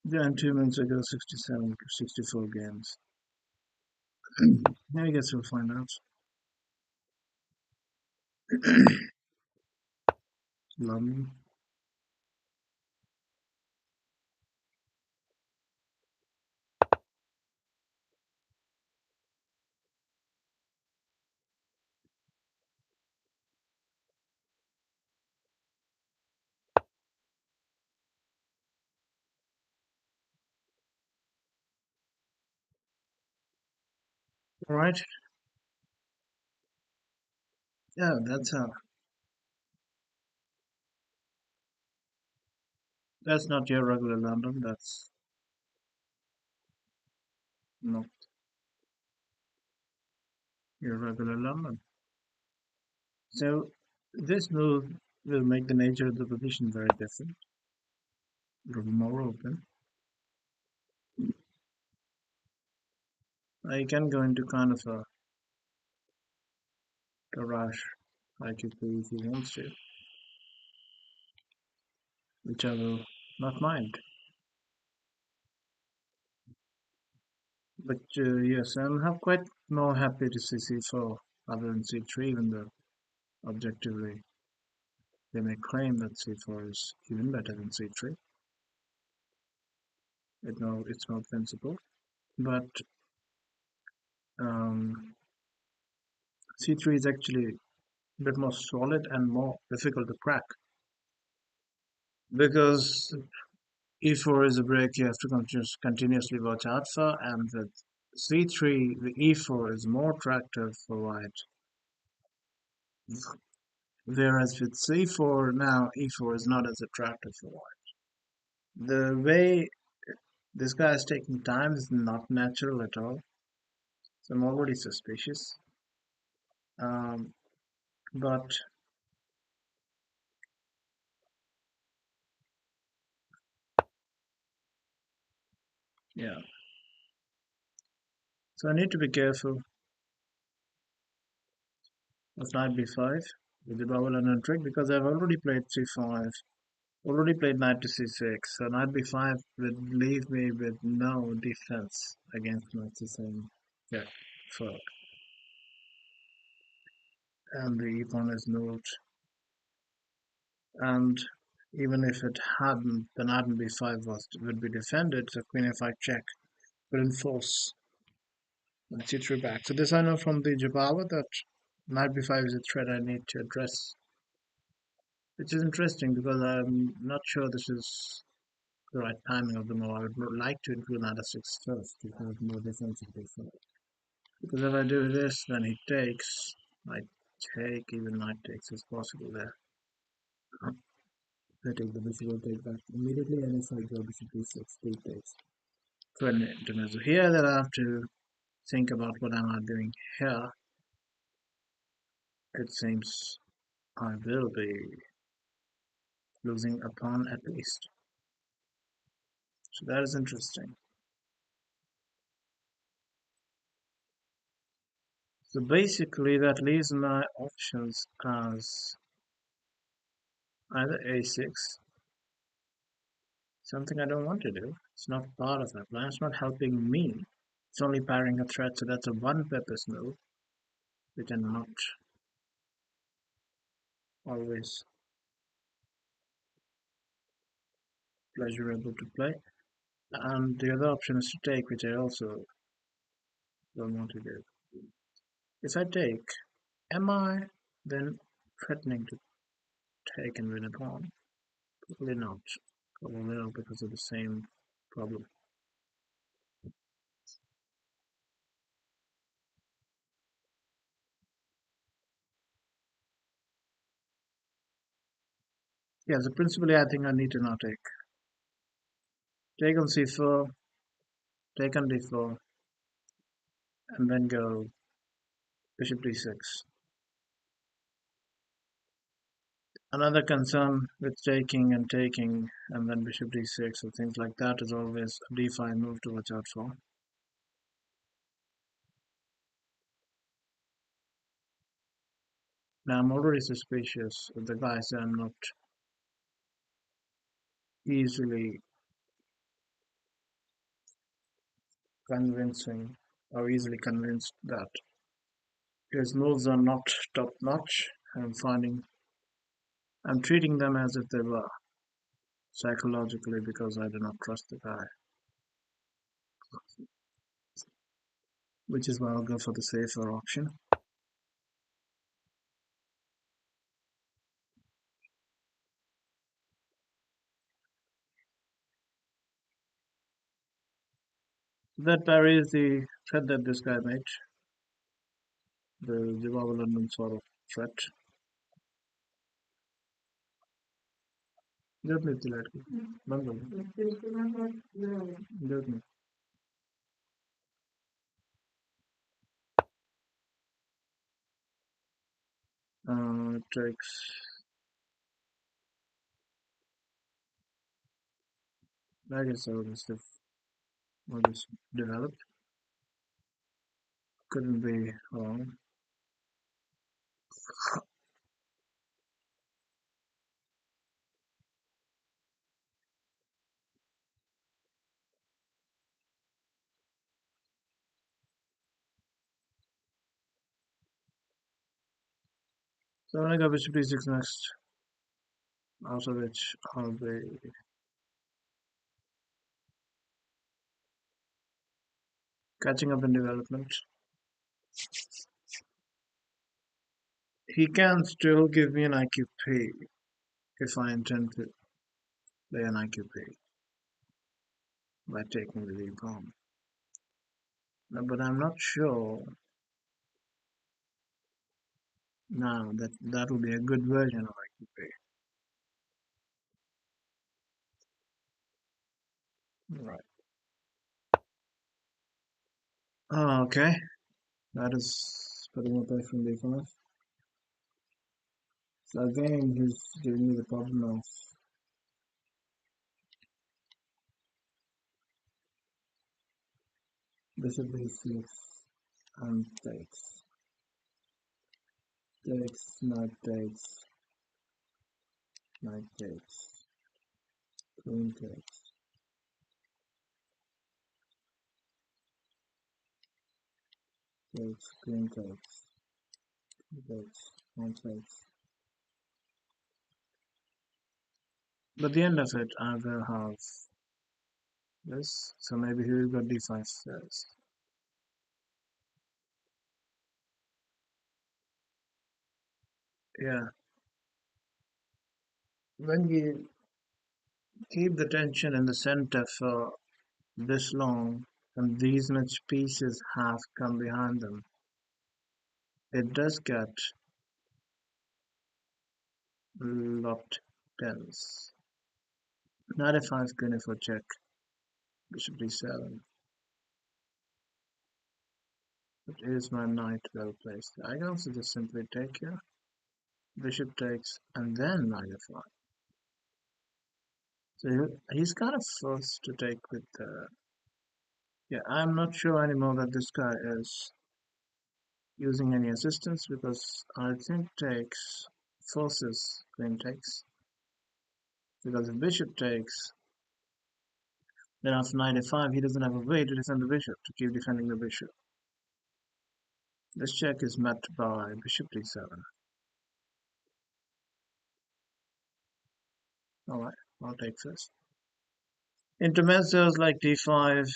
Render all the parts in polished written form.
Yeah, and 2 months ago, 67, 64 games. I guess we'll find out. London. All right. Yeah, that's not your regular London. That's not your regular London. So this move will make the nature of the position very different. It'll be more open. I can go into kind of a garage IQ3 if he wants to, which I will not mind. But yes, I'm quite more happy to see C4 other than C3, even though objectively they may claim that C4 is even better than C3. It's more principle, but um, C3 is actually a bit more solid and more difficult to crack because E4 is a break you have to continuously watch out for, and with C3, the E4 is more attractive for white. Whereas with C4 now, E4 is not as attractive for white. The way this guy is taking time is not natural at all, so I'm already suspicious. Um, but yeah, so I need to be careful of knight b5 with the bubble and a trick because I've already played c5, already played knight to c6, so knight b5 would leave me with no defense against knight c7. Yeah, fork. And the e-pawn is moved, and even if it hadn't, the knight on b5 would be defended, so queen f5 check would enforce the c3 back. So this I know from the Jabala that knight b5 is a threat I need to address, which is interesting because I'm not sure this is the right timing of the move. I would like to include knight f6 first to have more defensive defense. Because if I do this, then he takes, I take, even knight takes is possible there. I take the bishop will take back immediately, and if I go bishop b6, d takes. So here that I have to think about what am I doing here. It seems I will be losing a pawn at least. So that is interesting. So basically that leaves my options as either a6, something I don't want to do. It's not part of my plan, it's not helping me. It's only parrying a threat, so that's a one-purpose move, which I'm not always pleasurable to play. And the other option is to take, which I also don't want to do. If I take, am I then threatening to take and win a pawn? Probably not. Probably not because of the same problem. Yeah, so principally I think I need to now take. Take on c4, take on d4, and then go bishop d6. Another concern with taking and taking and then bishop d6 or things like that is always a d5 move to watch out for. Now I'm already suspicious of the guys that I'm not easily convincing or easily convinced that his moves are not top notch. I'm treating them as if they were psychologically because I do not trust the guy, which is why I'll go for the safer option. That parries the threat that this guy made, the London sort of threat. Definitely like it. Bundle. Definitely. It takes, I guess I would just developed. Couldn't be wrong. So I'm gonna go bishop d6 next, after which I'll be catching up in development. He can still give me an IQP if I intend to play an IQP by taking the lead pawn. But I'm not sure now that that will be a good version of IQP. Right. Oh, okay. That is putting away from d5. So again, he's giving me the problem of bishop b6 and knight takes, queen takes, queen knight takes. But the end of it, I will have this. So maybe he will go d5 first. Yeah. When you keep the tension in the center for this long, and these much pieces have come behind them, it does get locked tense. Knight f5, queen f4 check, bishop d7. But is my knight well placed? I can also just simply take here. Bishop takes, and then knight f5. So he's kind of forced to take with the... Yeah, I'm not sure anymore that this guy is using any assistance because I think takes forces queen takes. Because if bishop takes, then after knight f5, he doesn't have a way to defend the bishop, to keep defending the bishop. This check is met by bishop d7. Alright, I'll take first. Intermezzos like d5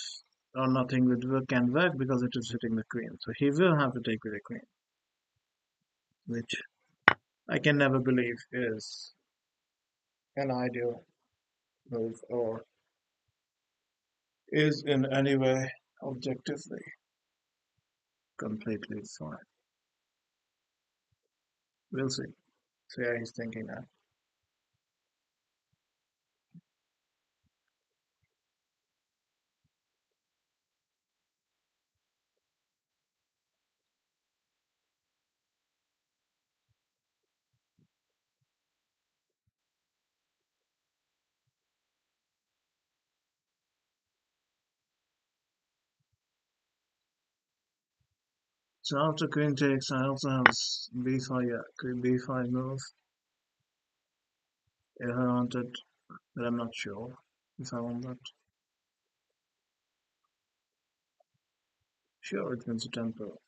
or nothing can work because it is hitting the queen. So he will have to take with the queen, which I can never believe is an ideal move or is in any way objectively completely fine. We'll see. So yeah, he's thinking that. So after queen takes, I also have b5, yeah, queen b5 move if I wanted, but I'm not sure if I want that. Sure, it wins a tempo.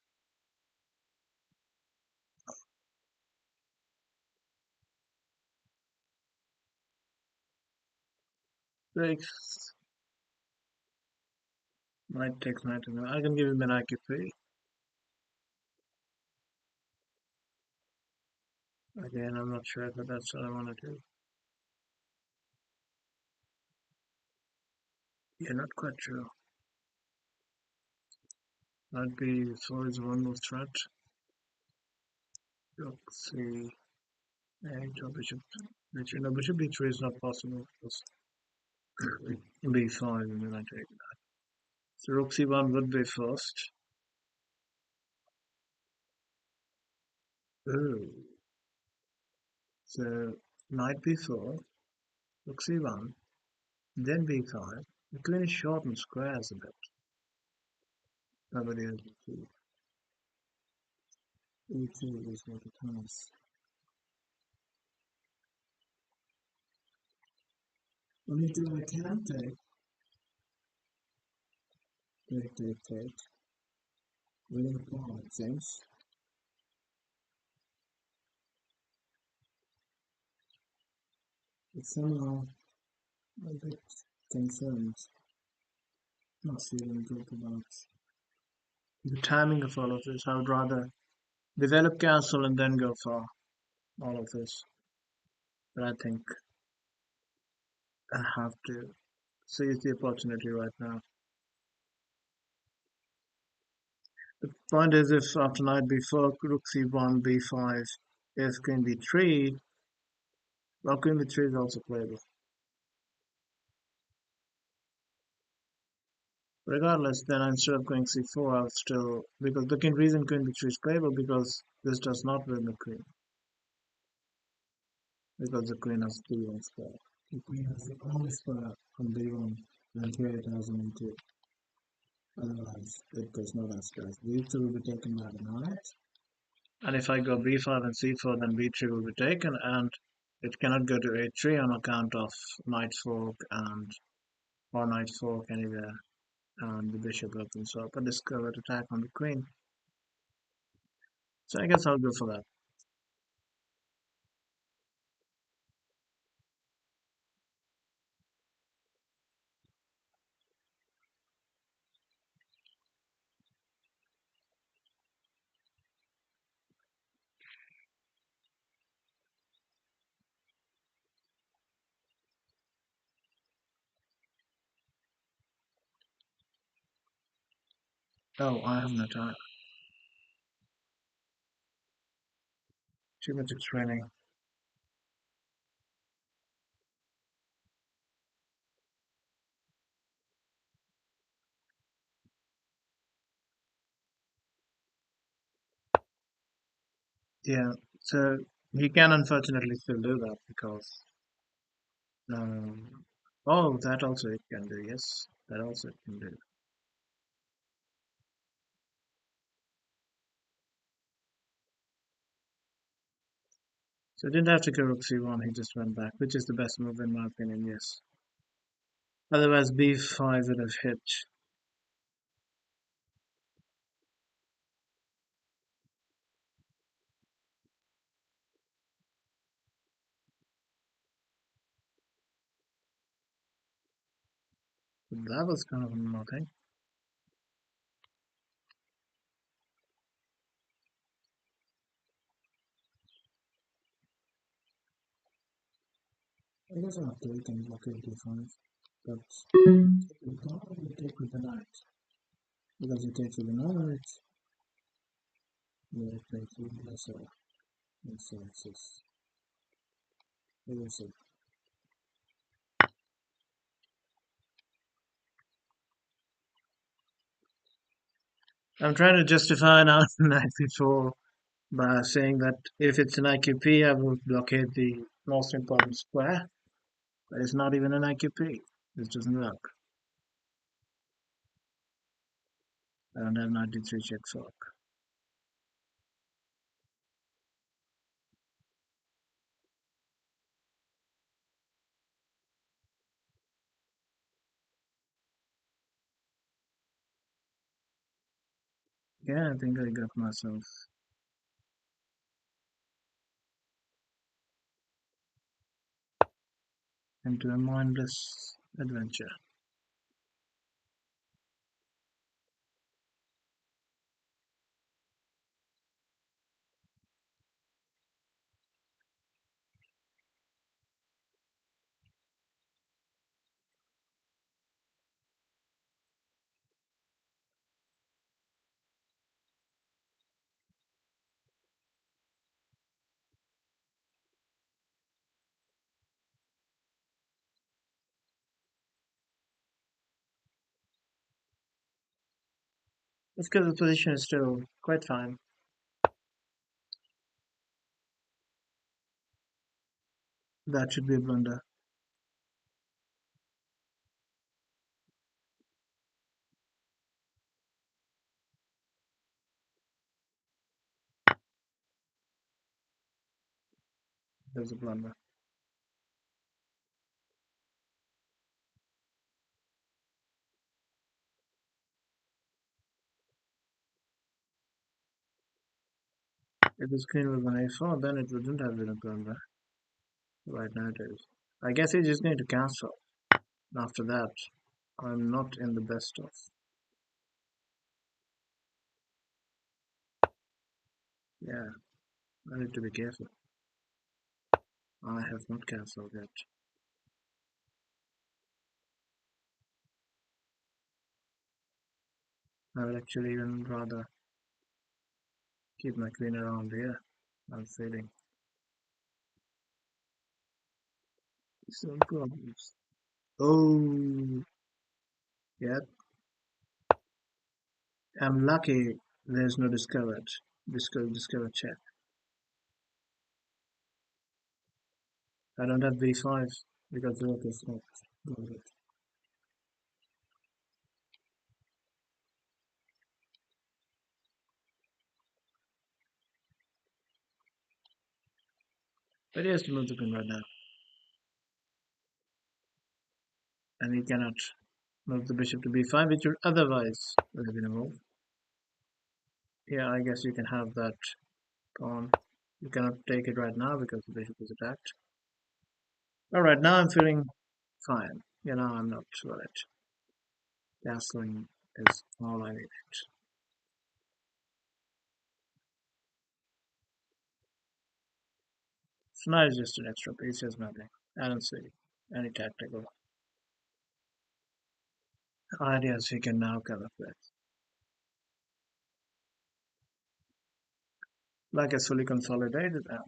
Takes, knight takes knight, I can give him an IQ3. Again, I'm not sure if that's what I want to do. Yeah, not quite sure. Knight b4 is one more threat. Rook c8 or bishop b3. No, bishop b3 is not possible because b5 and then I take that. So rook c1 would be first. Ooh. So knight b4, rook c1, then b5. The queen is short and squares a bit. Nobody has e2. E2 is what it has. Only two I can take. Take. Winning pawn, it seems. It's somehow a bit concerned. Not feeling good about the timing of all of this. I would rather develop castle and then go for all of this. But I think I have to seize the opportunity right now. The point is, if after knight b4, rook c1, b5, if queen b3, well, queen b3 is also playable. Regardless, then instead of going c4, I would still, because the reason queen b3 is playable because this does not win the queen, because the queen has d1 square. The queen has the only square on d1, and here it has an e2. Otherwise, it does not have squares. b2 will be taken by the knight. And if I go b5 and c4, then b3 will be taken, and it cannot go to a3 on account of knight fork and or knight fork anywhere, and the bishop opens up a discovered attack on the queen. So I guess I'll go for that. Oh, I have no time. Too much explaining. Yeah, so he can unfortunately still do that because oh, that also it can do. Yes, that also it can do. So he didn't have to go rook c1. He just went back, which is the best move in my opinion. Yes. Otherwise, b5 would have hit. That was kind of nothing. I guess after we can block it d5, but we can't really take with the knight because it takes with the knight. Yeah, it takes with lesser. It's we'll see. I'm trying to justify now knight before by saying that if it's an IQP, I will blockade the most important square. But it's not even an IQP. This doesn't work. I don't have knight d3 check fork. Okay, I think I got myself into a mindless adventure. It's because the position is still quite fine. That should be a blunder. There's a blunder. If the screen was an A4, then it wouldn't have been a blunder. Right now it is. I guess he's just going to cancel. After that, I'm not in the best of. Yeah, I need to be careful. I have not cancelled yet. I would actually even rather keep my queen around here. I'm feeling some problems. Oh, yeah. I'm lucky there's no discovered check. I don't have b5 because the rook is not good. But he has to move the queen right now. And he cannot move the bishop to b5, which would otherwise would have been a move. Yeah, I guess you can have that pawn. You cannot take it right now because the bishop is attacked. Alright, now I'm feeling fine. I'm not worried. Castling is all I need. So now it's just an extra piece, there's nothing. I don't see any tactical ideas he can now come up with. Like it's fully consolidated now.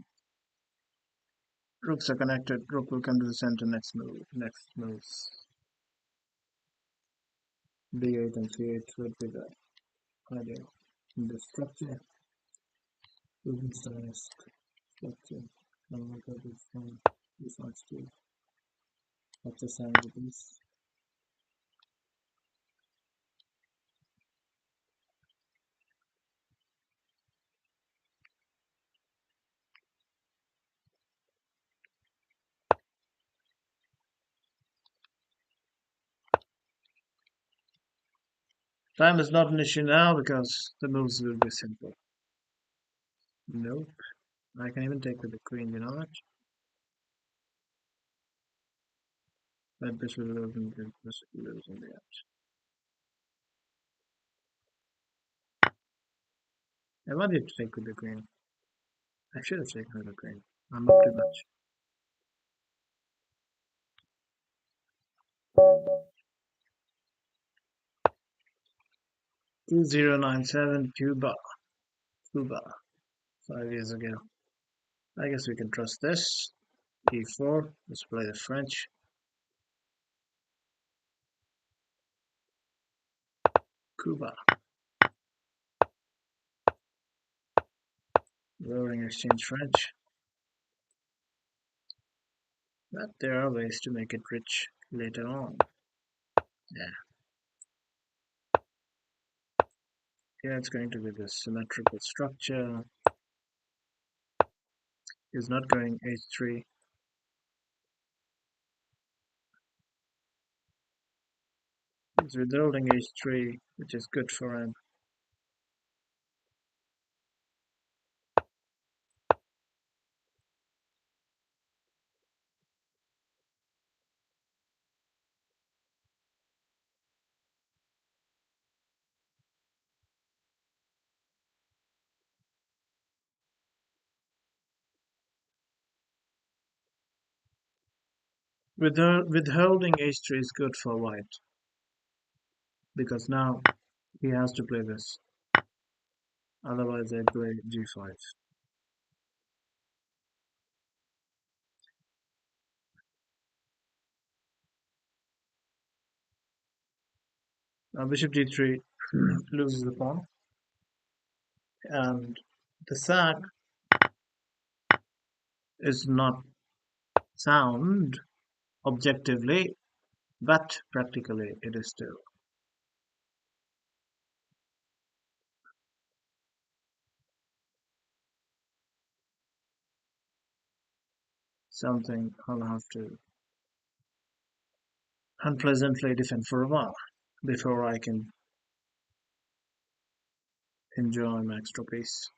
Rooks are connected. Rook will come to the center next move. Next moves. B8 and C8 would be the idea. In the structure, Rubinstein structure. And look at this one. This one's too. That's the sign of this. Time is not an issue now because the moves will be simple. Nope. I can even take with the queen, you know that? But this will lose in the end. I wanted to take with the queen. I should have taken with the queen. I'm not too much. 2097 Cuba, 5 years ago. I guess we can trust this. E4. Let's play the French. Cuba. Rolling exchange French. But there are ways to make it rich later on. Yeah. Yeah, it's going to be this symmetrical structure. He's not going h3. He's withholding h3, which is good for him. Withholding h3 is good for white because now he has to play this. Otherwise, I play g5. Now bishop d3 loses the pawn, and the sack is not sound objectively, but practically it is still something I'll have to unpleasantly defend for a while before I can enjoy my extra piece.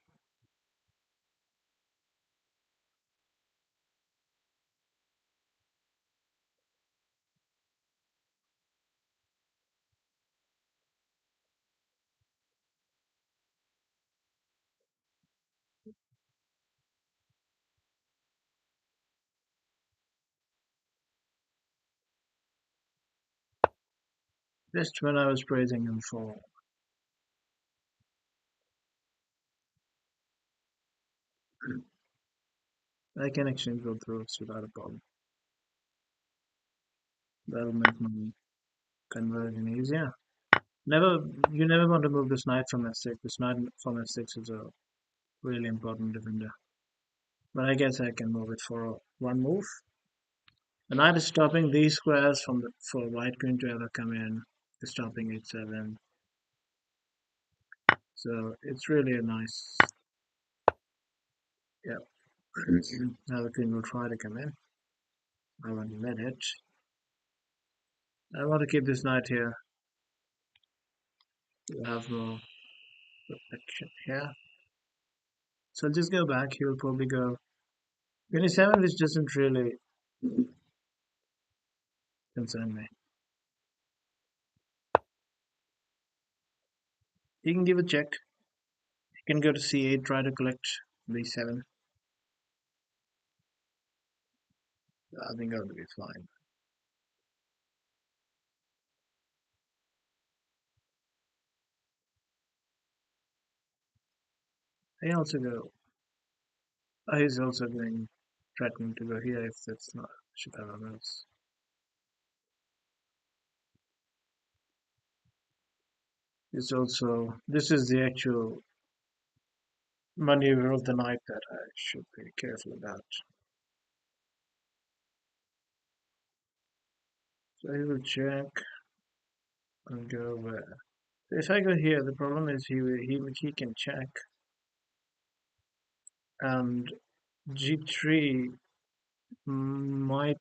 Just when I was praising him for I can exchange both roads without a problem. That'll make my conversion easier. You never want to move this knight from f6. This knight from f6 is a really important defender. But I guess I can move it for one move. The knight is stopping these squares for white queen to ever come in. It's stopping h7. So it's really a nice. Yeah. Now the queen will try to come in. I won't let it. I want to keep this knight here to have more protection here. So I'll just go back. He will probably go 27, which doesn't really concern me. He can give a check. He can go to c8, try to collect b7. I think that'll be fine. I also go. He's also going threatening to go here if that's not should have a moves. It's also this is the actual maneuver of the knight that I should be careful about. So he will check and go where. If I go here, the problem is he can check and g3 might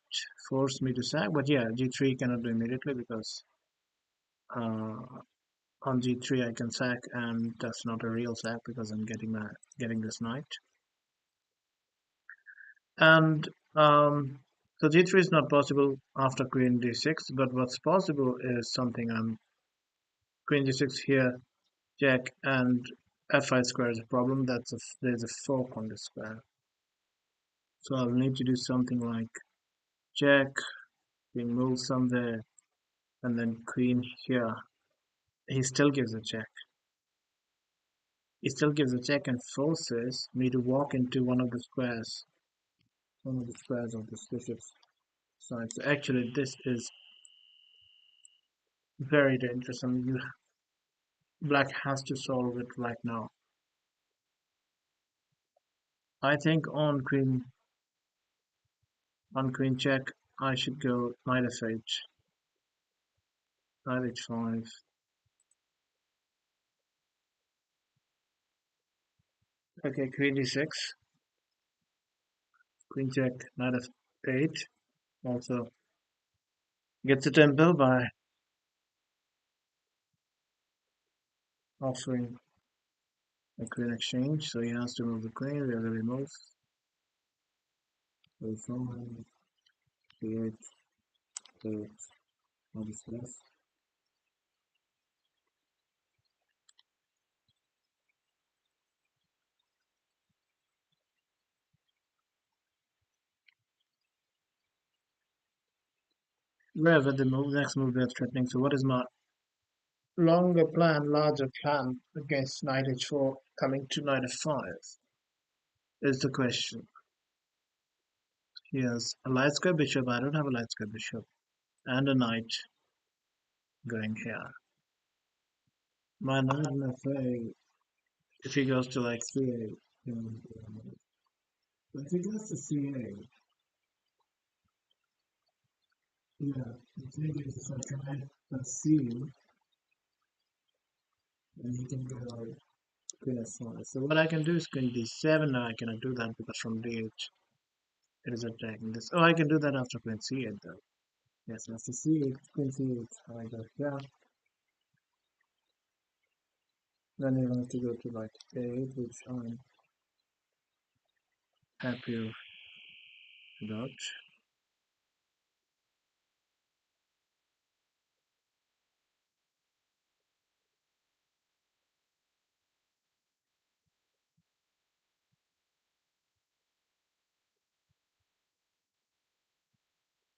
force me to sack, but yeah, g3 cannot do immediately because uh, on g3 I can sack, and that's not a real sack because I'm getting this knight. And so g3 is not possible after queen d6, but what's possible is something queen g6 here, check, and f5 square is a problem. There's a fork on the square, so I'll need to do something like check, queen moves somewhere, and then queen here. He still gives a check. He still gives a check and forces me to walk into one of the squares of this bishop's side. So actually, this is very dangerous, and black has to solve it right now. I think on queen check, I should go knight f8, knight h5. Okay, queen d6, queen check, knight f8. Also gets a tempo by offering a queen exchange, so he has to move the queen. The other removes. So from c8 to all this left. wherever the next move they're threatening. So what is my longer plan, larger plan against knight h4 coming to knight f5 is the question. He has a light square bishop. I don't have a light square bishop. And a knight going here. My knight in f8, if he goes to like c8, but if he goes to c8, yeah, the thing is if I try a c, then he can go queen f5. So what I can do is queen d7. Now I cannot do that because from d8 it is attacking this. Oh, I can do that after queen c8 though. Yes, after c8, queen c8, I go here. Then you have to go to like 8, which I'm happy about.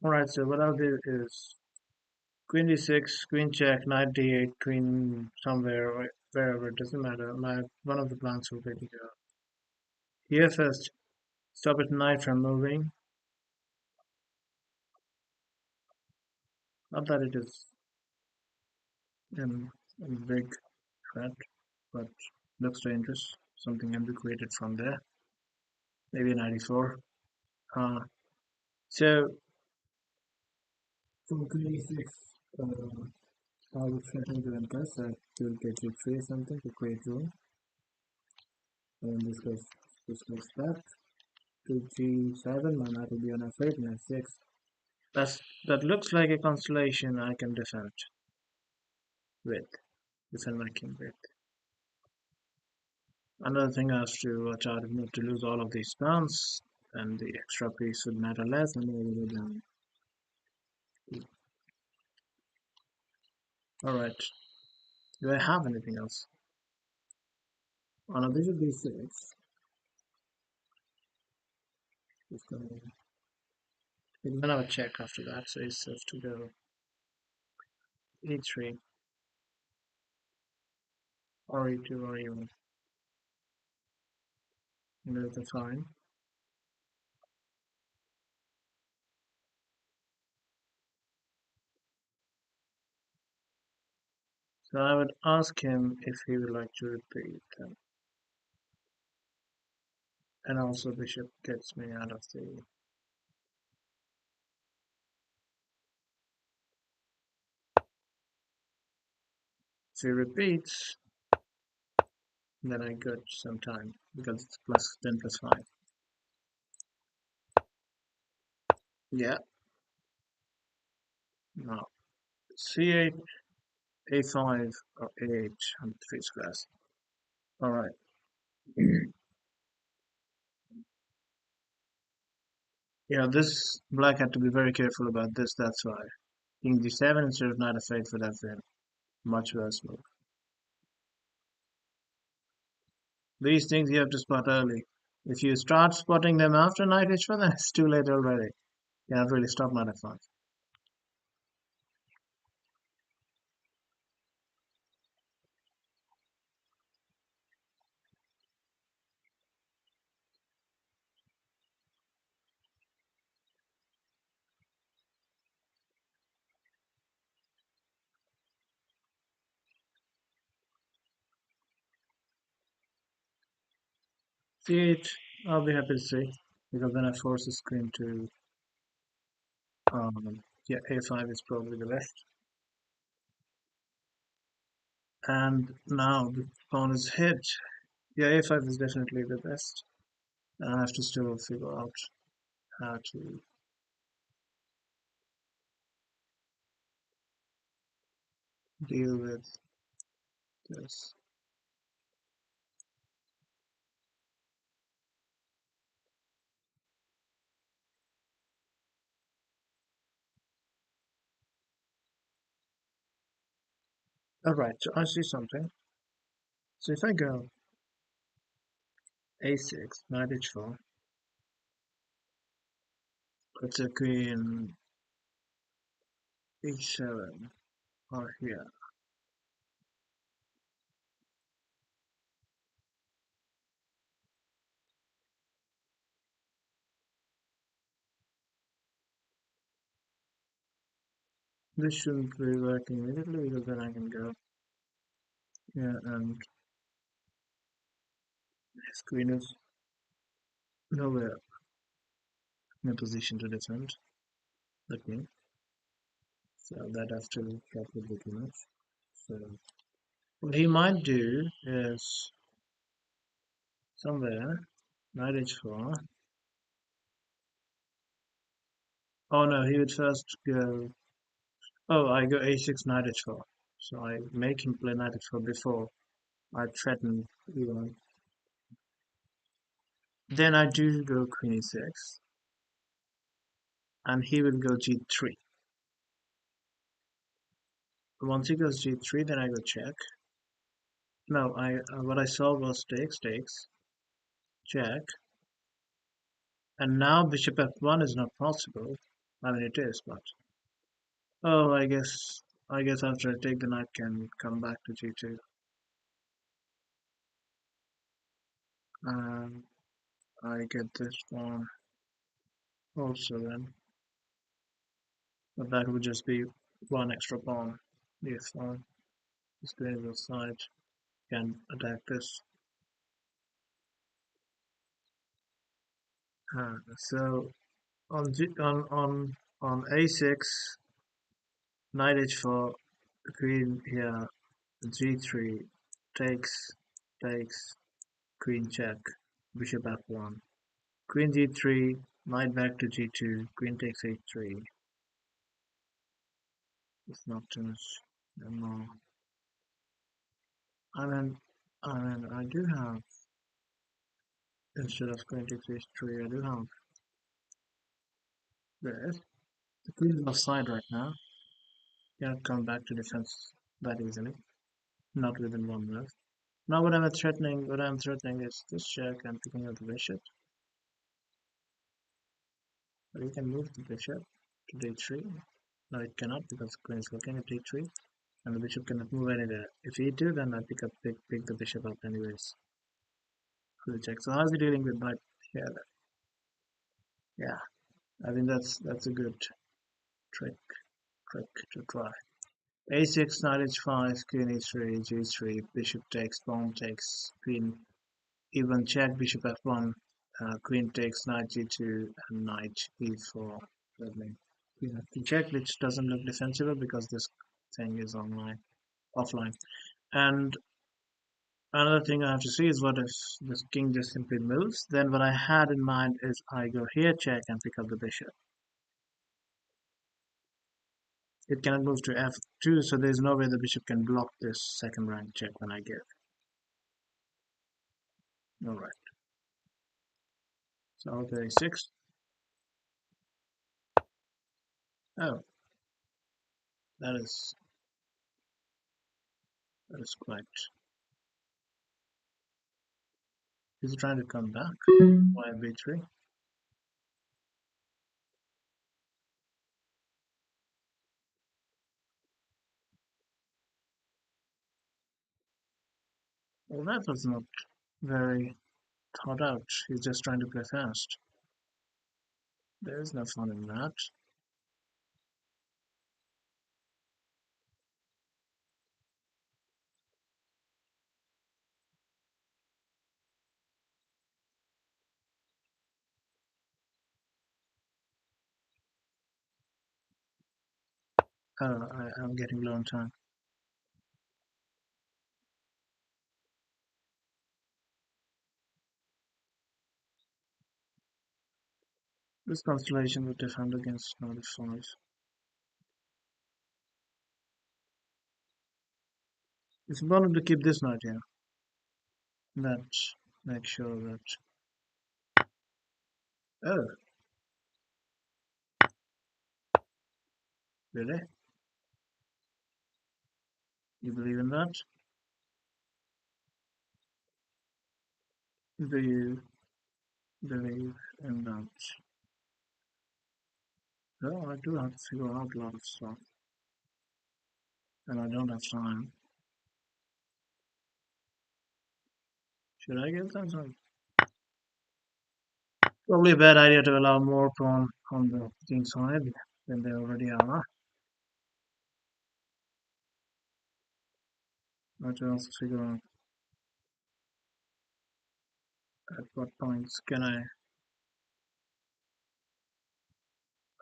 Alright, so what I'll do is queen d6, queen check, knight d8, queen somewhere, or wherever, it doesn't matter. One of the plans will be to go here first, stop at knight from moving. Not that it is a big threat, but looks dangerous. Something can be created from there. Maybe 94. So from queen d6, I would threaten to impress that to get you 3 or something to create room. And this goes back to g7, my knight will be on f8 and f6. That looks like a constellation I can with, defend my king with. Another thing I have to watch out is not to lose all of these pawns, and the extra piece would matter less and all the way down. Alright, do I have anything else? On a bishop b6, just gonna, we're gonna have a check after that, so it's safe to go e3 or e2 or e1. And that's fine. So I would ask him if he would like to repeat them. And also bishop gets me out of the... If he repeats, then I get some time because it's plus 10 plus 5. Yeah, now c8, a5, or a8 on 3 squares. Alright. Yeah, this black had to be very careful about this, that's why. King d7 instead of knight f8 would have been much worse move. These things you have to spot early. If you start spotting them after knight h4, then it's too late already. You cannot really stop knight f5. c8, I'll be happy to see, because then I force the screen to, yeah, a5 is probably the best. And now the pawn is hit. Yeah, a5 is definitely the best. And I have to still figure out how to deal with this. Alright, so I see something. So if I go a6, knight h4, let's say queen e7 or here. This shouldn't be working immediately because then I can go here and his queen is nowhere in a position to defend the queen. So that has to drop the big enough. So what he might do is somewhere knight h4. Oh no, he would first go. Oh, I go a6 knight h4. So I make him play knight h4 before I threaten e1. Then I do go queen e6, and he will go g3. Once he goes g3, then I go check. No, I what I saw was takes, check, and now bishop f1 is not possible. I mean it is, but oh, I guess after I take the knight can come back to g2. And I get this one also then, but that would just be one extra pawn. If this the side can attack this. So on G, on a6, knight h4, queen here, g3, takes, takes, queen check, bishop f1, queen g3, knight back to g2, queen takes h3. It's not too much. No. I mean, I do have, instead of queen takes h3, I do have this. The queen is offside right now. Cannot come back to defense that easily. Not within one move. Now what I'm threatening is this check and picking up the bishop. But you can move the bishop to d3. No, it cannot because the queen is looking at d3 and the bishop cannot move anywhere. If e2, then I pick the bishop up anyways. For the check. So how's he dealing with knight here? Yeah, I think that's a good trick to try. a6, knight h5, queen e3, g3, bishop takes, pawn takes, queen even check, bishop f1, queen takes, knight g2, and knight e4. That means queen f2 check, which doesn't look defensible because this thing is offline. And another thing I have to see is what if this king just simply moves. Then what I had in mind is I go here, check, and pick up the bishop. It cannot move to f2, so there's no way the bishop can block this second rank check when I give. Alright, so okay, 6. Oh, that is quite. He's trying to come back. Why b3? Well, that was not very thought out. He's just trying to play fast. There is no fun in that. I'm getting low on time. This constellation would defend against knight f5. It's important to keep this knight here. That make sure that. Oh, really? You believe in that? Do you believe in that? No, I do have to figure out a lot of stuff. and I don't have time. Should I give them some? Probably a bad idea to allow more pawn on the king side than they already are. But to also figure out at what points can I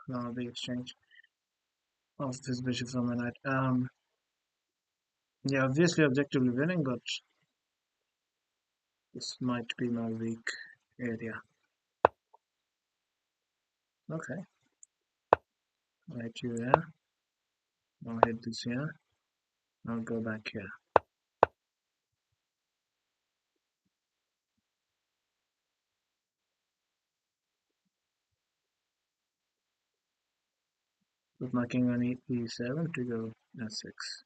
allow the exchange of this bishop from a knight. Yeah, obviously objectively winning, but this might be my weak area. Okay, right you there. I'll hit this here. I'll go back here. Put my king on e7 to go f6.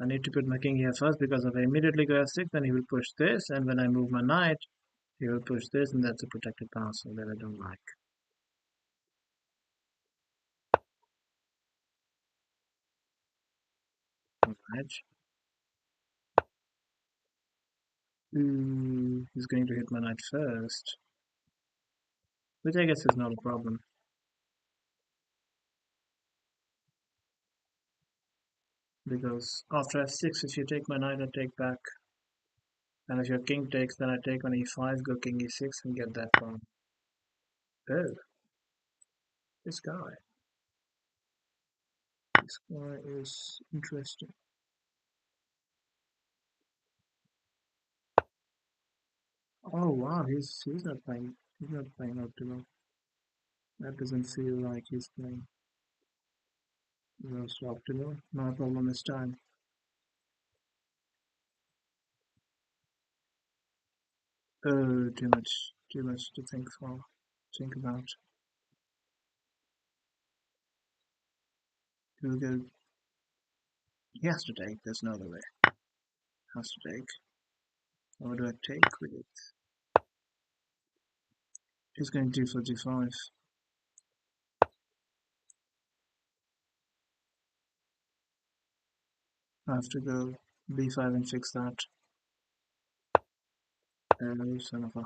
I need to put my king here first because if I immediately go f6, then he will push this, and when I move my knight, he will push this, and that's a protected castle that I don't like. Alright. He's going to hit my knight first, which I guess is not a problem. Because after f6, if you take my knight, I take back. And if your king takes, then I take on e5, go king e6, and get that pawn. Oh, this guy. This guy is interesting. Oh wow, he's not playing optimal. That doesn't feel like he's playing most optimal. No problem this time. Oh, too much to think about. He'll go. He has to take. There's no other way. Has to take. What do I take with it? He's going to d4 d5. I have to go b5 and fix that. Oh, son of a.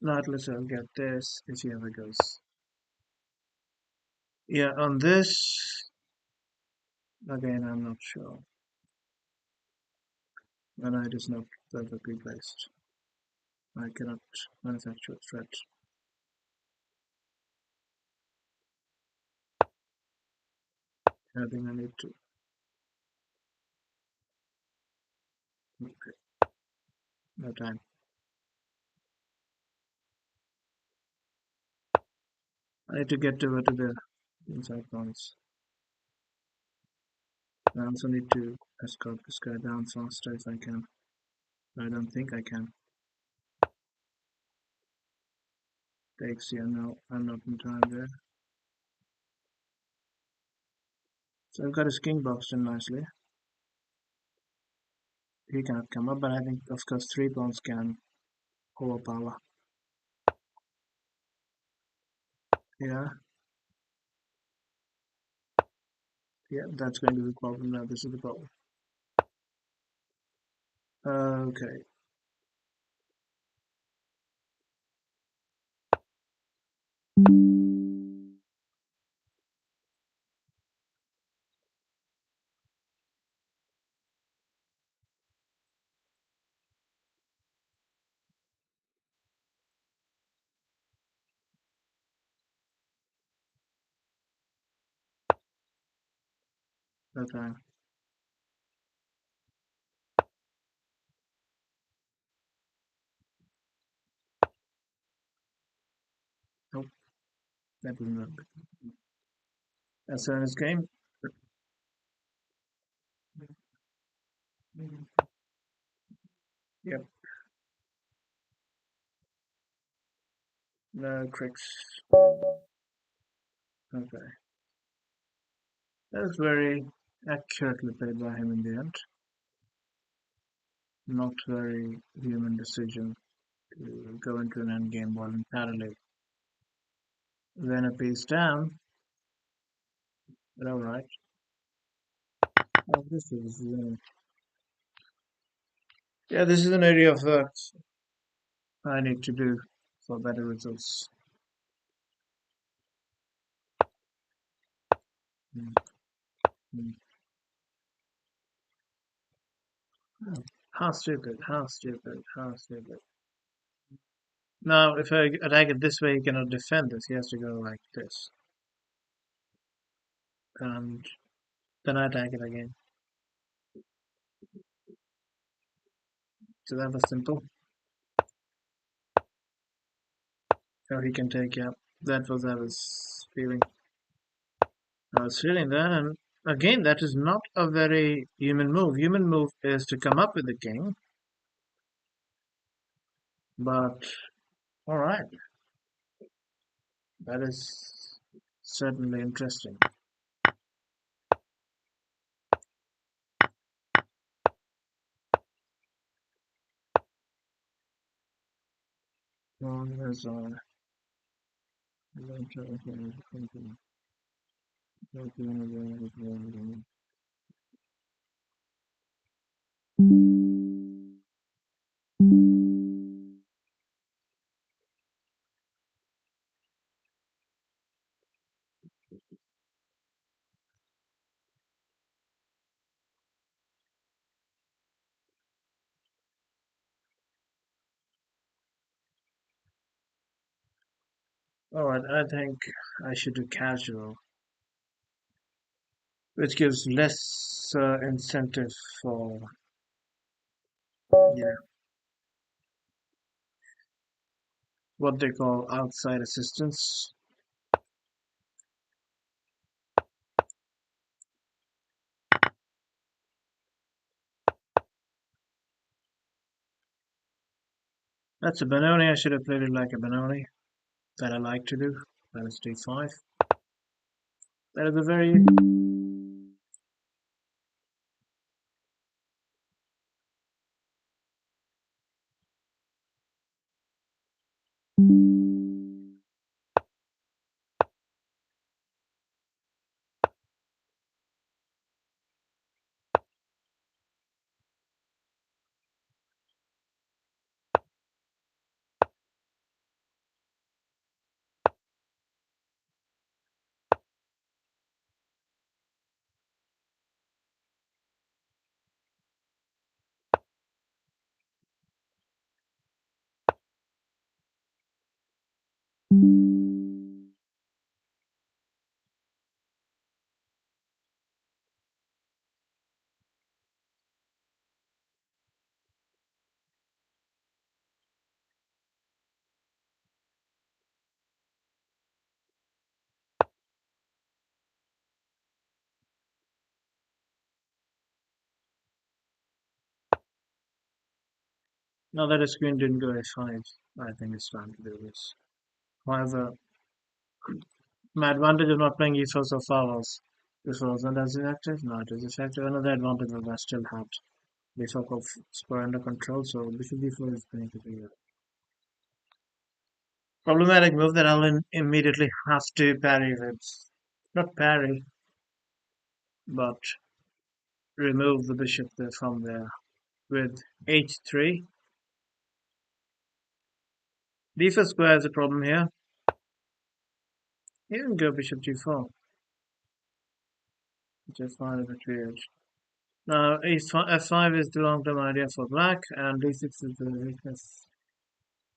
Now at least I'll get this if he ever goes. Yeah, on this, again, I'm not sure. My knight is not perfectly placed. I cannot manufacture a threat. I think I need to. Okay, no time. I need to get over to the inside pawns. I also need to escort this guy down faster if I can. I don't think I can. Takes, yeah, no, I'm not in time there. So I've got his king boxed in nicely. He cannot come up, but I think, of course, 3 pawns can overpower. Yeah, yeah, that's going to be the problem now. This is the problem. Okay, no time. Nope, that didn't work. That's his game. Yep, no tricks. Okay, that's very accurately played by him in the end. Not very human decision to go into an endgame voluntarily. Then a piece down. But all right. Oh, this is yeah. This is an area of work I need to do for better results. Mm, mm. Oh, how stupid! How stupid! How stupid! Now, if I attack it this way, he cannot defend this. He has to go like this, and then I attack it again. So that was simple. So he can take, yeah. That was I was feeling. I was feeling that, and again, that is not a very human move. Human move is to come up with the king, but all right, that is certainly interesting. Well, there's all right. I think I should do casual, which gives less incentive for yeah what they call outside assistance. That's a Benoni. I should have played it like a Benoni that I like to do. That is d5. That is a very now that his queen didn't go a5. I think it's time to do this. However, my advantage of not playing e4 so far was this wasn't as effective. No, it is effective. Another advantage was I still had the so-called square under control, so bishop d4 is going to be a problematic move that I'll immediately have to parry with. Not parry, but remove the bishop there from there with h3. d4 square is a problem here. He didn't go bishop g4, which I find a bit weird. Now f5 is the long-term idea for black, and d6 is the weakness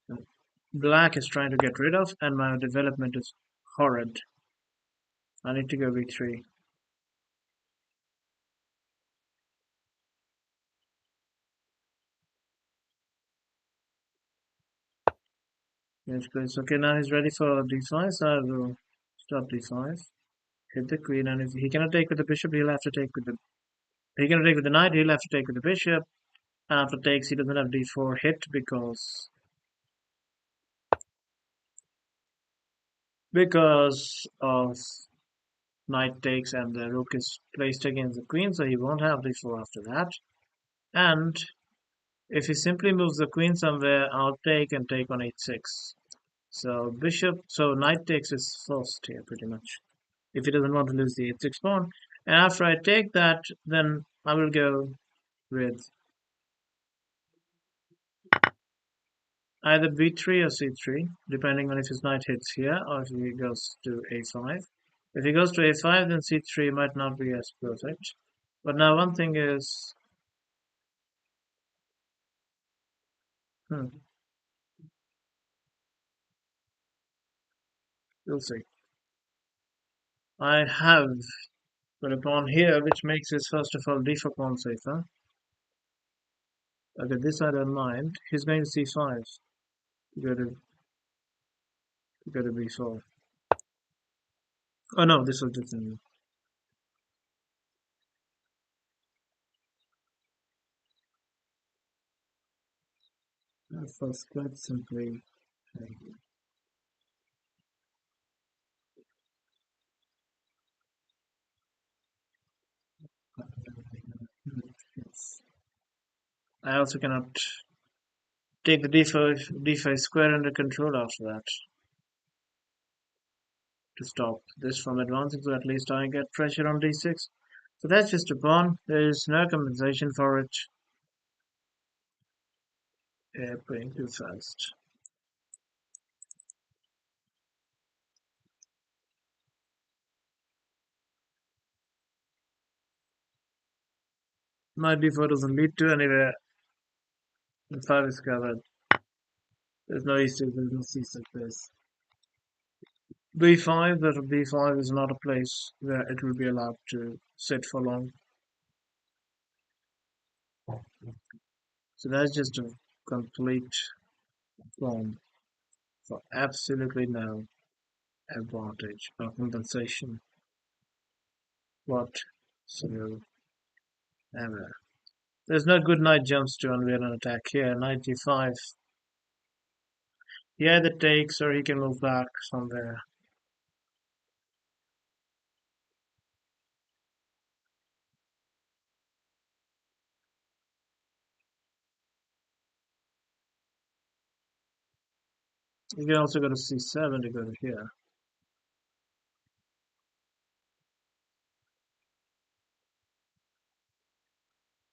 that black is trying to get rid of, and my development is horrid. I need to go b3. Yes, please. Okay, now he's ready for d5, so I will stop d5. Hit the queen, and if he cannot take with the bishop, he'll have to take with the. He cannot take with the knight, he'll have to take with the bishop. And after takes, he doesn't have d4 hit because of knight takes and the rook is placed against the queen, so he won't have d4 after that. And if he simply moves the queen somewhere, I'll take and take on h6. So bishop, so knight takes is first here pretty much. If he doesn't want to lose the h6 pawn. And after I take that, then I will go with either b3 or c3, depending on if his knight hits here or if he goes to a5. If he goes to a5, then c3 might not be as perfect. But now one thing is, hmm, we'll see. I have put a pawn here, which makes his first of all d4 pawn safer. Okay, this I don't mind. He's going to c5. Go to go to b4. Oh no, this was different. First, quite simply. Yes. I also cannot take the d5 square under control after that to stop this from advancing, so at least I get pressure on d6. So that's just a pawn. There is no compensation for it. Playing too fast. Knight d4 doesn't lead to anywhere. The 5 is covered. There's no e6, there's no c6. There's b5, but b5 is not a place where it will be allowed to sit for long. So that's just a complete form for absolutely no advantage or compensation whatsoever. There's no good knight jumps to unveil an attack here. Knight d5. He either takes or he can move back somewhere. You can also go to c7 to go to here.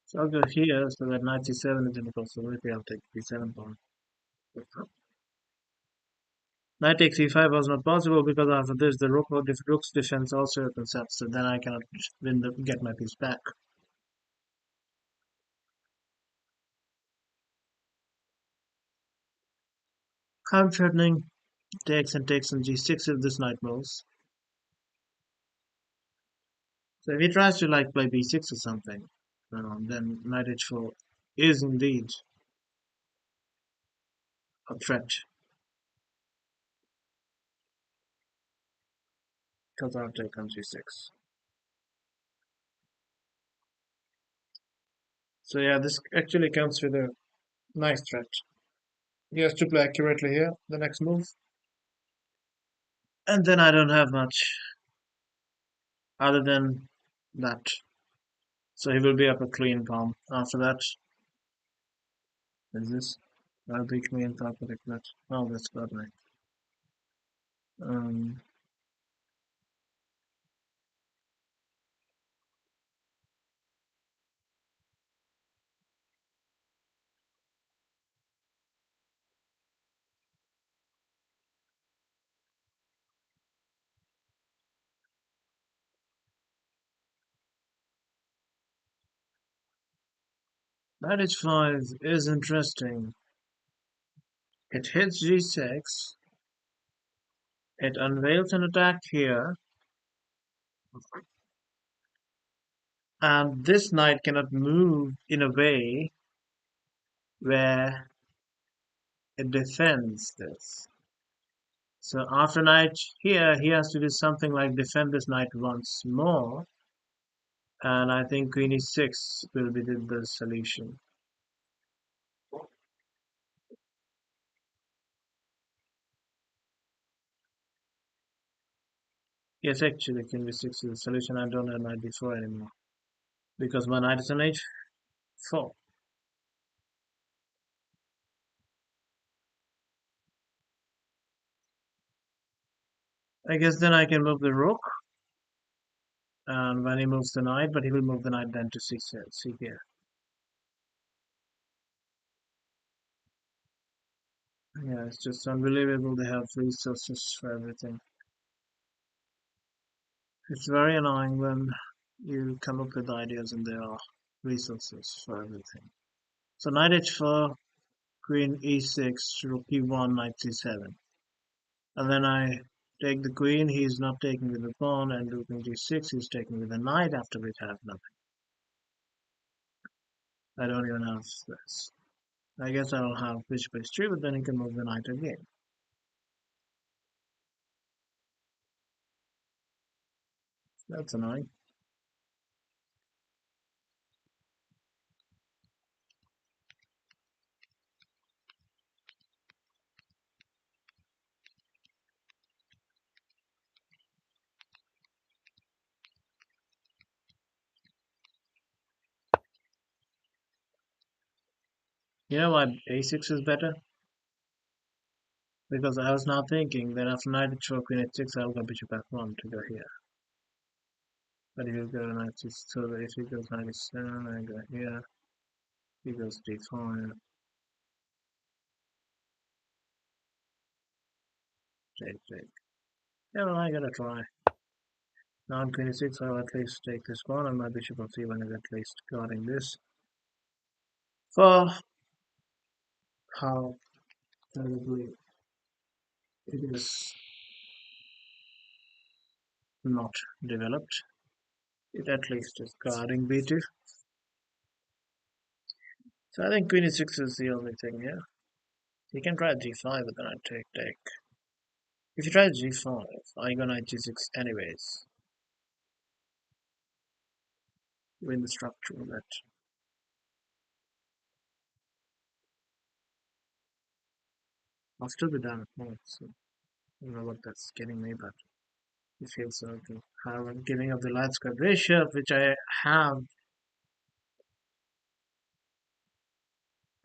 So I'll go here so that knight c7 is in the possibility. I'll take b7 pawn. Knight takes e5 was not possible because after this the rook's defense also opens up, so then I cannot get my piece back. I'm threatening takes and takes on g6 if this knight moves. So if he tries to like play b6 or something, then knight h4 is indeed a threat because I'll take on g6. So yeah, this actually comes with a nice threat. He has to play accurately here, the next move. And then I don't have much other than that. So he will be up a clean palm. After that, is this? I'll be clean top of that. Oh, that's got me. Um, Knight h5 is interesting. It hits g6. It unveils an attack here. And this knight cannot move in a way where it defends this. So after knight here, he has to do something like defend this knight once more. And I think queen e6 will be the solution. Yes, actually, queen b6 is the solution. I don't have knight d4 anymore because my knight is on h4. I guess then I can move the rook, and when he moves the knight, but he will move the knight then to c6. See here. Yeah, it's just unbelievable. They have resources for everything. It's very annoying when you come up with ideas and there are resources for everything. So knight h4, queen e6, rook e1, knight c7. And then I take the queen, he's not taking with the pawn, and rook g6, he's taking with the knight, after which I have nothing. I don't even have this. I guess I don't have bishop h3, but then he can move the knight again. That's annoying. You know why a6 is better? Because I was now thinking that after knight h4, queen h6, I'll go bishop f1 to go here. But if you go knight h6, so if he goes knight h7, I go here. He goes d5, take, take. Yeah, well, I gotta try. Now on queen e6, I'll at least take this one, and my bishop of c1 is at least guarding this. For how terribly it is not developed. It at least is guarding b2. So I think queen e6 is the only thing here. You can try g5, but then I take. If you try g5, I go knight g6 anyways. Win the structure of it. I'll still be down at home, so I don't know what that's getting me, but it feels so good. However, I'm giving up the light square bishop, which I have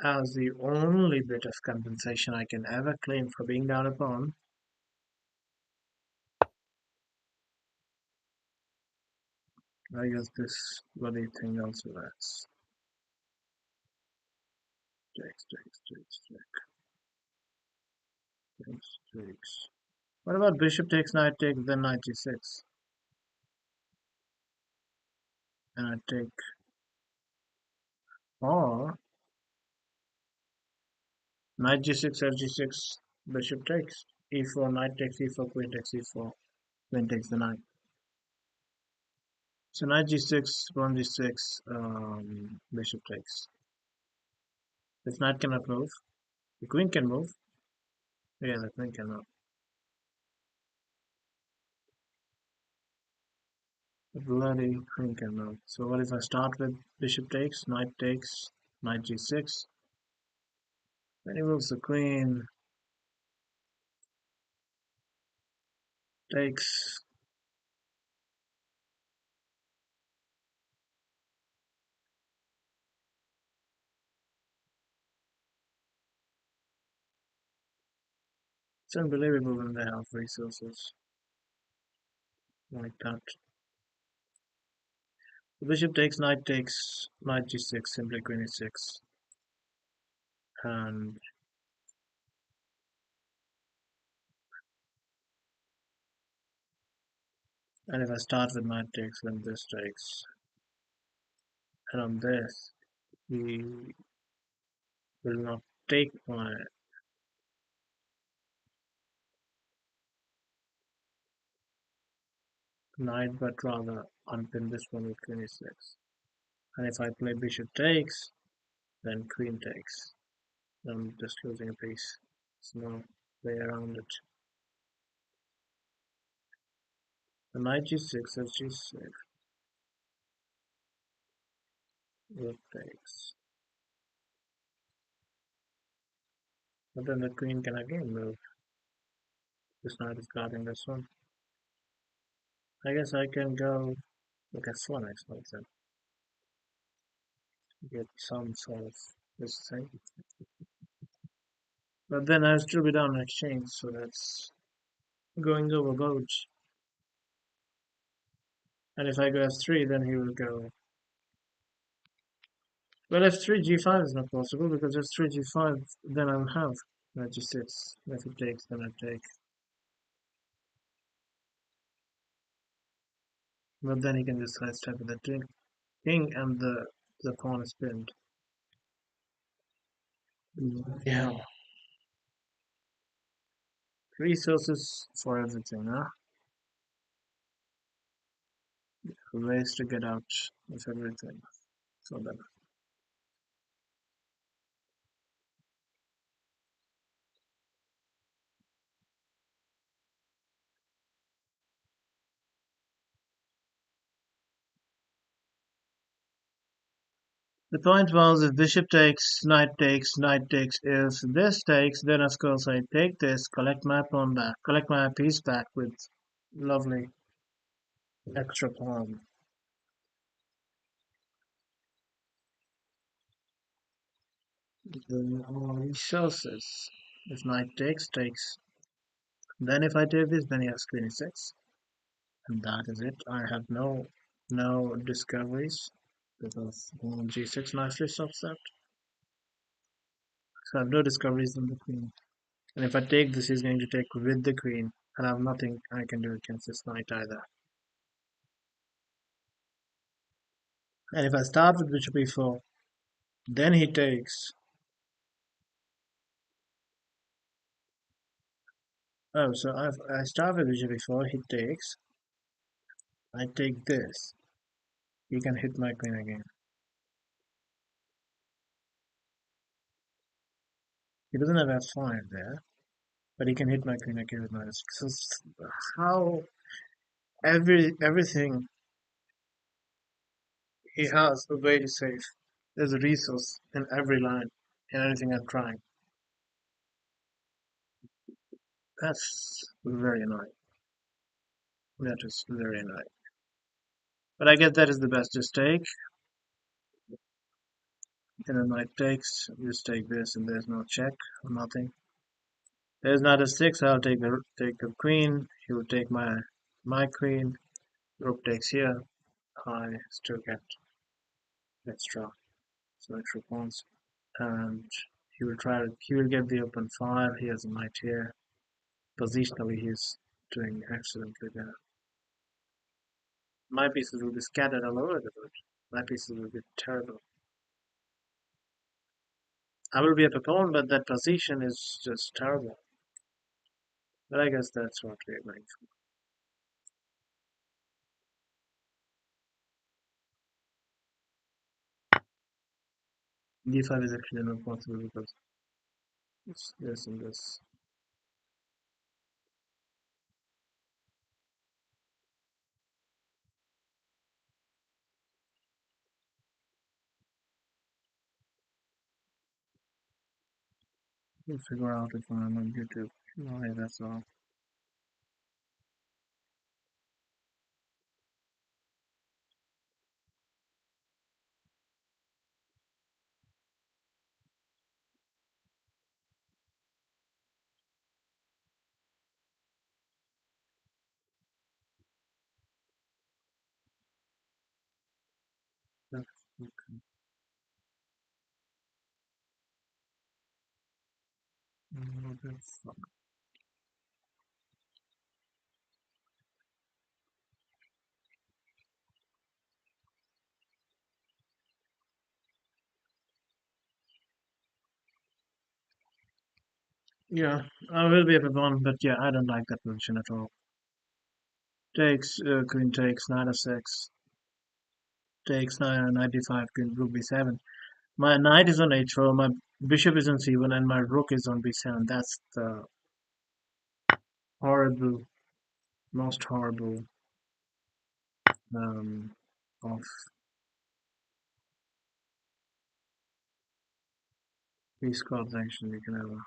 as the only bit of compensation I can ever claim for being down a pawn. I guess this bloody thing also works. Takes. What about bishop takes, knight takes, then knight g6? And I take, or knight g6, f6, bishop takes, e4, knight takes, e4, queen takes, e4, queen takes the knight. So knight g6, pawn g6, bishop takes. This knight cannot move. The queen can move. Yeah, the queen cannot. The bloody queen can move. So what if I start with bishop takes, knight g6. Then he moves the queen, takes. It's unbelievable when they have resources like that. The bishop takes, knight g6, simply queen e6. And if I start with knight takes, then this takes. And on this, he will not take my knight, but rather unpin this one with queen e6. And if I play bishop takes, then queen takes. I'm just losing a piece. There's no way around it. The knight g6 as g6. Rook takes. But then the queen can again move. This knight is guarding this one. I guess I can go look at one actually then. Get some sort of this thing. But then I still be down in exchange, so that's going overboard. And if I go f3, then he will go. Well, f3 g5 is not possible because f3 g5, then I'll have knight g6. If it takes, then I take. But then he can just sidestep with the king and the pawn is pinned. Yeah. Resources for everything, huh? Ways to get out of everything. So then the point was if bishop takes, knight takes, knight takes. If this takes, then of course I take this, collect my pawn back, collect my piece back with lovely extra pawn. Then all resources. If knight takes, takes. Then if I take this, then he has queen e6. And that is it. I have no discoveries because pawn g6 nicely stops that. So I have no discoveries in the queen. And if I take this, he's going to take with the queen, and I have nothing I can do against this knight either. And if I start with bishop e4, then he takes. Oh, so I start with bishop e4, he takes. I take this. He can hit my queen again. He doesn't have f5 there, but he can hit my queen again with minus 6. So how everything he has a way to save. There's a resource in every line, in anything I'm trying. That's very annoying. That is very annoying. But I guess that is the best. Just take, and then knight takes. Just take this, and there's no check, nothing. There's not a six. I'll take the queen. He will take my queen. Rook takes here. I still get extra, so extra pawns, and he will get the open five. He has a knight here. Positionally, he's doing excellently there. My pieces will be scattered all over the board. My pieces will be terrible. I will be up a pawn, but that position is just terrible. But I guess that's what we're going for. D5 is actually not possible because it's this and this. We'll figure out if I'm on YouTube. Why, that's all. That's okay. What the fuck? Yeah, I will be up a pawn, but yeah, I don't like that position at all. Takes, queen takes, knight f6. Takes, knight d5, queen, rook b7. My knight is on h4, my bishop is on c1, and my rook is on b7. That's the horrible, most horrible um, of these cards actually you can ever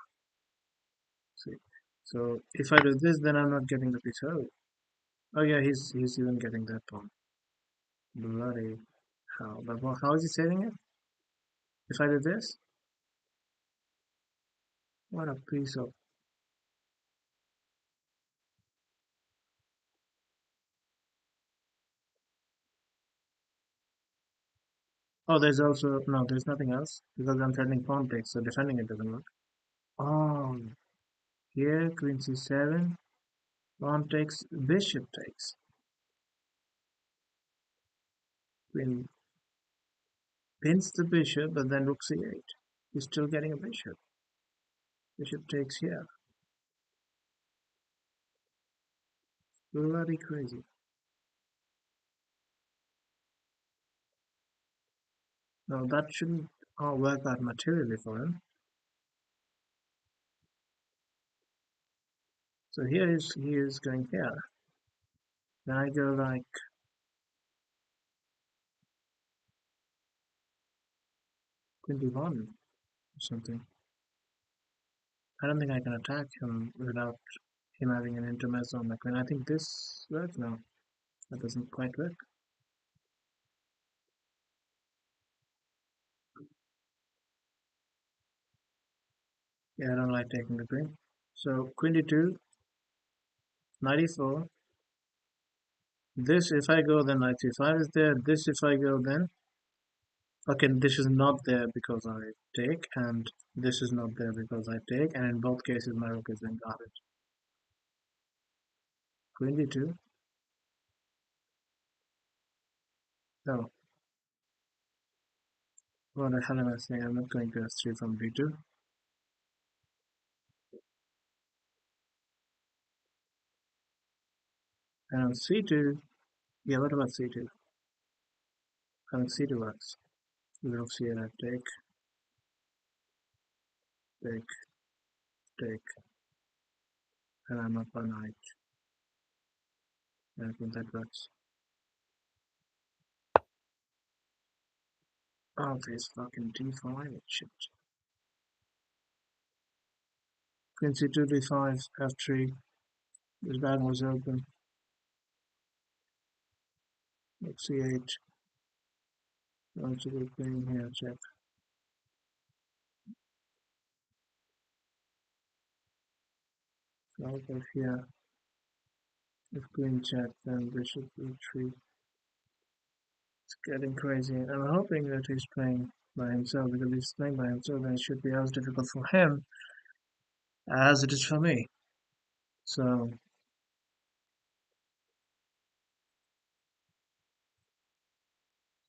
see. So if I do this, then I'm not getting the piece. Oh yeah, he's even getting that pawn. Bloody hell! But how is he saving it? If I do this, what a piece of Oh, there's also no, there's nothing else because I'm threatening pawn takes, so defending it doesn't work. Oh, here queen c7, pawn takes, bishop takes, queen pins the bishop, but then rook c8. He's still getting a bishop. Bishop takes here. Bloody crazy. Now that shouldn't work out materially for him. So he is going here. Then I go like 21 or something. I don't think I can attack him without him having an intermezzo on the queen. I think this works now. That doesn't quite work. Yeah, I don't like taking the queen. So queen d2, 94. This if I go then knight c5 is there. This if I go then. Okay, this is not there because I take, and this is not there because I take, and in both cases my rook is then guarded. Queen d2. No, what the hell am I saying? I'm not going to s3 from b2. And on c2, yeah, what about c2? On c2 works. Rook c8, I take, take, and I'm up on knight. And I think that works. Oh, this fucking d5, shit. Queen c2, d5, f3. This bag was open. Rook c8. Going to be playing here, check. So I'll go here. If queen check, then bishop e3. It's getting crazy. I'm hoping that he's playing by himself, because if he's playing by himself, then it should be as difficult for him as it is for me. So,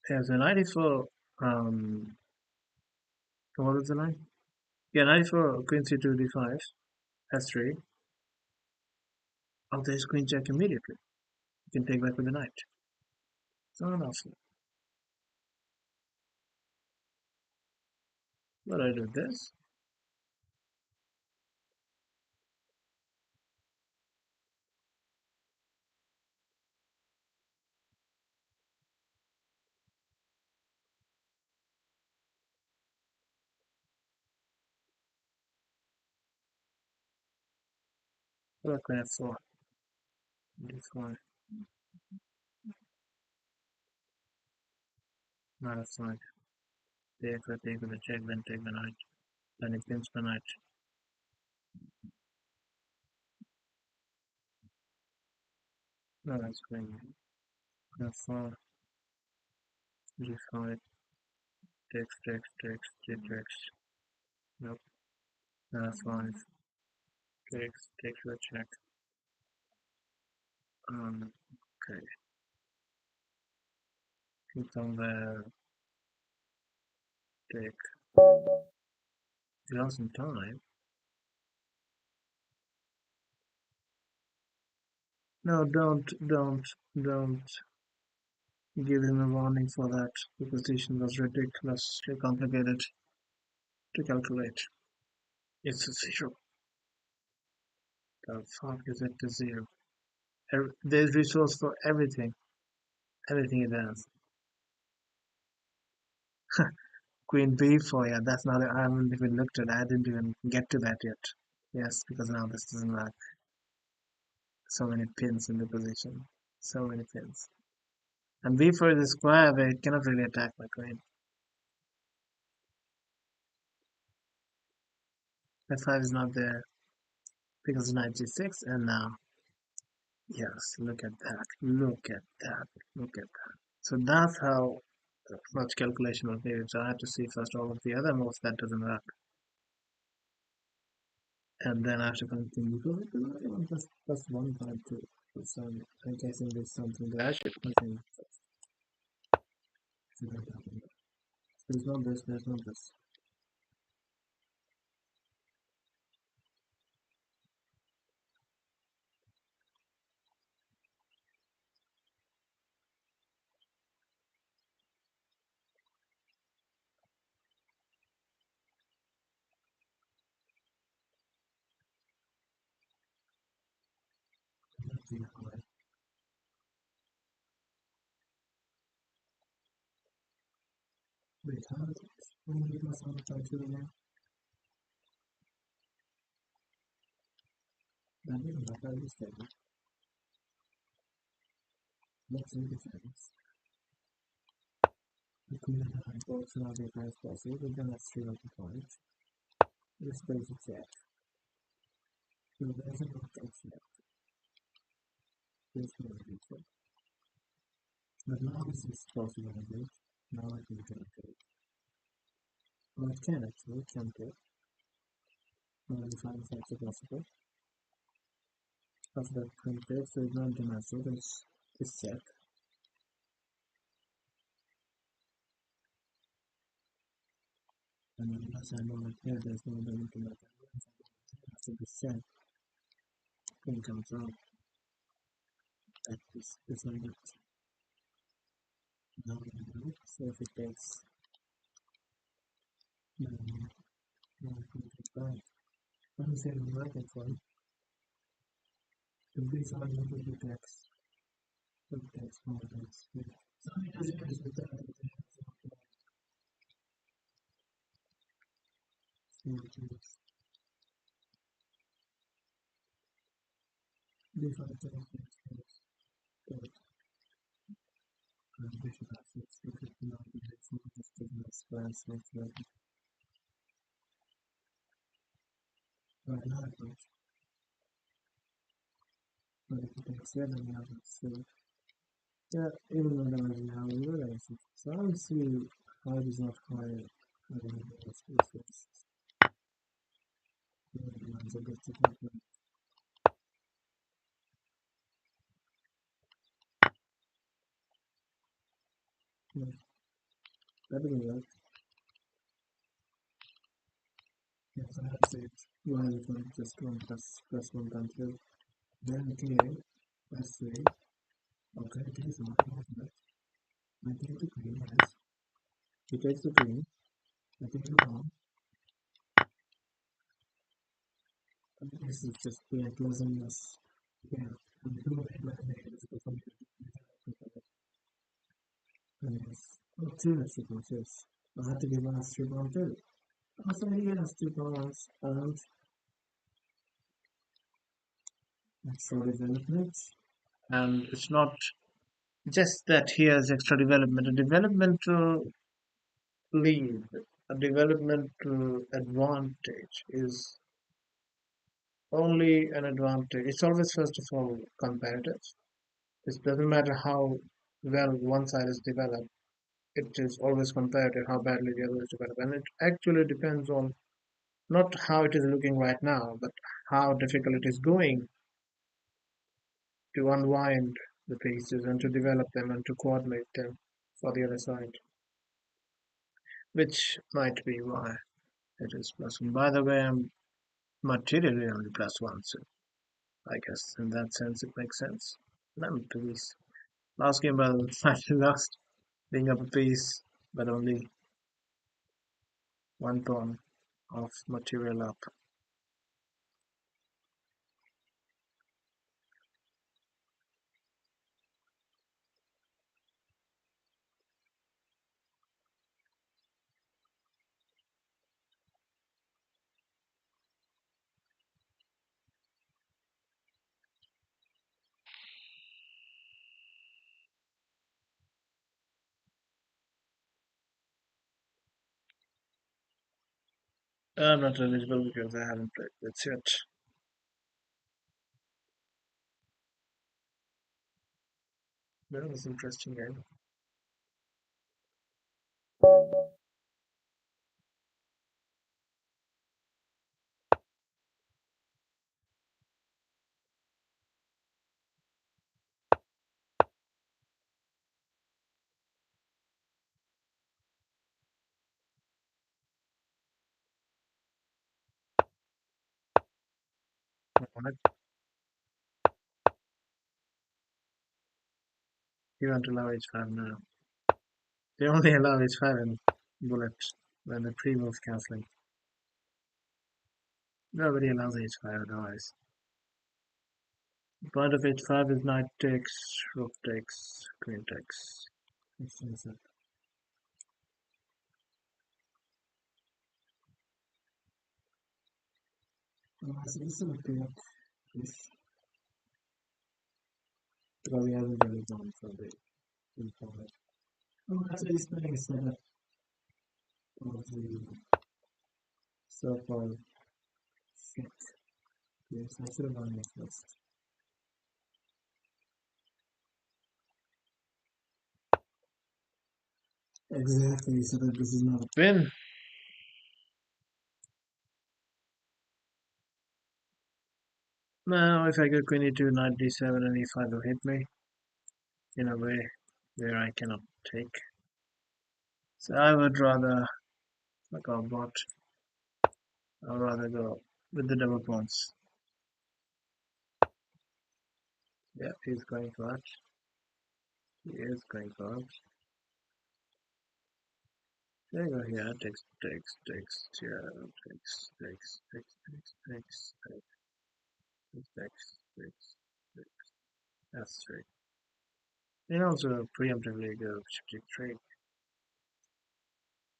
there's a 94, what was the line? Yeah, 94, queen c2, d5, s3. Oh, there's queen check immediately. You can take back with the knight. So awesome. What do I do with this? What about queen f4? d4, knight f5. Take with the check, then take the knight. Then it pins the knight. No, that's queen f4, g5, takes. Nope. F5, takes the check. Okay. Click on the take. We lost some time. No, don't give him a warning for that. The position was ridiculously complicated to calculate. It's a zero. The fuck is it to zero? There's resource for everything. Everything it has. Queen b4, yeah, that's not. I haven't even looked at. I didn't even get to that yet. Yes, because now this doesn't work. So many pins in the position. So many pins. And b4 is a square where it cannot really attack my queen. f5 is not there because knight g6, and now, yes, look at that. Look at that. Look at that. So that's how much calculation was needed. So I had to see first all of the other moves that doesn't work, and then I have to continue because it was only just one time to. So I'm guessing there's something that I should continue. There's not this. There's not this. Wait, how did it? When did my son try to again? That didn't work. I just did. Let's see the difference. The queen and the high both are the highest possible, but then let's see what the point. This goes to check. So there's a lot of check. This one is equal. But now this is possible to do. Now I can get it. Well, it can actually, it can do. Well, the final facts are possible. After that printed, so it's not dimensional, it's check. And unless I know right here, there's no limit to that. After this check, thing comes out. That is not it. Now we know it. So if it takes 9.25, let me say the bracket one. If these are not the text, the text more text. So it doesn't with that. So it is these are the text. But we should have six because now it's not just taking a square, so it's like right now it was. But if it takes 7, you have it. So yeah, even though there is now we realize it. So I don't see how it is not higher. I don't know what it's a bit different. Yeah, that didn't work. Yes, I have to say it. Why is it not just 1 plus 1 times 2? Then here, let's say, okay, it is not that. I take the queen, yes. He takes the queen, I take the pawn, and this is just being pleasantness. Yeah, and who would have made this before and yes. Oh, two has to yes. I had to give last 2 pounds too. Also, he has 2 pounds, and that's for development. And it's not just that he has extra development. A developmental lead, a developmental advantage is only an advantage. It's always, first of all, comparative. It doesn't matter how well one side is developed, it is always comparative how badly the other is developed. And it actually depends on not how it is looking right now, but how difficult it is going to unwind the pieces and to develop them and to coordinate them for the other side, which might be why it is plus one. By the way, I'm materially only plus one, so I guess in that sense it makes sense. Lemon piece. Last game, well, I lost being up a piece, but only one pawn of material up. I'm not eligible because I haven't played this yet. That was an interesting game. Alright, you want to allow h5 now. They only allow h5 in bullet when the pre-move cancelling. Nobody allows h5 otherwise. The point of h5 is knight takes, rook takes, queen takes. Because he hasn't really gone for the informal. Oh, that's what he's playing instead of the so-called set. Yes, I should have gone this first. Exactly, so that this is not a pin. Now, if I go queen e2, knight d7, and e5 will hit me in a way where I cannot take. So I would rather, like our bot, I'd rather go with the double pawns. Yeah, he's going for it. He is going for it. There you go here, takes, yeah, takes. That's three. You can also preemptively go bishop g3.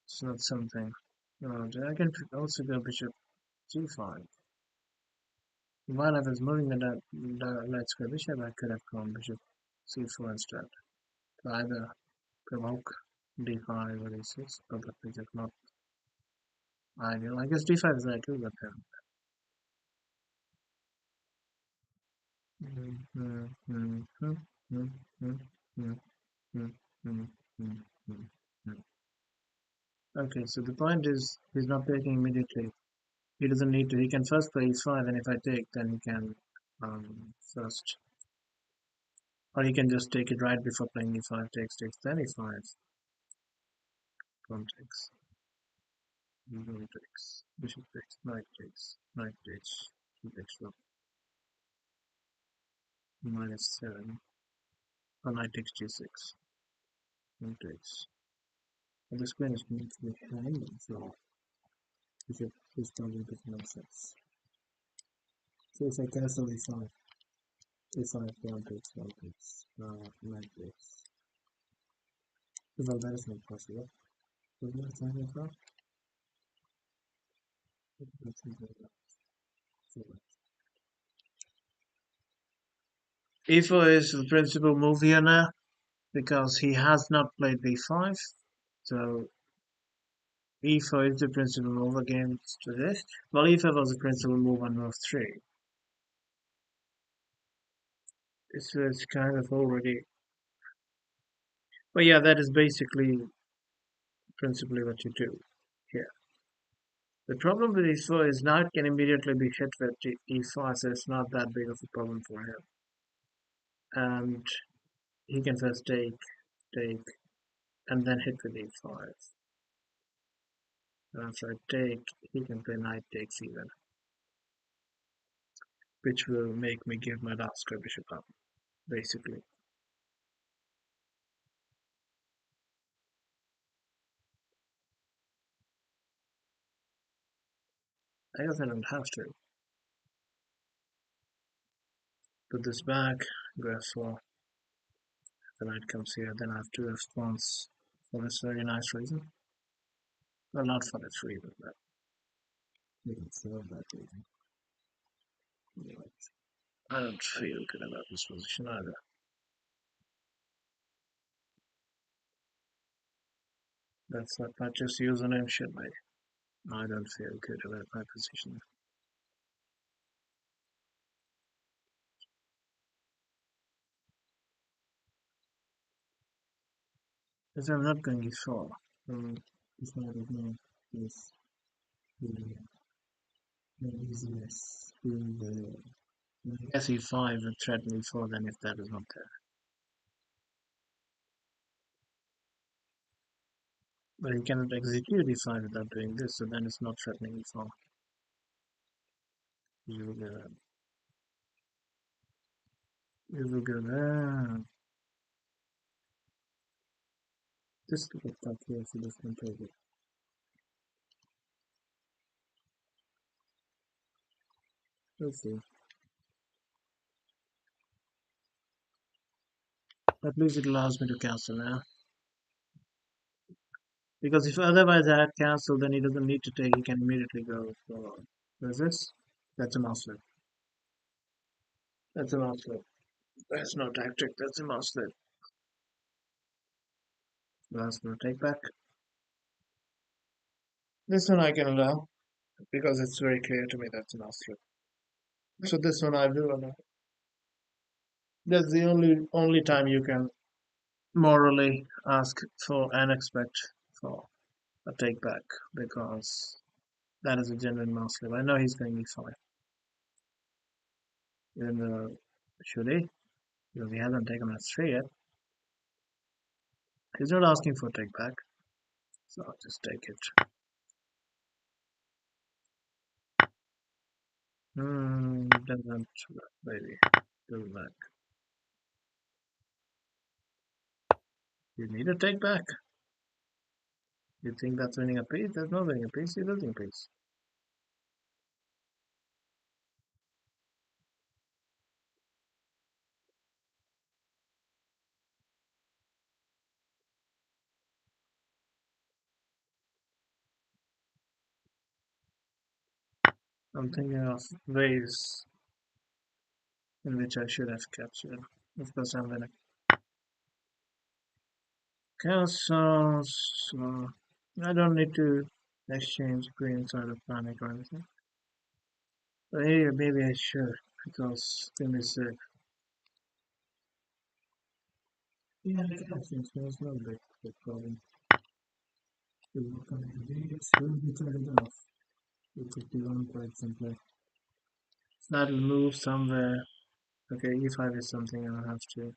It's not something. No, I can also go bishop g5. While I was moving the light square bishop, I could have gone bishop c4 instead. To either provoke d5 or d6, but that is just not ideal. I guess d5 is ideal, but okay, so the point is he's not taking immediately. He doesn't need to. He can first play e5, and if I take, then he can first, or he can just take it right before playing e5, takes, then e5, pawn takes, pawn takes, bishop takes, knight takes, he takes rook, -7, or knight takes g6, pawn takes. And this queen is going to be hanging, so bishop is probably doesn't make sense. So if I cancel e5, pawn takes, knight takes. Well, that is not possible. So what's happening now? e4 is the principal move here now because he has not played b5, so e4 is the principal move against this. Well, e5 was the principal move on move 3. It's kind of already. But yeah, that is basically principally what you do here. The problem with e4 is now it can immediately be hit with e5, so it's not that big of a problem for him. And he can first take, and then hit with e5. And after I take, he can play knight takes even, which will make me give my last square bishop up, basically. I guess I don't have to. Put this back, go f4. The knight comes here, then I have two f-pawns for this very nice reason. Well, not for this reason, but we can solve that reason. I don't feel good about this position either. That's not my just username shit, mate. I don't feel good about my position. Because I'm not going e4. This knight is not this the easiness being the I guess e5 would threaten e4 then if that is not there. But he cannot execute e5 without doing this, so then it's not threatening e4. If we go there, just look at that here so this can take it. Let's see. At least it allows me to cancel now. Because if otherwise I had cancelled, then he doesn't need to take, he can immediately go for. Where's this? That's a mouse flip. That's a mouse flip. That's no tactic, that's a mouse flip. That's no take back. This one I can allow because it's very clear to me that's a mouse flip. So this one I will allow. That's the only time you can morally ask for and expect for a take back because that is a genuine mouse flip. I know he's going e5. Even though should he? Because he hasn't taken f3 yet. He's not asking for take back. So I'll just take it. Doesn't maybe do back. You need a take back. You think that's winning a piece? There's no winning a piece, you're losing a piece. I'm thinking of ways in which I should have captured. Of course I'm winning. Castles. I don't need to exchange queen inside of panic or anything. But here maybe I should because queen is safe. Yeah, I can exchange. There's no big problem. It will be turned off. It could be run quite simply. So that'll move somewhere. Okay, e5 is something I'll have to.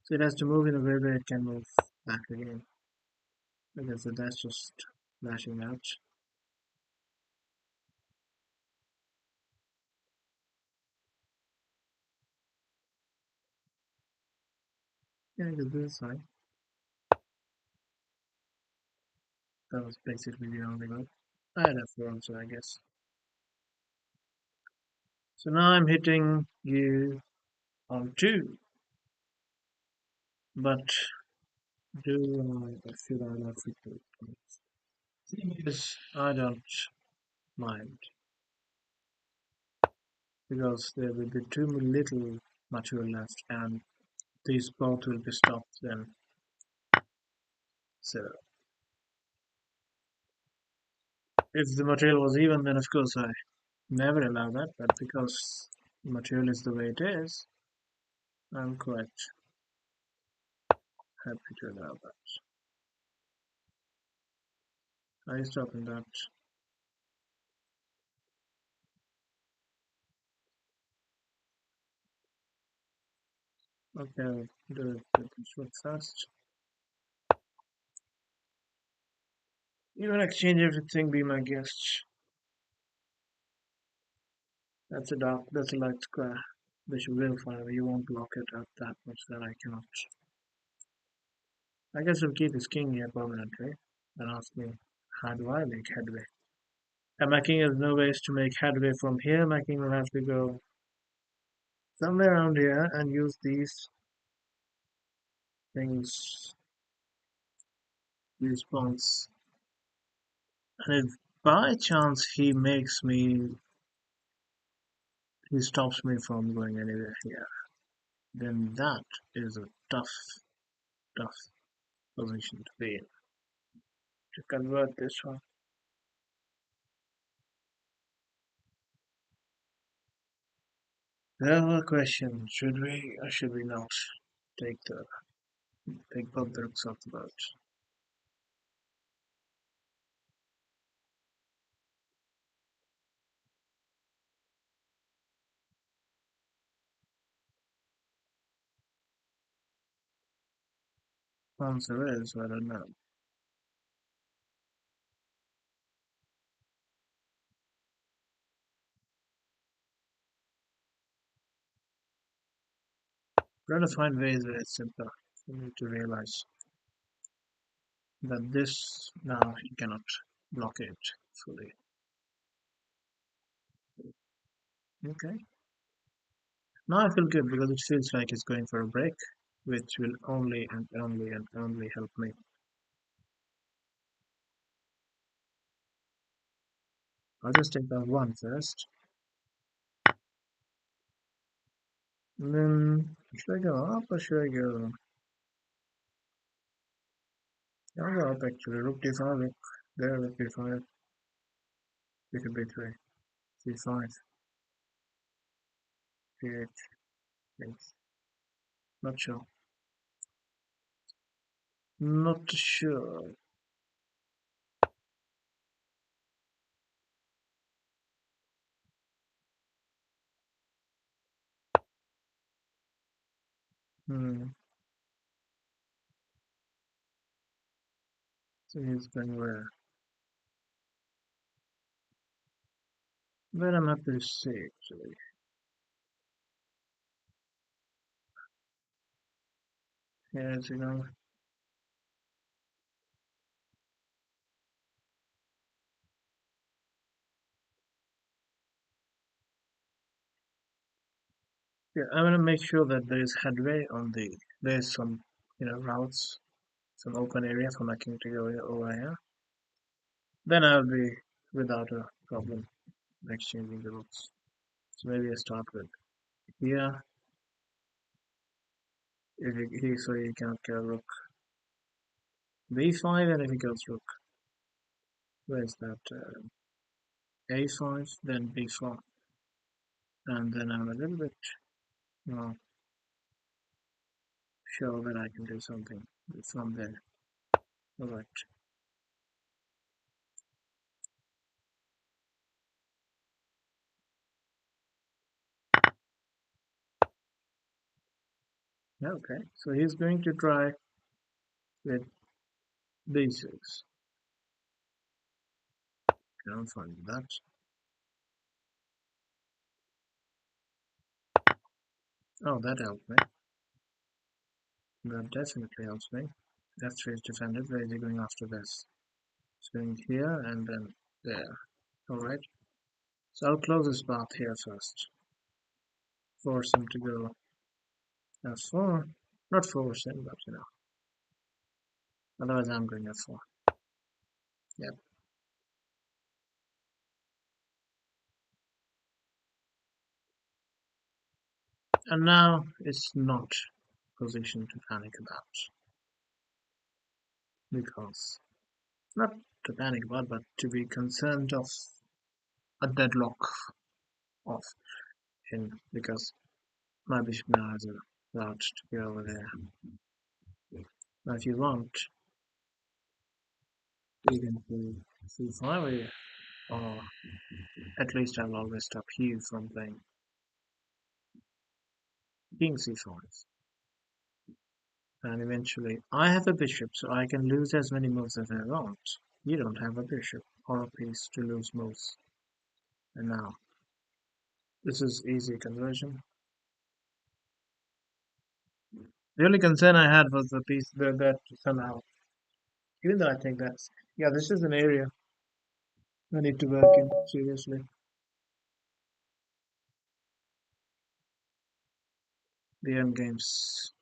So it has to move in a way where it can move back again. Okay, so that's just flashing out. Yeah, I could do this fine. That was basically the only one. I had F4 also, I guess. So now I'm hitting you on 2. But should I not repeat? Thing is, I don't mind because there will be too little material left and these both will be stopped then. So if the material was even, then of course I never allow that, but because the material is the way it is, I'm quite happy to allow that. Are you stopping that? Okay, do it short fast. You can exchange everything, be my guest. That's a light square. Bishop will fire, you won't block it at that much that I cannot. I guess I'll keep his king here permanently and ask me, how do I make headway? And my king has no ways to make headway from here. My king will have to go somewhere around here and use these things, these pawns. And if by chance he stops me from going anywhere here, then that is a tough position to be in. To convert this one. There were questions, should we or should we not take the take both the rooks off the board? Answer is I don't know. We're gonna find ways where it's simple. You need to realize that this now you cannot block it fully. Okay. Now I feel good because it feels like it's going for a break, which will only and only and only help me. I'll just take that one first. And then should I go up or should I go? I'll go up actually. Rook d5, rook there, rook d5, bishop b3, c5, c8, thanks. Not sure. Not sure. Hmm. So he's going where? Where I'm happy to see actually. Yeah, it's going. Yeah, I'm gonna make sure that there is headway on the. There's some, routes, some open area for my king to go over here. Then I'll be without a problem exchanging the rooks. So maybe I start with here. If he so he cannot go rook b5, and if he goes rook, where's that? A5, then b4, and then I'm a little bit more sure that I can do something from there. All right. Okay. So he's going to try with b6. I'm fine with that. Oh, that helped me. That definitely helps me. F3 is defended. Where is he going after this? It's going here and then there. Alright. So I'll close this path here first. Force him to go F4. Not force him, but Otherwise I'm going F4. Yep. And now it's not position to panic about. Because not to panic about, but to be concerned of a deadlock of him because my bishop now has a route to go over there. Now if you want, you can do c5 or at least I'll always stop you from playing king c5. And eventually I have a bishop, so I can lose as many moves as I want. You don't have a bishop or a piece to lose moves. And now, this is easy conversion. The only concern I had was the piece that somehow, even though I think that's, yeah, this is an area I need to work in seriously. The end games.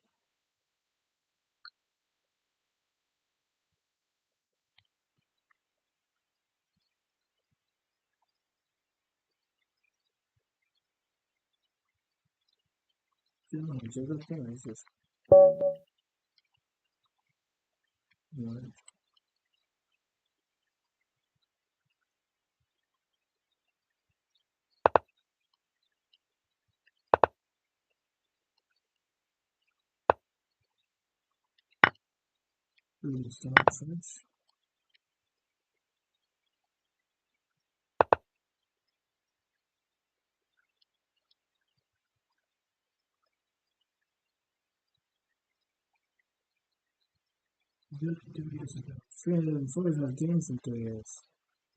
Good 2 years ago. 345 games in 2 years.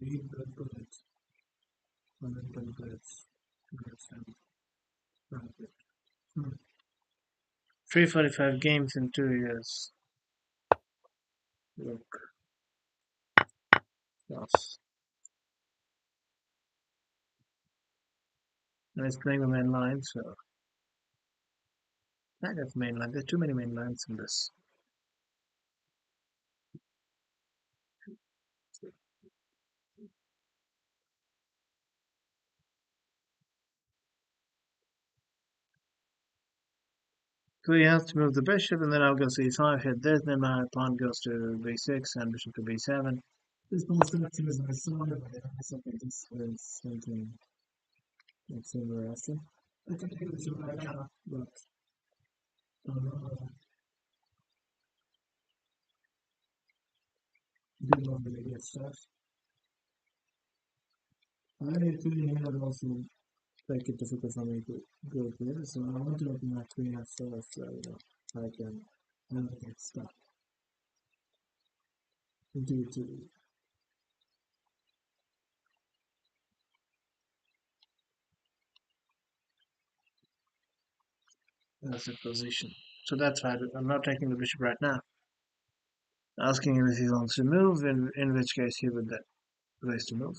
8 bullets, 110 bullets, 200. 345 games in 2 years. Look, yes. And it's playing the main line, so I got main line. There's too many main lines in this. So he has to move the bishop, and then I'll go c5, hit this, then my pawn goes to b6, and bishop to b7. This construction is my son, but I think this is something that's interesting. I can take this right now, but didn't want to get stuff. I actually had also make it difficult for me to go there, so I want to open my queen at first, so I can never get stuck due to asset position. So that's why I'm not taking the bishop right now. Asking him if he wants to move, in which case he would then raise to move.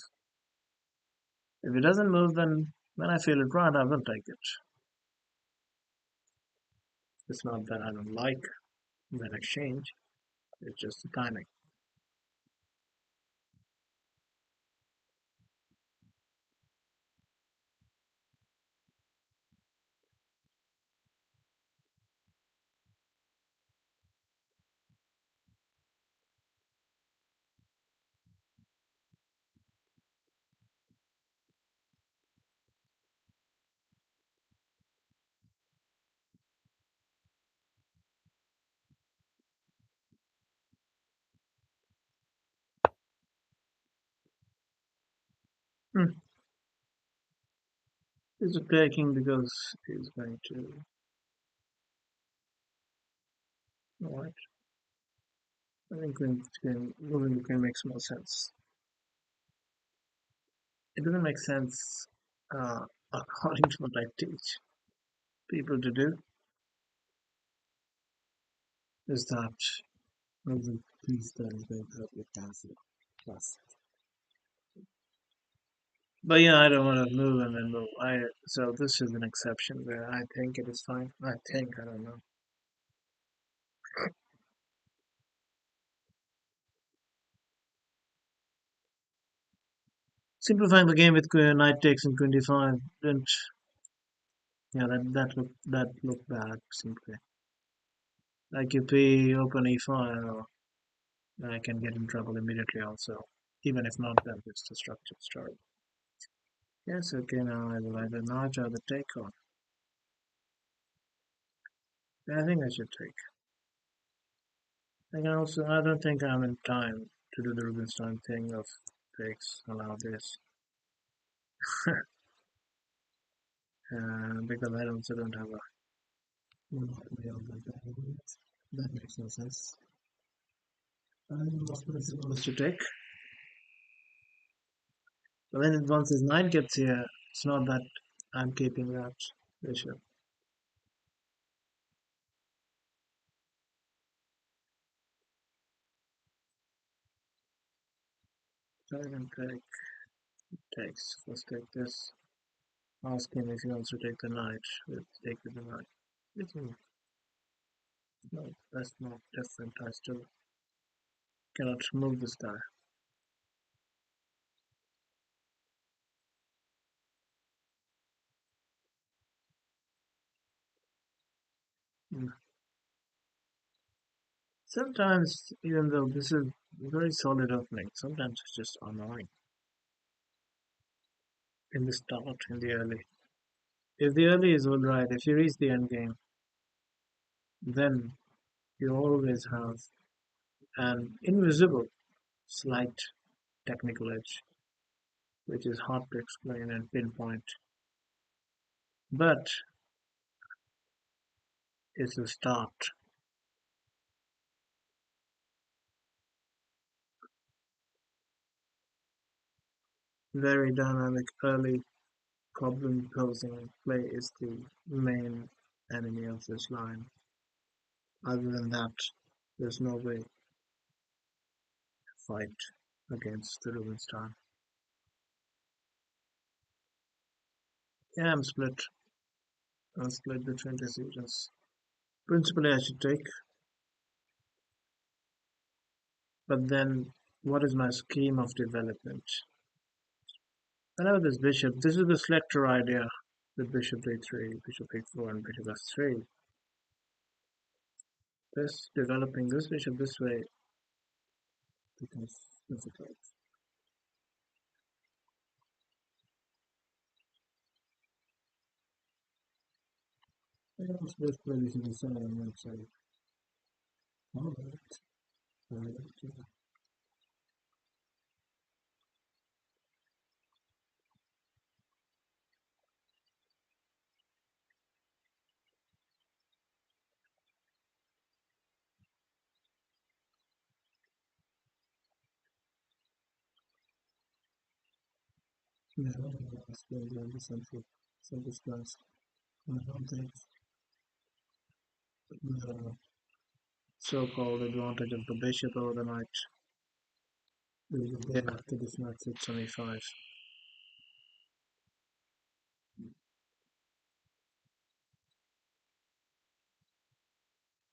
If he doesn't move, then when I feel it right, I will take it. It's not that I don't like that exchange, it's just the timing. Hmm. He's taking because he's going to. Alright. I think moving the queen makes more sense. It doesn't make sense according to what I teach people to do, is that the piece that is going to help you pass it. Plus. But yeah, I don't want to move and then move. So this is an exception where I think it is fine. I don't know. Simplifying the game with knight takes in 25 didn't. Yeah, that looked bad simply. Like you p open e5, or I can get in trouble immediately also. Even if not, then it's the structured story. Yes, okay, now I will either notch or the take on. I think I should take. I don't think I'm in time to do the Rubinstein thing of takes, allow this. Because I also don't have a that makes no sense. What's principle is to take. But then once his knight gets here, it's not that I'm keeping that bishop. So I can take takes. Let's take this. Ask him if he wants to take the knight. Let's take the knight. No, that's not different. I still cannot move this guy. Mm. Sometimes, even though this is very solid opening, sometimes it's just annoying in the start, in the early. If the early is alright, if you reach the end game, then you always have an invisible slight technical edge, which is hard to explain and pinpoint. But it's a start. Very dynamic early problem posing play is the main enemy of this line. Other than that, there's no way to fight against the Rubinstein. Yeah, I'm split between decisions. Principally, I should take, but then what is my scheme of development? Whenever this is the selector idea with bishop d3, bishop e4, and bishop s3. This developing this bishop this way becomes difficult. Yeah, it's best position to side on one side. Alright. Alright. Yeah, that's the central class. I don't think the so-called advantage of the bishop over the knight is there after this knight sits on e5.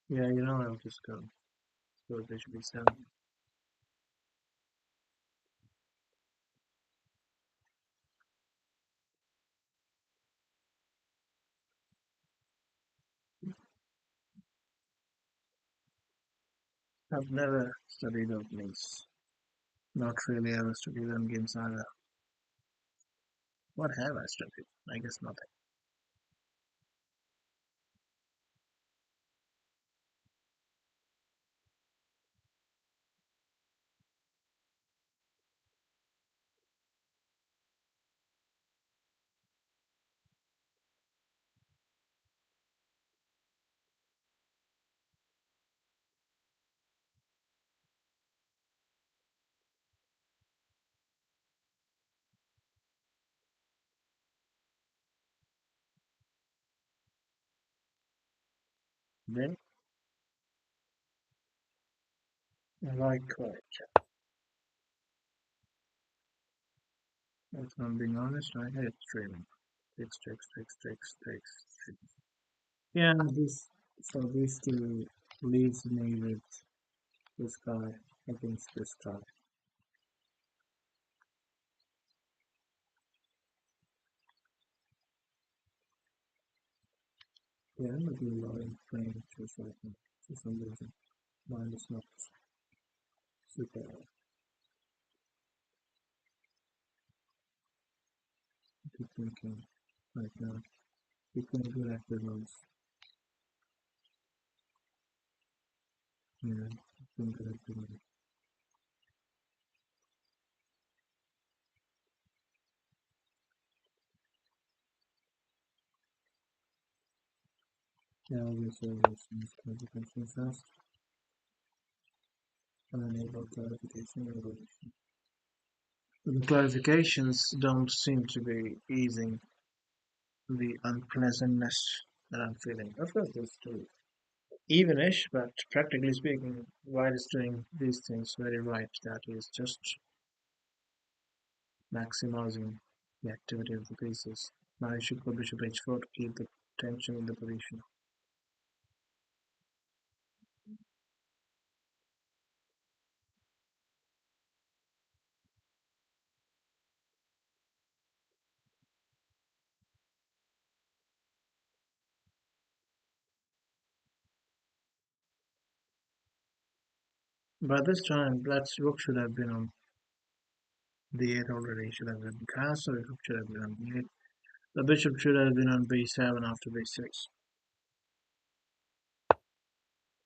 Yeah, I'll just go bishop e7. I've never studied openings. Not really ever studied on games either. What have I studied? I guess nothing. Then, I like quite. If I'm being honest, I hate streaming. Takes. Yeah, these two leaves me with this guy against this guy. Yeah, I'm gonna be allowing playing for a second for some reason. Mine is not super. Keep thinking right now. Keep going good afternoons. Yeah, keep going good afternoons. Yeah, obviously, this clarification fast. Unenable clarification evaluation. The clarifications don't seem to be easing the unpleasantness that I'm feeling. Of course, there's still evenish, but practically speaking, White is doing these things very right. That is just maximizing the activity of the pieces. Now I should go bishop h4 to keep the tension in the position. By this time, Black's rook should have been on the 8 already. Should have been castle, rook should have been on the 8. The bishop should have been on b7 after b6.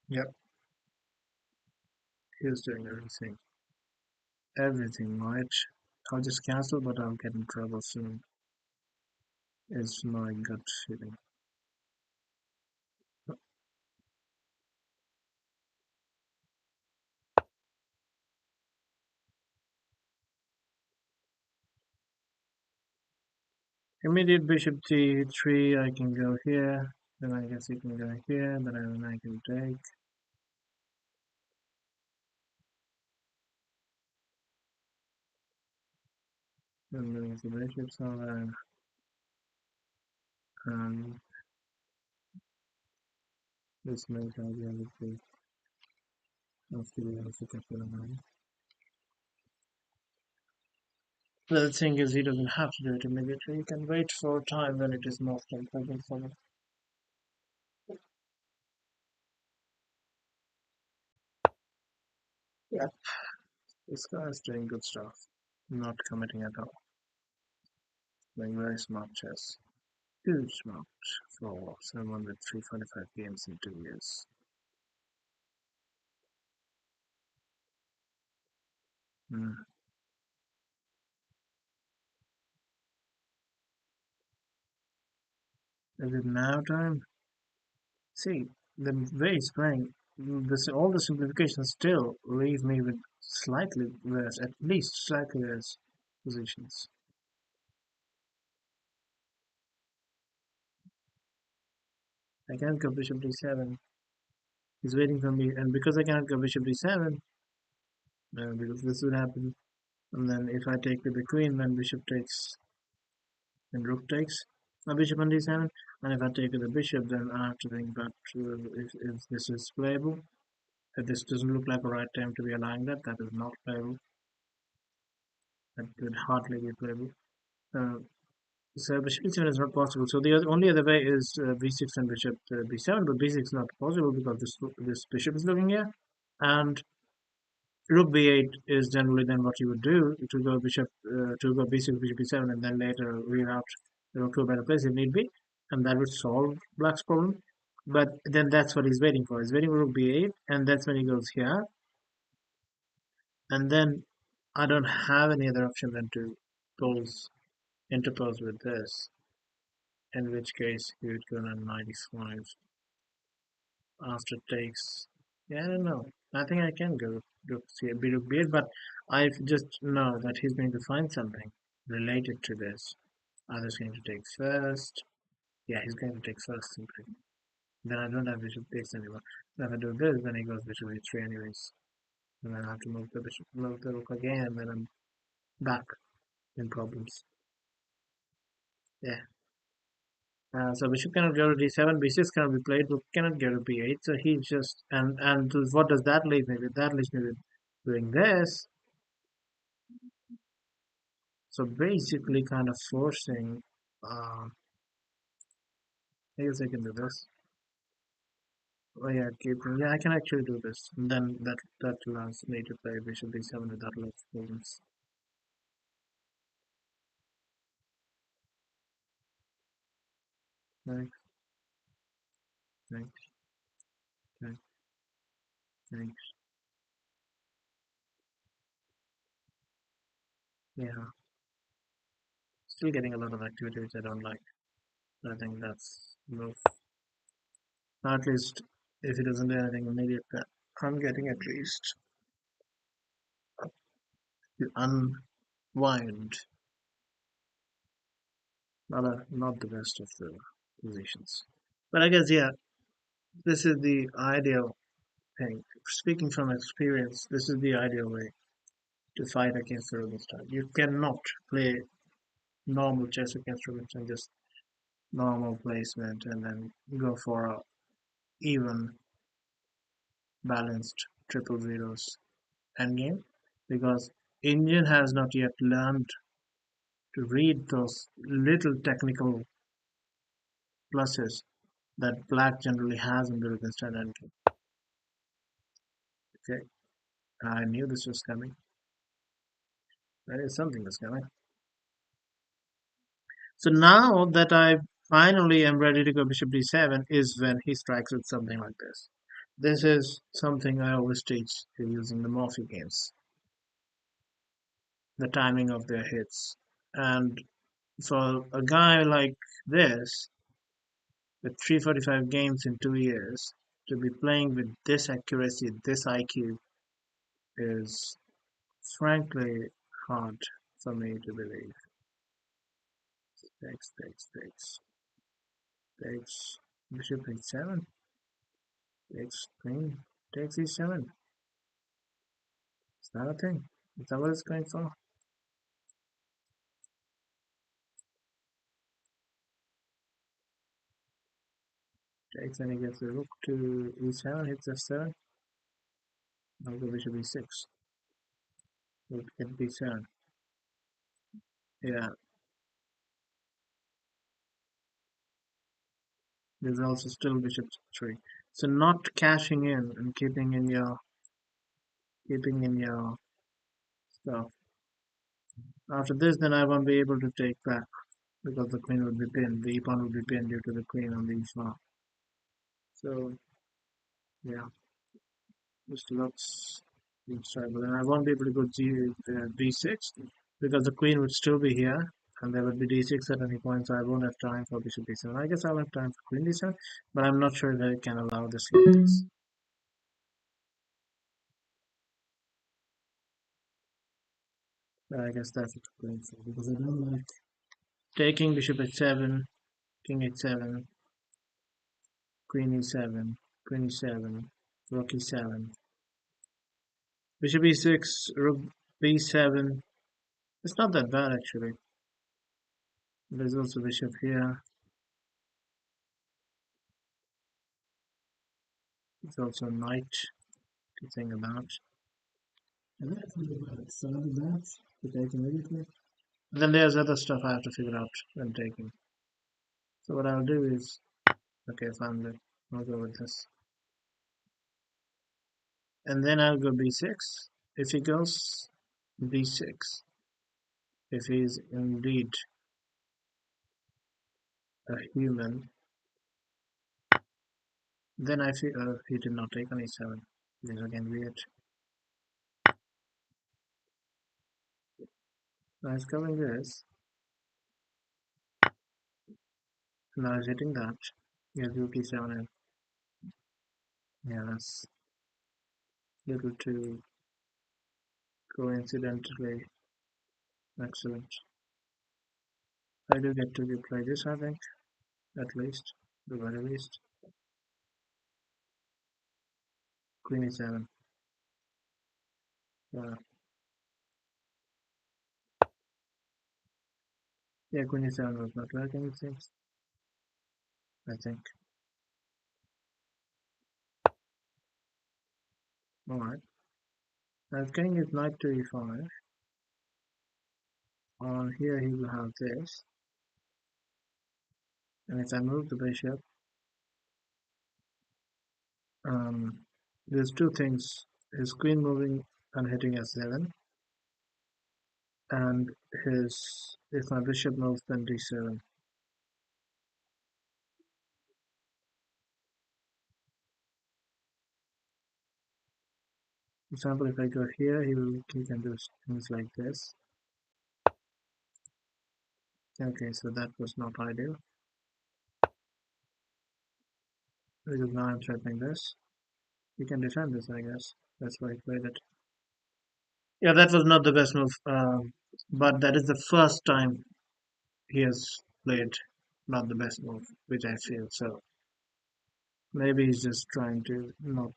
Yep, he's doing everything. Everything, right? I'll just cancel, but I'll get in trouble soon. Is my gut feeling. Immediate bishop t3, I can go here. Then I guess you can go here, then I can take. Then there's the bishop somewhere. And this makes idea would be after we also get the line. The thing is, he doesn't have to do it immediately. He can wait for a time when it is most important for him. Yeah, this guy is doing good stuff. Not committing at all. Playing very smart chess. Too smart for someone with 345 games in 2 years. Hmm. Is it now time? See, the way it's playing, all the simplifications still leave me with slightly worse, at least slightly worse positions. I can't go bishop d7. He's waiting for me, and because I cannot go bishop d7, because this would happen, and then if I take with the queen, then bishop takes, and rook takes, a bishop on d7, and if I take with the bishop, then I have to think about if this is playable. If this doesn't look like a right time to be allowing that, that is not playable. That could hardly be playable. Uh, so bishop e7 is not possible. So the only other way is b6 and bishop b7, but b6 is not possible because this bishop is looking here, and rook b8 is generally then what you would do to go to go b6, bishop b7, and then later reroute the rook to a better place if need be, and that would solve black's problem. But then that's what he's waiting for. He's waiting for rook b8, and that's when he goes here, and then I don't have any other option than to pose interpose with this, in which case he would go on 95 after takes. Yeah, I don't know. I think I can go rook c b rook b8, but I just know that he's going to find something related to this. Either he's going to take first. Yeah, he's going to take first simply. Then I don't have bishop takes anymore. If I do this, then he goes bishop e3 anyways. And then I have to move the rook again, and then I'm back in problems. Yeah. So bishop cannot go to d7, b6 cannot be played, rook cannot go to b8. So he just and what does that leave me with? That leaves me with doing this. So basically, kind of forcing. I guess I can do this. Oh yeah, keeping. Yeah, I can actually do this. And then that allows me to play bishop d7 without a lot of problems. Thanks, thanks, thanks, thanks. Yeah, still getting a lot of activity which I don't like. I think that's move. At least if he doesn't do anything immediate, that I'm getting at least to unwind. Not the best of the positions. But I guess yeah, this is the ideal thing. Speaking from experience, this is the ideal way to fight against the Rubinstein. You cannot play normal chess against Rubinstein, just normal placement, and then go for a even balanced triple zeros endgame because Indian has not yet learned to read those little technical pluses that black generally has in the Rubinstein endgame. Okay, I knew this was coming. There is something that's coming. So now that I finally am ready to go bishop d7 is when he strikes with something like this. This is something I always teach using the Morphy games, the timing of their hits. And for a guy like this, with 345 games in 2 years, to be playing with this accuracy, this IQ, is frankly hard for me to believe. Takes. Bishop h7. Takes queen. Takes e7. Is that a thing? Is that what it's going for? Takes and he gets the rook to e7, hits f7. Now go bishop e6. Rook at b7. Yeah, there's also still bishop 3. So not cashing in and keeping in your stuff. After this, then I won't be able to take back because the queen would be pinned. The e-pawn would be pinned due to the queen on the e-file. So yeah, this looks terrible, and I won't be able to go b6 because the queen would still be here, and there would be d6 at any point. So I won't have time for bishop d7. I guess I'll have time for queen d7, but I'm not sure that I can allow this like this. But I guess that's what I'm going for because I don't like taking bishop h7, king h7, queen e7, queen e7, rook e7, bishop e6, rook b7. It's not that bad actually. There's also bishop here. It's also knight to think about. And that's really bad. So that's to take immediately. And then there's other stuff I have to figure out when taking. So what I'll do is, okay, fine, I'll go with this. And then I'll go b6. If he goes b6, if he's indeed a human, then I feel he did not take on e7. This is again weird. Now he's covering this. Now he's hitting that. Yeah, rook e7 and yeah, that's little too coincidentally excellent. I do get to play this, I think, at least, the very least. Queen e7. Yeah, Queen e7 was not working, it seems. I think. Alright. Now if king is knight to e5, on here he will have this. And if I move the bishop, um, there's two things. His queen moving and hitting f7, and his if my bishop moves then d7. For example, if I go here, he can do things like this. Okay, so that was not ideal because now I'm threatening this. He can defend this, I guess. That's why he played it. Yeah, that was not the best move, but that is the first time he has played not the best move, which I feel. So maybe he's just trying to not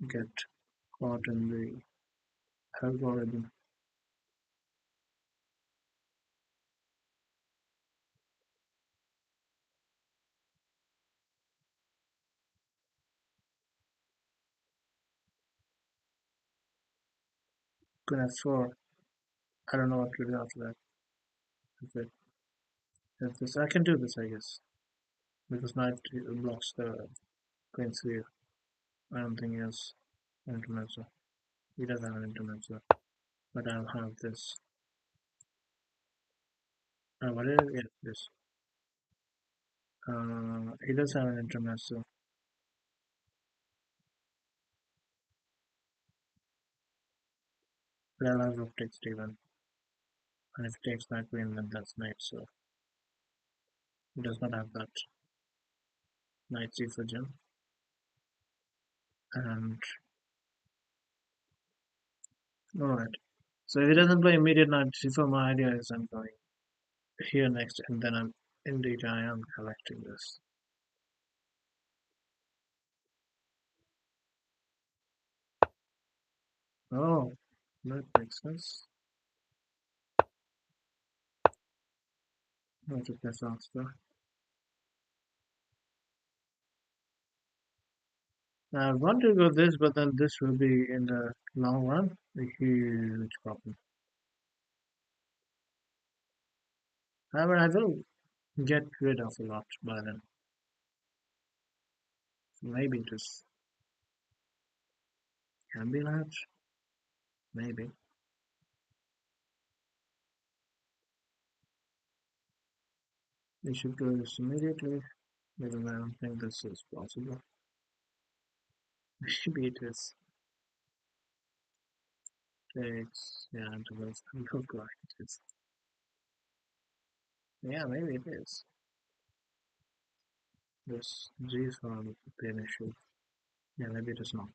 get caught in the algorithm. Queen f4. I don't know what to do after that. If if this, I can do this, I guess, because knight blocks the queen's view. I don't think he has an intermezzo. He doesn't have an intermezzo, but I'll have this. What is it? Yeah, this. He does have an intermezzo. But I'll have rook takes d1. And if it takes my queen, then that's knight. So he does not have that knight c4 gem. And alright. So if he doesn't play immediate knight c4, my idea is I'm going here next, and then indeed I am collecting this. Oh, that makes sense. Not to play faster. I want to go this, but then this will be in the long run a huge problem. However, I will get rid of a lot by then. Maybe it is can be large. Maybe. We should go this immediately. Because I don't think this is possible. Maybe it is. Takes, yeah, it does look like it is. Yeah, maybe it is. This G file would be an issue. Yeah, maybe it is not.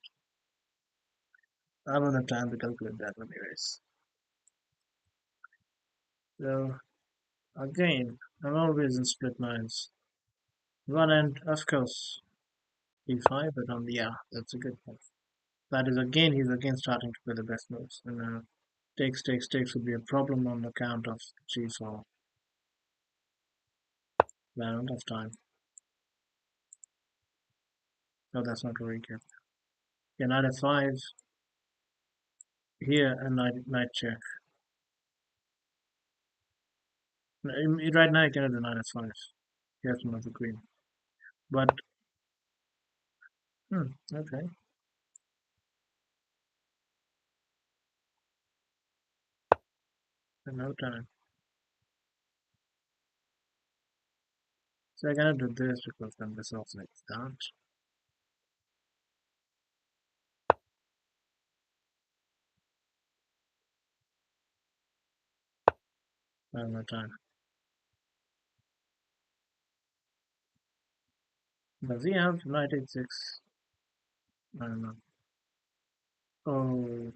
I don't have time to calculate that anyways. So, again, I'm always in split minds. One end, of course, E5, but on the, yeah, that's a good point. That is again, he's again starting to play the best moves. And takes would be a problem on account of G4. I don't have time. No, that's not very good. Yeah, knight f5, here, and knight check. Right now, you cannot do knight f5. You have to move the queen. But, okay, no time. So I cannot do this because then this also like that. I have no time. Does he have knight h6? I don't know. Oh,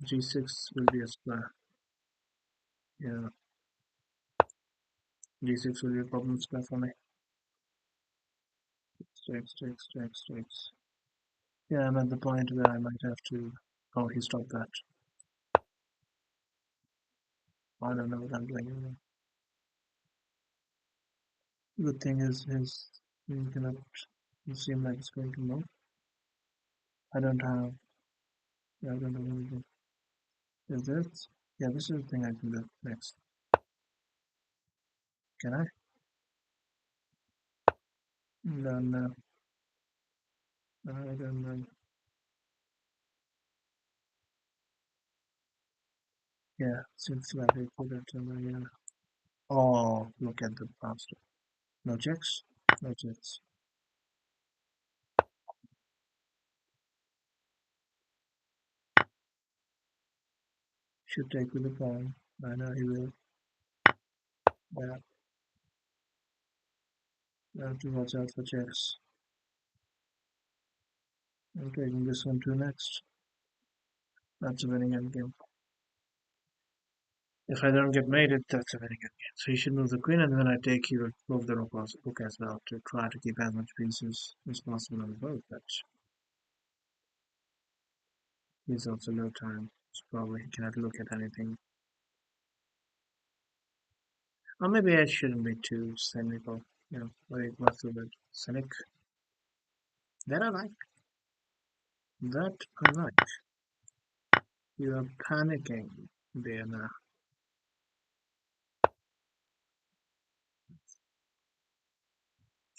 g6 will be a square. Yeah, g6 will be a problem square for me. Strikes. Yeah, I'm at the point where I might have to. Oh, he stopped that. I don't know what I'm doing. Good thing is his he cannot seem like it's going to move. I don't have. Yeah, I don't know what to do. Is this? Yeah, this is the thing I can do next. Can I? No, no. I don't know. Yeah, since like they put it in the yeah. Oh, look at the bastard. No checks? No checks. Should take with the pawn. I know he will. Yeah, I have to watch out for checks. I'm taking this one to next. That's a winning endgame. If I don't get mated, that's a winning endgame. So he should move the queen, and when I take, he will move the rook as well to try to keep as much pieces as possible on the board. But he's also low time, so probably he cannot look at anything. Or maybe I shouldn't be too cynical. You know, like what's the word? Cynic. That I like. That I like. You are panicking there now.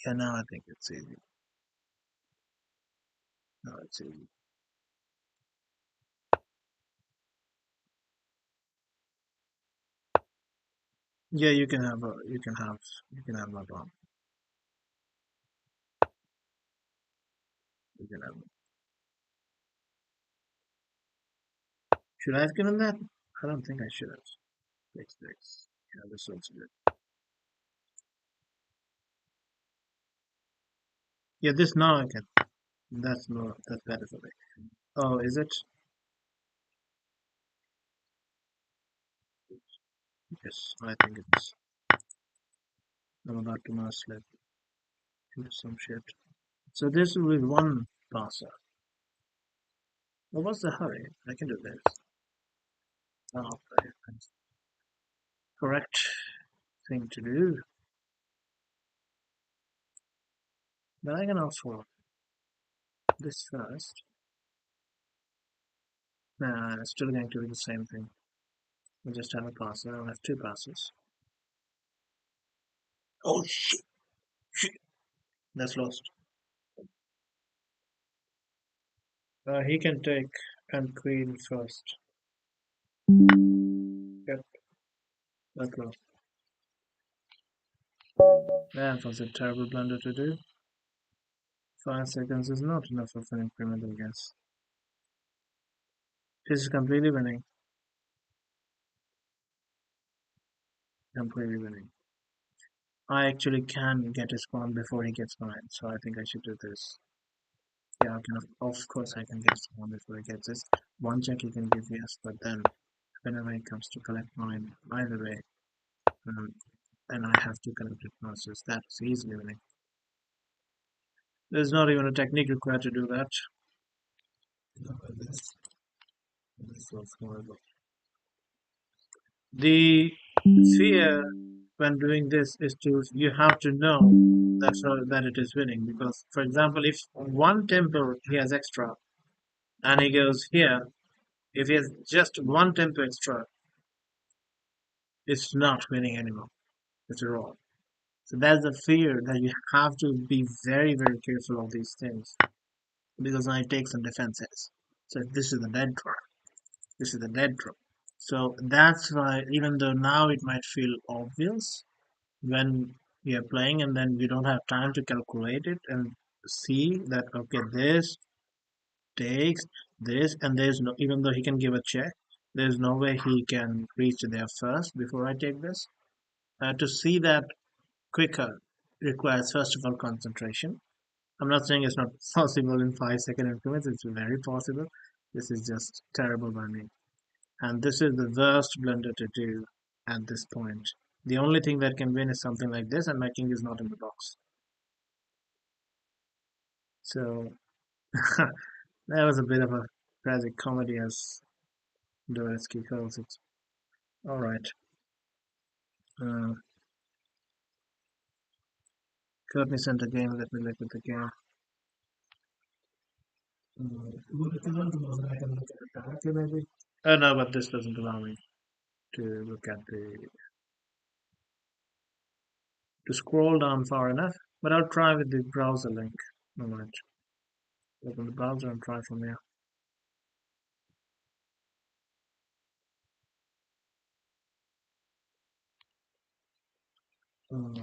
Yeah, now I think it's easy. Now it's easy. Yeah, you can have my bomb. You can have it. Should I have given that? I don't think I should have. Six. Yeah, this looks good. Yeah, this now I can. That's better for me. Oh, is it? Yes, I think it's. I'm about to now slip into some shit. So this will be one passer. Well, what's the hurry? I can do this. Oh, correct thing to do. But I can also this first. Nah, it's still going to be the same thing. I just have a passer. I'll have two passes. Oh shit! Shit! That's lost. He can take and queen first. Yep, that's lost. That was a terrible blunder to do. 5 seconds is not enough of an incremental guess. This is completely winning. Completely winning. I actually can get his pawn before he gets mine, so I think I should do this. Yeah, I can, of course I can get his pawn before he gets this. One check he can give, yes, but then whenever he comes to collect mine, either way, um, then I have to collect it now, so that's easily winning. There's not even a technique required to do that. This was horrible. The fear when doing this is to you have to know that it is winning because, for example, if one tempo he has extra and he goes here, if he has just one tempo extra, it's not winning anymore. It's a draw. So that's the fear that you have to be very very careful of these things because now it takes some defenses. So this is the dead draw. This is the dead draw. So that's why even though now it might feel obvious when we are playing and then we don't have time to calculate it and see that okay this takes this and there's no even though he can give a check there's no way he can reach there first before I take this to see that quicker requires first of all concentration. I'm not saying it's not possible in 5 second increments, it's very possible. This is just terrible by me. And this is the worst blunder to do at this point. The only thing that can win is something like this, and my king is not in the box. So that was a bit of a tragic comedy, as Dostoevsky calls it. All right. Uh, Courtney sent a game. Let me look at the game. Would it allow to I can look at the character maybe? No, but this doesn't allow me to look at the to scroll down far enough. But I'll try with the browser link. All right. Open the browser and try from here. Um,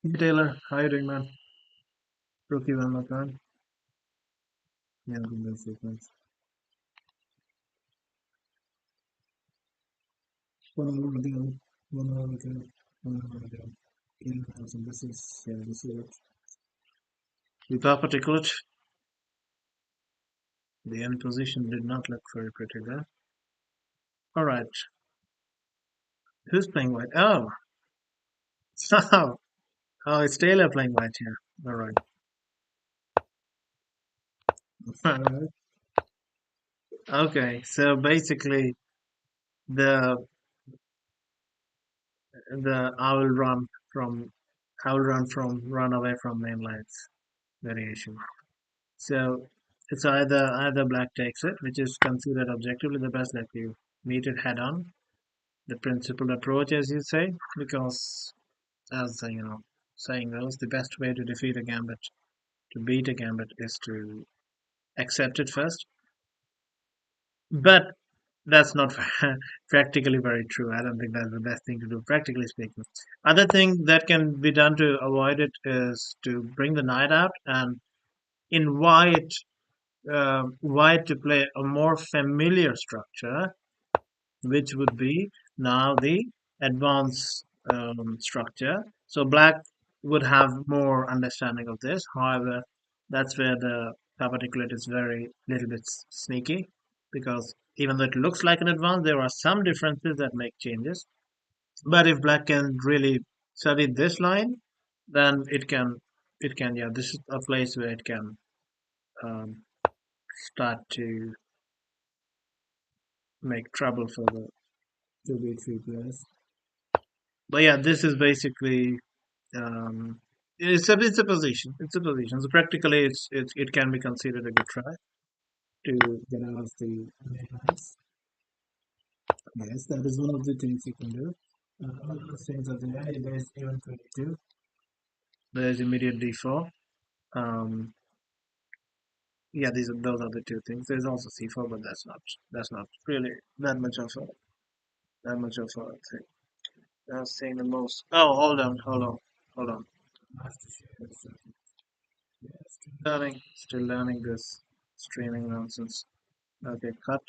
hey Taylor, how you doing, man? Rookie one more time. Yeah, in the sequence. 1 hour ago, 1 hour ago, 1 hour ago. 80,000. This is yeah, this is it. With our particulate, the end position did not look very pretty there. All right, who's playing white? Oh, oh, oh, it's Taylor playing white here. All right. All right. Okay, so basically the the from I will run away from main lines variation. So it's either black takes it, which is considered objectively the best that you meet it head on, the principled approach, as you say, because as saying goes, the best way to defeat a gambit, to beat a gambit, is to accept it first. But that's not practically very true. I don't think that's the best thing to do, practically speaking. Other thing that can be done to avoid it is to bring the knight out and invite white to play a more familiar structure, which would be now the advanced structure. So black would have more understanding of this. However, that's where the particulate is very little bit sneaky because even though it looks like an advance, there are some differences that make changes. But if black can really study this line, then it can, yeah, this is a place where it can um, start to make trouble for the 2b3 players. But yeah, this is basically um, it's a position. It's a position. So practically, it can be considered a good try to get out of the hands. Yes, that is one of the things you can do. Other things are there. There's even 22. There's immediate d4. Um, yeah, those are the two things. There's also c4, but that's not really that much of a thing. I was saying the most. Oh, hold on. I have to share this. Yeah, still learning this streaming nonsense. Okay, cut.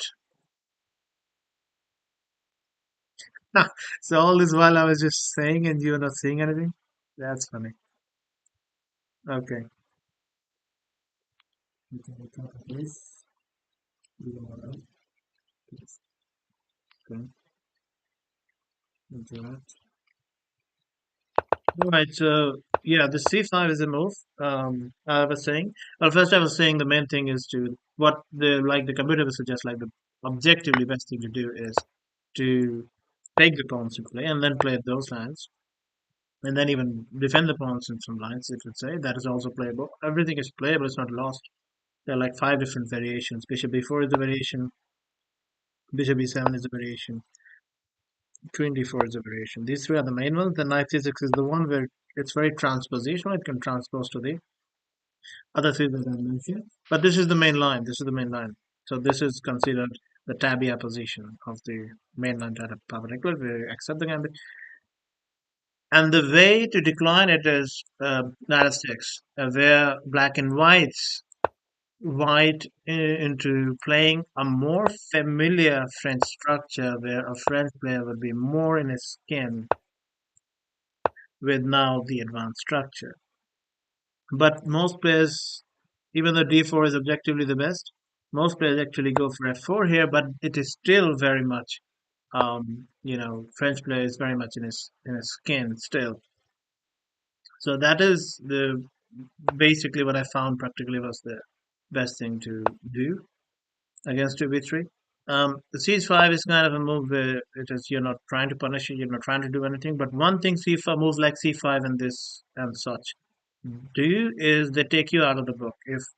So all this while I was just saying and you were not saying anything? That's funny. Okay. Okay, cut this. URL. Okay. Interact. Right, so yeah, the C5 is a move. I was saying. Well, first I was saying the main thing is to what the computer would suggest, like the objectively best thing to do is to take the pawns to play and then play those lines, and then even defend the pawns in some lines. If you say that is also playable. Everything is playable. It's not lost. There are like five different variations. Bishop b4 is a variation. Bishop b7 is a variation. Queen d4 is a variation. These three are the main ones. The knight c6 is the one where it's very transpositional. It can transpose to the other three that I mentioned. But this is the main line. This is the main line. So this is considered the tabia position of the main line that perpendicular. We accept the gambit. And the way to decline it is knight f6, where black and white into playing a more familiar French structure where a French player would be more in his skin with now the advanced structure. But most players, even though d4 is objectively the best, most players actually go for f4 here, but it is still very much, French player is very much in his skin still. So that is the basically what I found practically was the best thing to do against 2b3. The c5 is kind of a move where it is you're not trying to punish it, you're not trying to do anything. But one thing c5 moves like c5 and this and such do is they take you out of the book.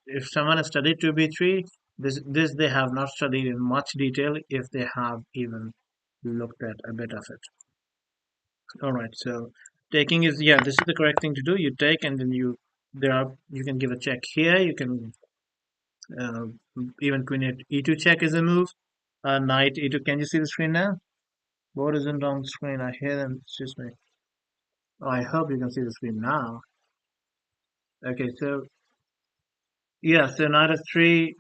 If someone has studied 2b3, this they have not studied in much detail if they have even looked at a bit of it. All right, so taking is yeah, this is the correct thing to do. You take and then you can give a check here. You can uh, even queen e2 check is a move. Knight e2. Can you see the screen now? What isn't on screen? I hear them. Excuse me. Oh, I hope you can see the screen now. Okay, so yeah, so knight f3,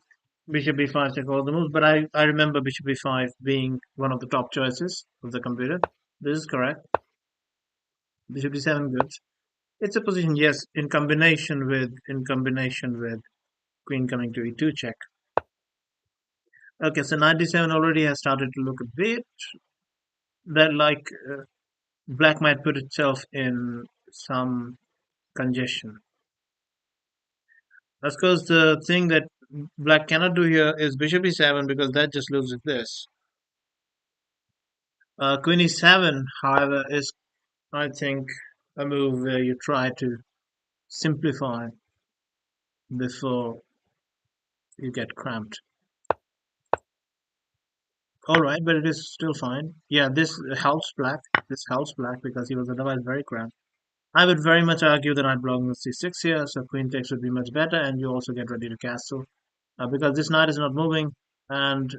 bishop b5 check all the moves. But I remember bishop b5 being one of the top choices of the computer. This is correct. Bishop d7 good. It's a position, yes, in combination with queen coming to e2 check. Okay, so knight d7 already has started to look a bit that like black might put itself in some congestion. Of course, the thing that black cannot do here is bishop e7 because that just loses this. Queen e7, however, is I think a move where you try to simplify before you get cramped. All right, but it is still fine. Yeah, this helps black. This helps black because he was otherwise very cramped. I would very much argue that knight blocking with c6 here, so queen takes would be much better, and you also get ready to castle because this knight is not moving, and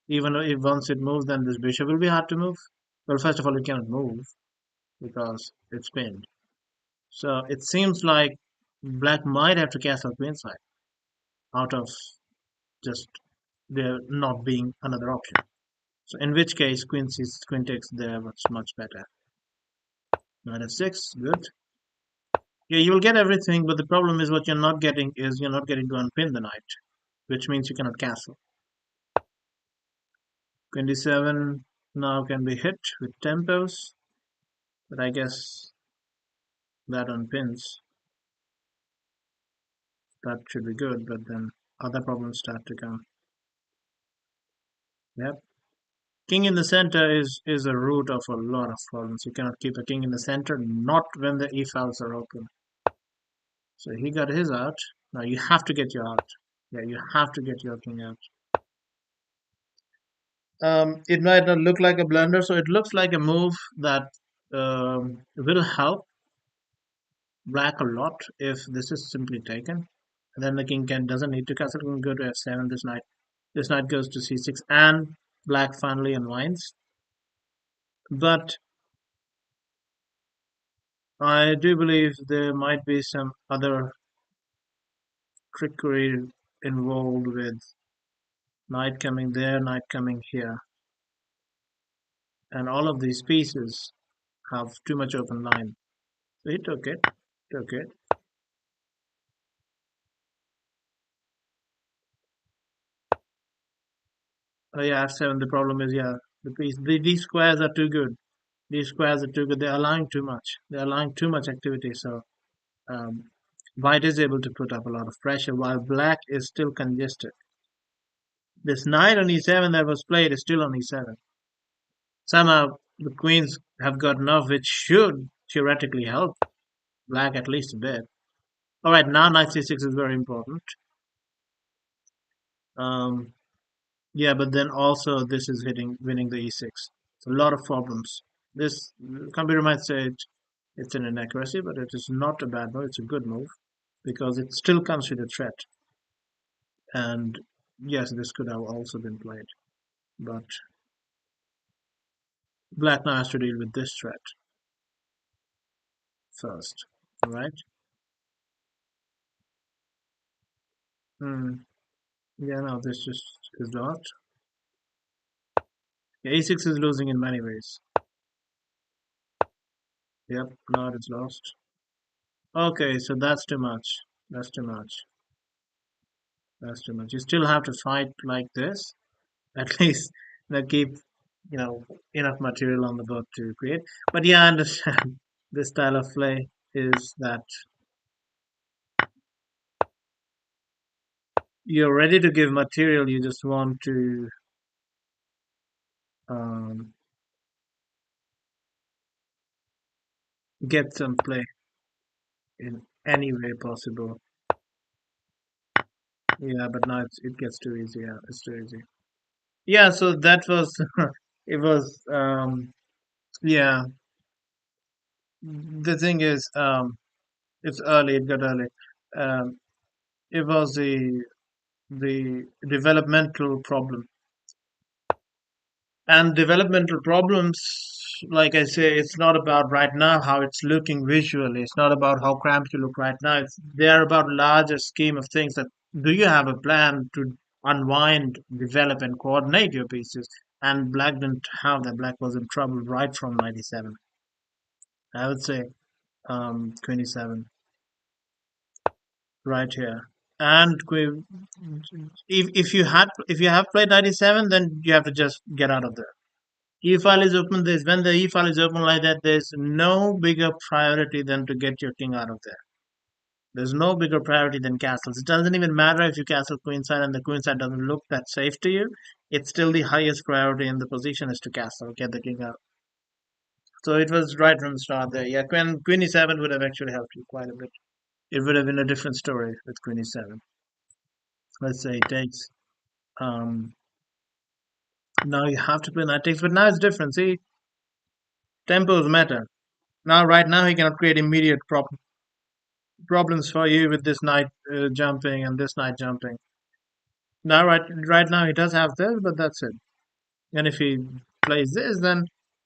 even if once it moves, then this bishop will be hard to move. Well, first of all, it cannot move because it's pinned. So it seems like black might have to castle queenside out of just there not being another option. So in which case, queen takes there was much better. Knight f6, good. Yeah, you'll get everything, but the problem is what you're not getting is you're not getting to unpin the knight, which means you cannot castle. Queen d7 now can be hit with tempos, but I guess that on pins, that should be good, but then other problems start to come. Yep. King in the center is a root of a lot of problems. You cannot keep a king in the center, not when the e-files are open. So he got his out. Now you have to get your out. Yeah, you have to get your king out. It might not look like a blunder, so it looks like a move that will help black a lot if this is simply taken. And then the king can doesn't need to castle, can go to f7 this knight. This knight goes to c6 and black finally unwinds. But I do believe there might be some other trickery involved with knight coming there, knight coming here. And all of these pieces have too much open line. So he took it. Oh yeah, f7. The problem is, yeah, these squares are too good. These squares are too good. They're allowing too much. They're allowing too much activity. So um, white is able to put up a lot of pressure while black is still congested. This knight on e7 that was played is still on e7. Somehow the queens have got enough, which should theoretically help black at least a bit. All right, now knight c6 is very important. Um, yeah, but then also this is winning the e6. It's a lot of problems. This computer might say it's an inaccuracy, but it is not a bad move. It's a good move because it still comes with a threat. And yes, this could have also been played, but black now has to deal with this threat first, right? Hmm. Yeah, no, this just is not. Yeah, a6 is losing in many ways. Yep, now it's lost. Okay, so that's too much. That's too much. That's too much. You still have to fight like this. At least keep, you know, enough material on the board to create. But yeah, I understand. This style of play is that you're ready to give material, you just want to um, get some play in any way possible. Yeah, but now it gets too easy. Yeah, it's too easy. Yeah, so that was it was yeah. The thing is it's early. It got early. Um, it was the developmental problem. And developmental problems, like I say, it's not about right now how it's looking visually. It's not about how cramped you look right now. They're about larger scheme of things. That do you have a plan to unwind, develop, and coordinate your pieces? And Black didn't have that. Black was in trouble right from 97. I would say 27 right here. And if you have played 97, then you have to just get out of there. E-file is open. This when the e-file is open like that, there's no bigger priority than to get your king out of there. There's no bigger priority than castles. It doesn't even matter if you castle queenside and the queenside doesn't look that safe to you. It's still the highest priority in the position is to castle, get the king out. So it was right from the start there. Yeah, queen e7 would have actually helped you quite a bit. It would have been a different story with queen e7. Let's say it takes. Um, Now you have to play knight takes, but now it's different. See, tempos matter. Now, right now, he cannot create immediate problems for you with this knight jumping and this knight jumping. Now, right now, he does have this, but that's it. And if he plays this, then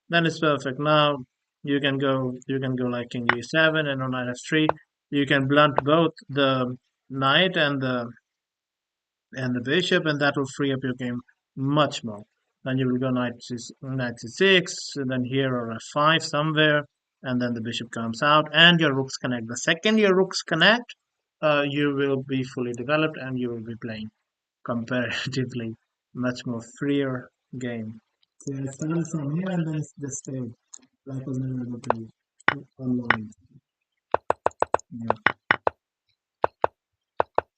it's perfect. Now you can go like king e7 and on knight f3. You can blunt both the knight and the bishop, and that will free up your game much more. Then you will go knight c6, and then here or f5 somewhere, and then the bishop comes out, and your rooks connect. The second your rooks connect, you will be fully developed, and you will be playing comparatively much more freer game. So I started from here and then it's just stayed. Like was never able to unwind. Yeah.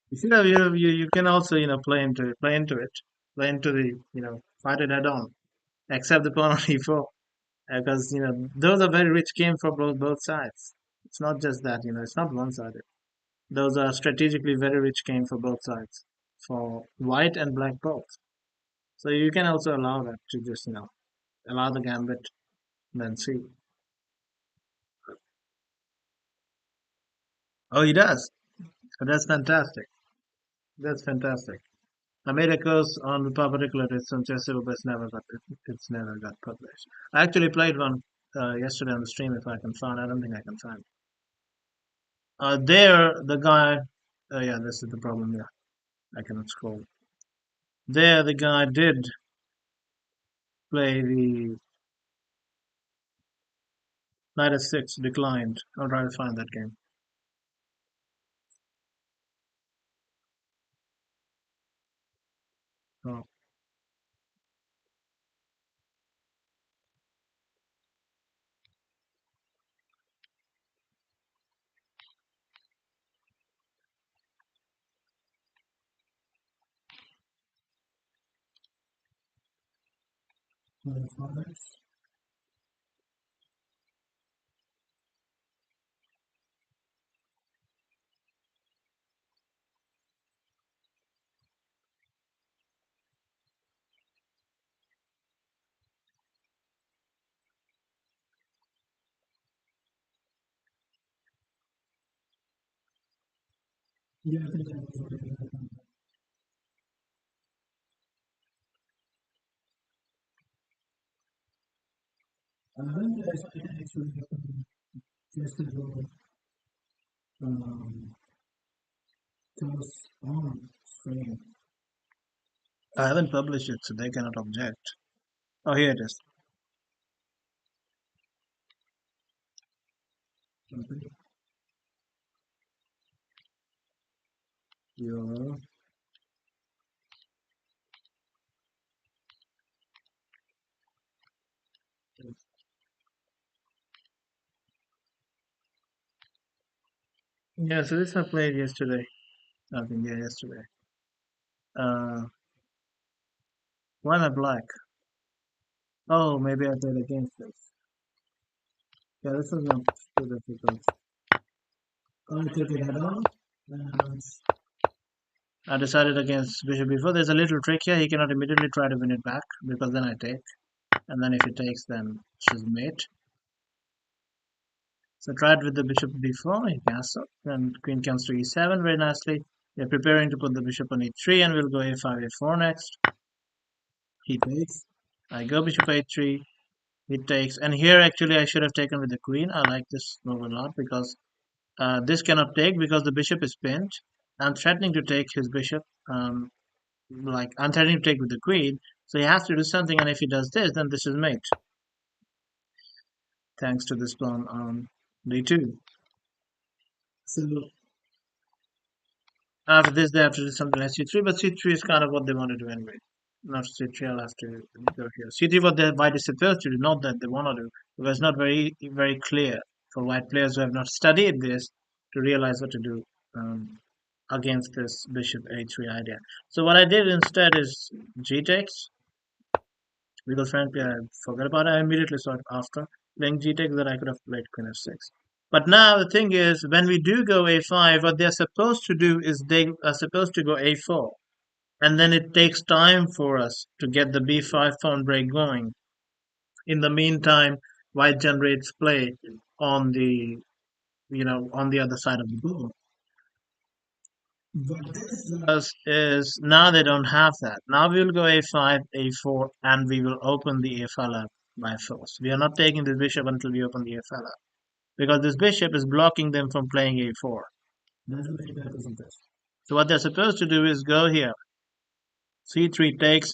You should have you can also play into the fight it head on. Accept the pawn on e4 because those are very rich games for both sides. It's not just that it's not one sided. Those are strategically very rich games for both sides, for white and black both. So you can also allow that to just allow the gambit, then see. Oh, he does. That's fantastic. That's fantastic. I made a course on the particular on chess, but it's never got published. I actually played one yesterday on the stream. If I can find, I don't think I can find. There, the guy. Yeah, this is the problem. Yeah, I cannot scroll. There, the guy did play the knight f6, declined. I'll try to find that game. Oh, yeah, I think I think I can actually just to go um, toss on screen. I haven't published it, so they cannot object. Oh, here it is. Okay. Your Yeah, so this I played yesterday. I think yeah, yesterday. Uh, why am I black? Oh, maybe I played against this. Yeah, this is not too difficult. I took it head on. And I decided against bishop before. There's a little trick here. He cannot immediately try to win it back because then I take, and then if he takes, then she's mate. So tried with the bishop before. He castled. Then queen comes to e7 very nicely. We're preparing to put the bishop on e3, and we'll go a5, a4 next. He takes. I go bishop a3. It takes, and here actually I should have taken with the queen. I like this move a lot because this cannot take because the bishop is pinned. I'm threatening to take his bishop. Like I'm threatening to take with the queen, so he has to do something. And if he does this, then this is mate. Thanks to this pawn on d2. So after this, they have to do something like c3, but c3 is kind of what they want to do anyway. Not c3, I'll have to go here. C3, what the white is supposed to do, not that they want to do, because it's not very clear for white players who have not studied this to realize what to do against this bishop a3 idea. So what I did instead is g takes, because frankly I forgot about it. I immediately saw it after playing g takes that I could have played queen f6. But now the thing is, when we do go a5, what they're supposed to do is they are supposed to go a4. And then it takes time for us to get the b5 pawn break going. In the meantime, white generates play on on the other side of the board. What this does is now they don't have that. Now we will go a5, a4, and we will open the a file by force. We are not taking the bishop until we open the a file because this bishop is blocking them from playing a4. That's the main purpose of this. So what they're supposed to do is go here. c3 takes,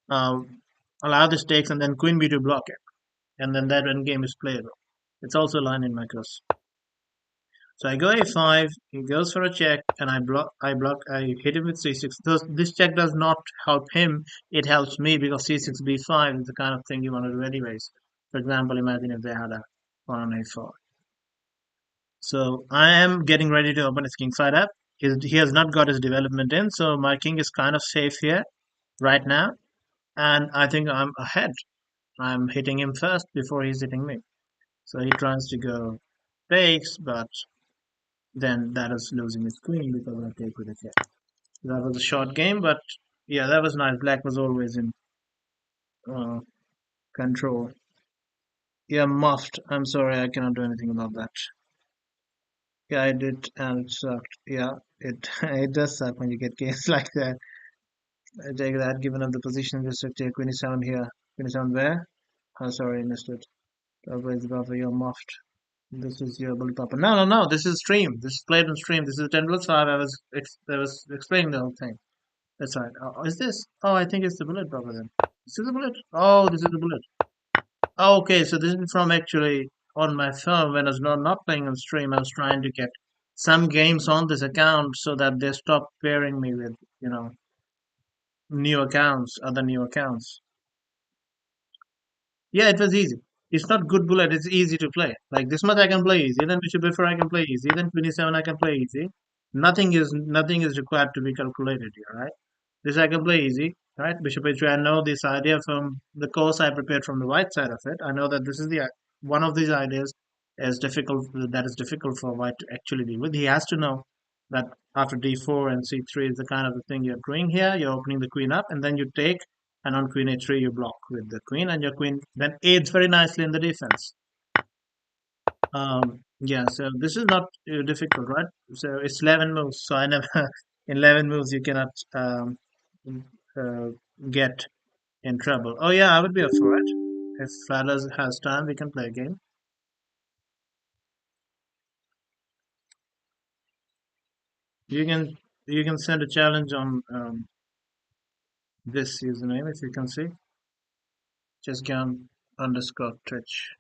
uh, allow this takes, and then queen b2 block it. And then that endgame is playable. It's also a line in my course. So I go a5, he goes for a check, and I hit him with c6. This check does not help him, it helps me because c6 b5 is the kind of thing you want to do anyways. For example, imagine if they had a pawn on a4. So I am getting ready to open his king side up. He has not got his development in, so my king is kind of safe here right now, and I think I'm ahead. I'm hitting him first before he's hitting me. So he tries to go takes, but then that is losing his queen because I take with a check. That was a short game, but yeah, that was nice. Black was always in uh, control. Yeah, muffed. I'm sorry, I cannot do anything about that. Yeah, I did, and it sucked. Yeah, it it does suck when you get games like that. I take that. Given up the position, just take 27 here. 27 where? Oh, sorry, I missed it. Always buffer, you're muffed. This is your bullet papa. No, no, no. This is stream. This is played on stream. This is 10 plus 5. I was explaining the whole thing. That's right. Is this? Oh, I think it's the bullet papa then. Is this a bullet? Oh, this is the bullet. Oh, okay, so this is from actually on my phone when I was not playing on stream. I was trying to get some games on this account so that they stop pairing me with, new accounts, other new accounts. Yeah, it was easy. It's not good bullet. It's easy to play. Like this much I can play easy. Then bishop before I can play easy. Then 27 I can play easy. Nothing is required to be calculated here, right? This I can play easy, right? Bishop h3. I know this idea from the course I prepared from the white side of it. I know that this is the one of these ideas that is difficult for white to actually deal with. He has to know that after d4 and c3 is the kind of the thing you're doing here. You're opening the queen up, and then you take, and on queen a3 you block with the queen, and your queen then aids very nicely in the defense. Yeah, so this is not difficult, right? So it's 11 moves. So I never in 11 moves you cannot uh, get in trouble. Oh yeah, I would be up for it. If Flatters has time, we can play a game. You can you can send a challenge on this username if you can see. Chess-Gyan underscore Twitch.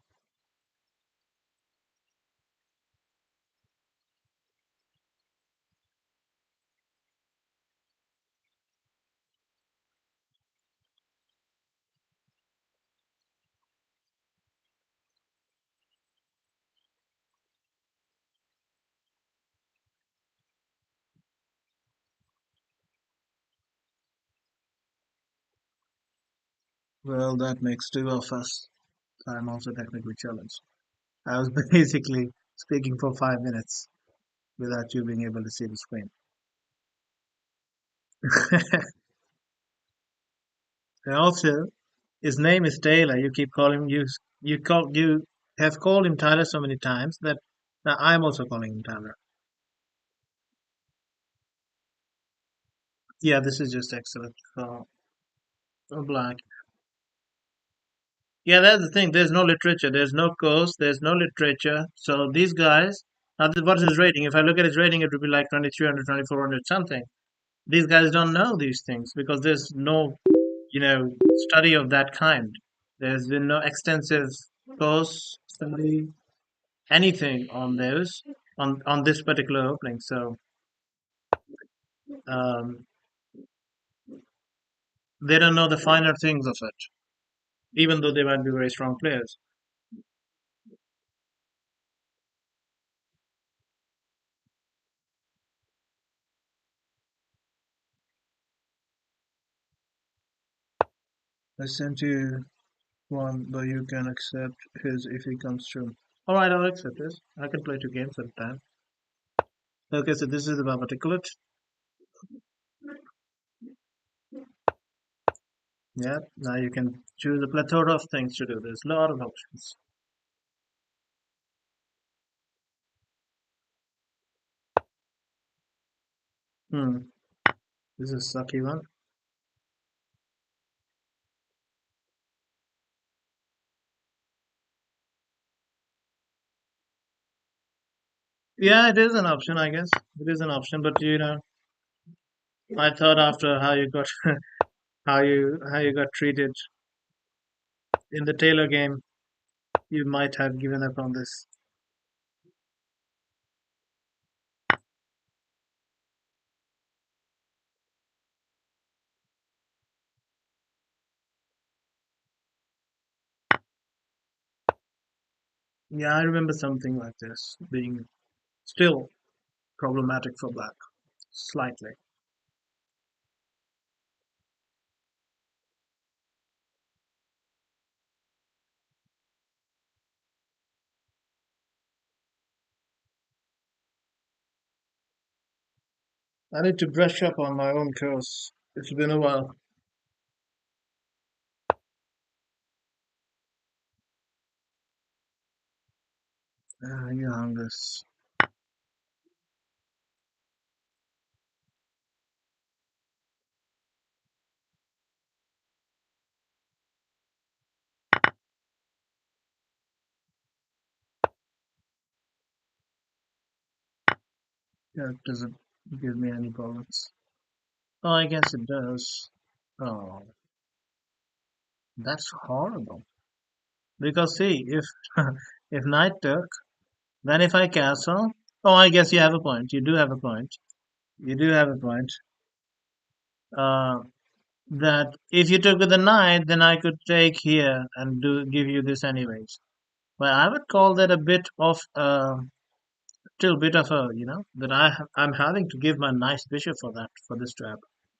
Well, that makes two of us. I'm also technically challenged. I was basically speaking for 5 minutes without you being able to see the screen. And also, his name is Taylor. You keep calling you have called him Tyler so many times that now I'm also calling him Tyler. Yeah, this is just excellent for black. Yeah, that's the thing. There's no literature. There's no course. There's no literature. So these guys, what is his rating? If I look at his rating, it would be like 2300, 2400 something. These guys don't know these things because there's no, study of that kind. There's been no extensive course study, anything on those, on this particular opening. So um, they don't know the finer things of it, even though they might be very strong players. I sent you one, but you can accept his if he comes through. All right, I'll accept this. I can play 2 games at a time. Okay, so this is the articulate. Yeah, now you can choose a plethora of things to do. There's a lot of options. Hmm, this is a sucky one. Yeah, it is an option, I guess. It is an option, but I thought after how you got how you got treated in the Taylor game, you might have given up on this. Yeah, I remember something like this being still problematic for black, slightly. I need to brush up on my own course. It's been a while. Youngest. Yeah, it doesn't give me any problems. Oh, I guess it does. Oh, that's horrible. Because see, if if knight took, then if I castle, oh, I guess you have a point. You do have a point. You do have a point. Uh, that if you took with the knight, then I could take here and do give you this anyways. Well, I would call that a bit of still bit of a that I'm having to give my nice bishop for that for this trap.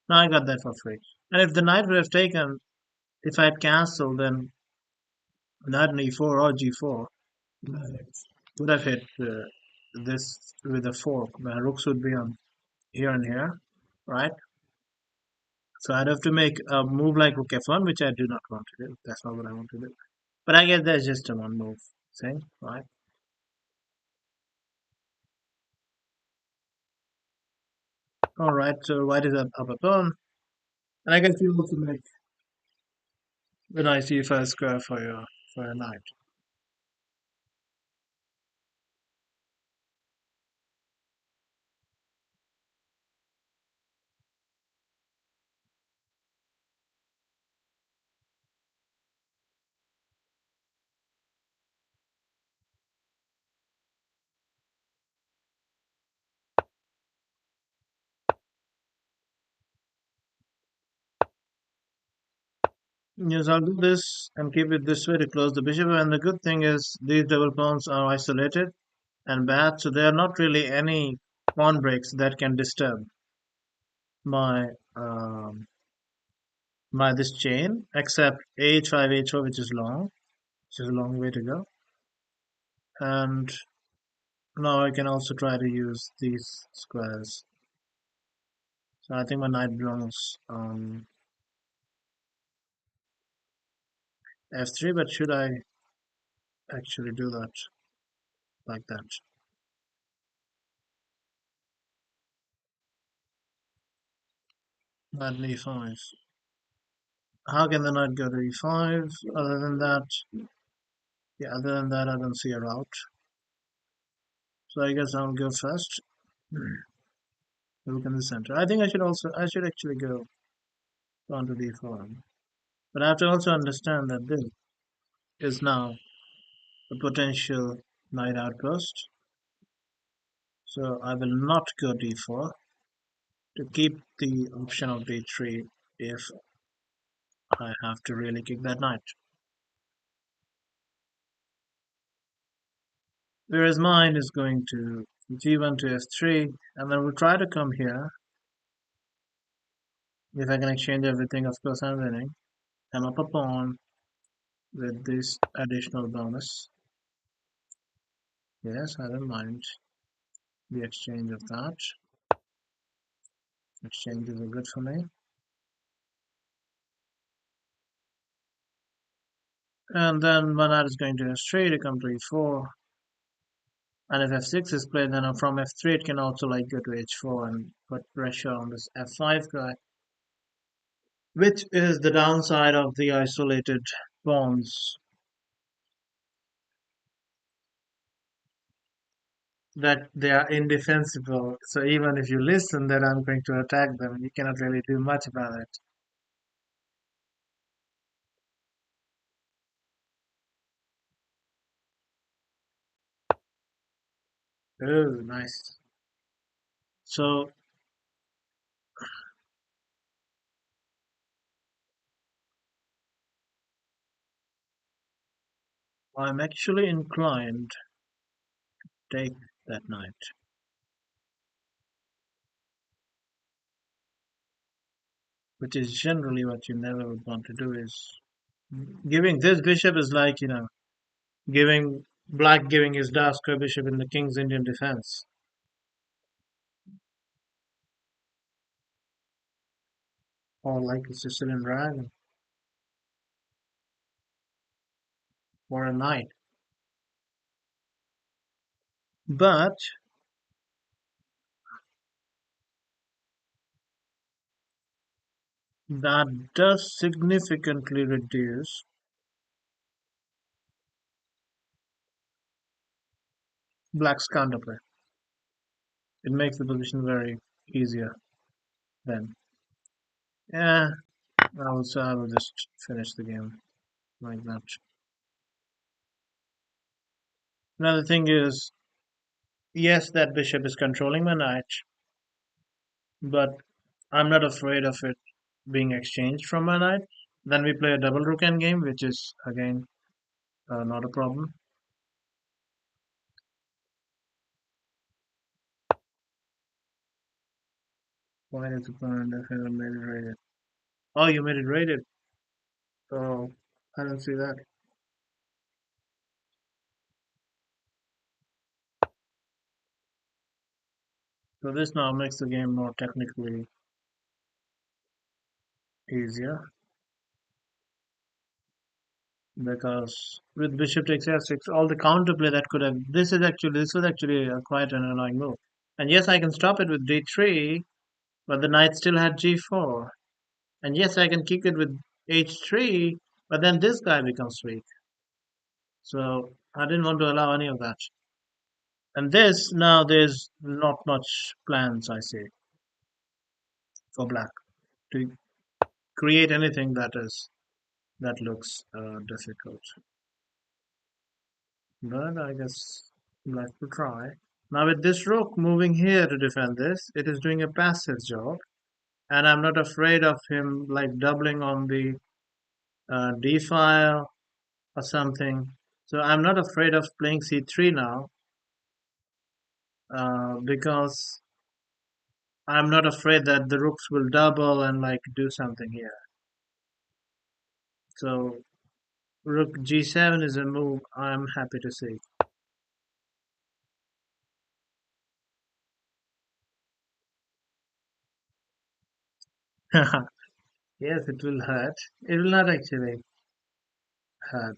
Now I got that for free. And if the knight would have taken, if I had cancelled, then knight on e4 or g4 would have hit this with a fork. My rooks would be on here and here, right? So I'd have to make a move like rook f1, which I do not want to do. That's not what I want to do. But I guess that's just a one move thing, right? All right. So white is up a pawn, and I guess you also make the nice e5 square for your knight. Yes, I'll do this and keep it this way to close the bishop. And the good thing is these double pawns are isolated and bad, so there are not really any pawn breaks that can disturb my um, my this chain, except h5, h4, which is long, which is a long way to go. And now I can also try to use these squares. So I think my knight belongs on f3, but should I actually do that like that? Knight on e5. How can the knight go to e5? Other than that, yeah, other than that, I don't see a route. So I guess I'll go first. Look in the center. I think I should actually go on to d4. But I have to also understand that this is now a potential knight outpost. So I will not go d4 to keep the option of d3 if I have to really kick that knight. Whereas mine is going to g1 to f3, and then we'll try to come here. If I can exchange everything, of course I'm winning. I'm up a pawn with this additional bonus. Yes, I don't mind the exchange of that. Exchanges are good for me. And then my knight is going to f3 to come to e4. And if f6 is played, then from f3 it can also like go to h4 and put pressure on this f5 guy, which is the downside of the isolated pawns, that they are indefensible. So even if you listen that I'm going to attack them, you cannot really do much about it. Oh, nice. So I'm actually inclined to take that knight, which is generally what you never would want to do. Is giving this bishop is like giving black giving his dark square bishop in the king's Indian defense, or like a Sicilian dragon or a knight. But that does significantly reduce black's counterplay. It makes the position very easier then. Yeah, I will just finish the game like that. Another thing is, yes, that bishop is controlling my knight, but I'm not afraid of it being exchanged from my knight. Then we play a double rook endgame, which is again not a problem. Why does the opponent have made it rated? Oh, you made it rated. Oh, I don't see that. So this now makes the game more technically easier because with bishop takes f6, all the counterplay that could have this was actually quite an annoying move. And yes, I can stop it with d3, but the knight still had g4. And yes, I can kick it with h3, but then this guy becomes weak. So I didn't want to allow any of that. And this now there's not much plans I see for black to create anything that looks difficult. But I guess black will try. Now with this rook moving here to defend this, it is doing a passive job, and I'm not afraid of him like doubling on the d file or something. So I'm not afraid of playing c3 now because I'm not afraid that the rooks will double and like do something here. So rook g7 is a move I'm happy to see. Yes, it will hurt. It will not actually hurt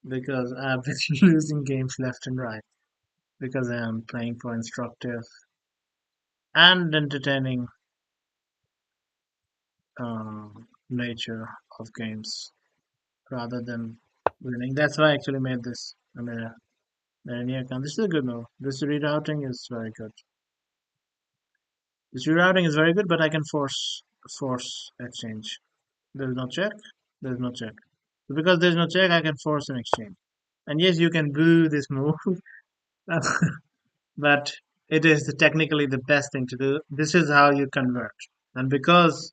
because I've been losing games left and right because I am playing for instructive and entertaining nature of games rather than winning. That's why I actually made this. I mean, Marinier account. This is a good move. This rerouting is very good. This rerouting is very good, but I can force exchange. There is no check. There is no check. Because there's no check, I can force an exchange. And yes, you can boo this move, but it is technically the best thing to do. This is how you convert. And because,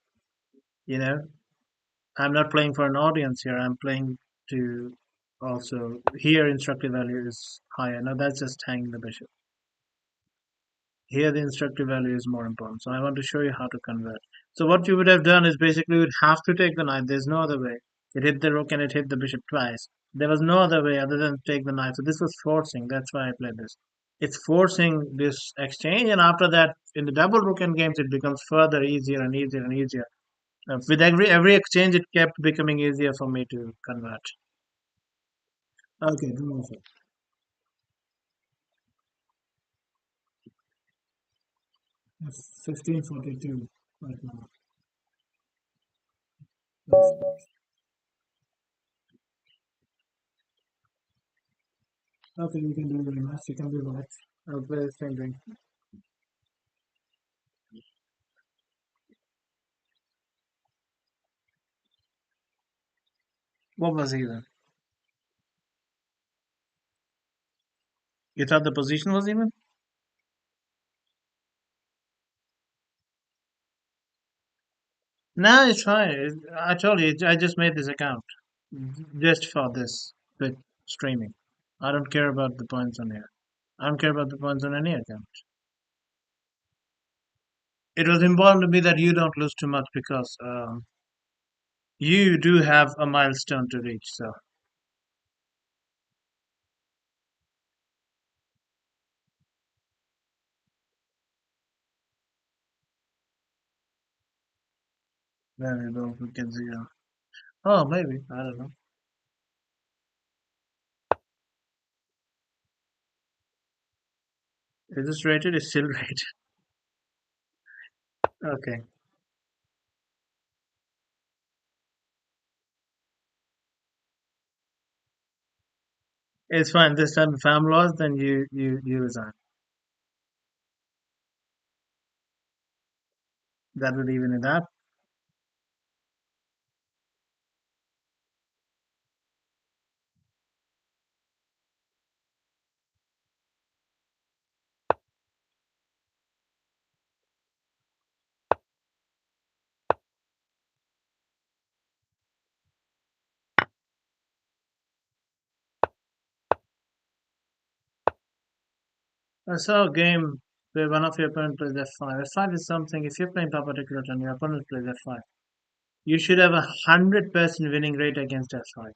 you know, I'm not playing for an audience here, I'm playing to also here instructive value is higher. Now that's just hanging the bishop. Here the instructive value is more important. So I want to show you how to convert. So what you would have done is basically you would have to take the knight. There's no other way. It hit the rook and it hit the bishop twice. There was no other way other than take the knight. So this was forcing. That's why I played this. It's forcing this exchange, and after that, in the double rook end games, it becomes further easier and easier and easier. With every exchange, it kept becoming easier for me to convert. Okay, move it. 1542 right now. Okay, we can do very much. You can do that. I'll play the same thing. What was even? You thought the position was even? No, it's fine. I told you, I just made this account just for this bit. streaming. I don't care about the points on here. I don't care about the points on any account. It was important to me that you don't lose too much because you do have a milestone to reach. So there we go. We can see. Oh, maybe. I don't know. Is this rated? It's still rated. Okay. It's fine. This time if I'm lost, then you resign. That would even it up. I saw a game where one of your opponent plays f5. F5 is something. If you're playing Papa Ticket and your opponent plays f5, you should have 100% winning rate against f5.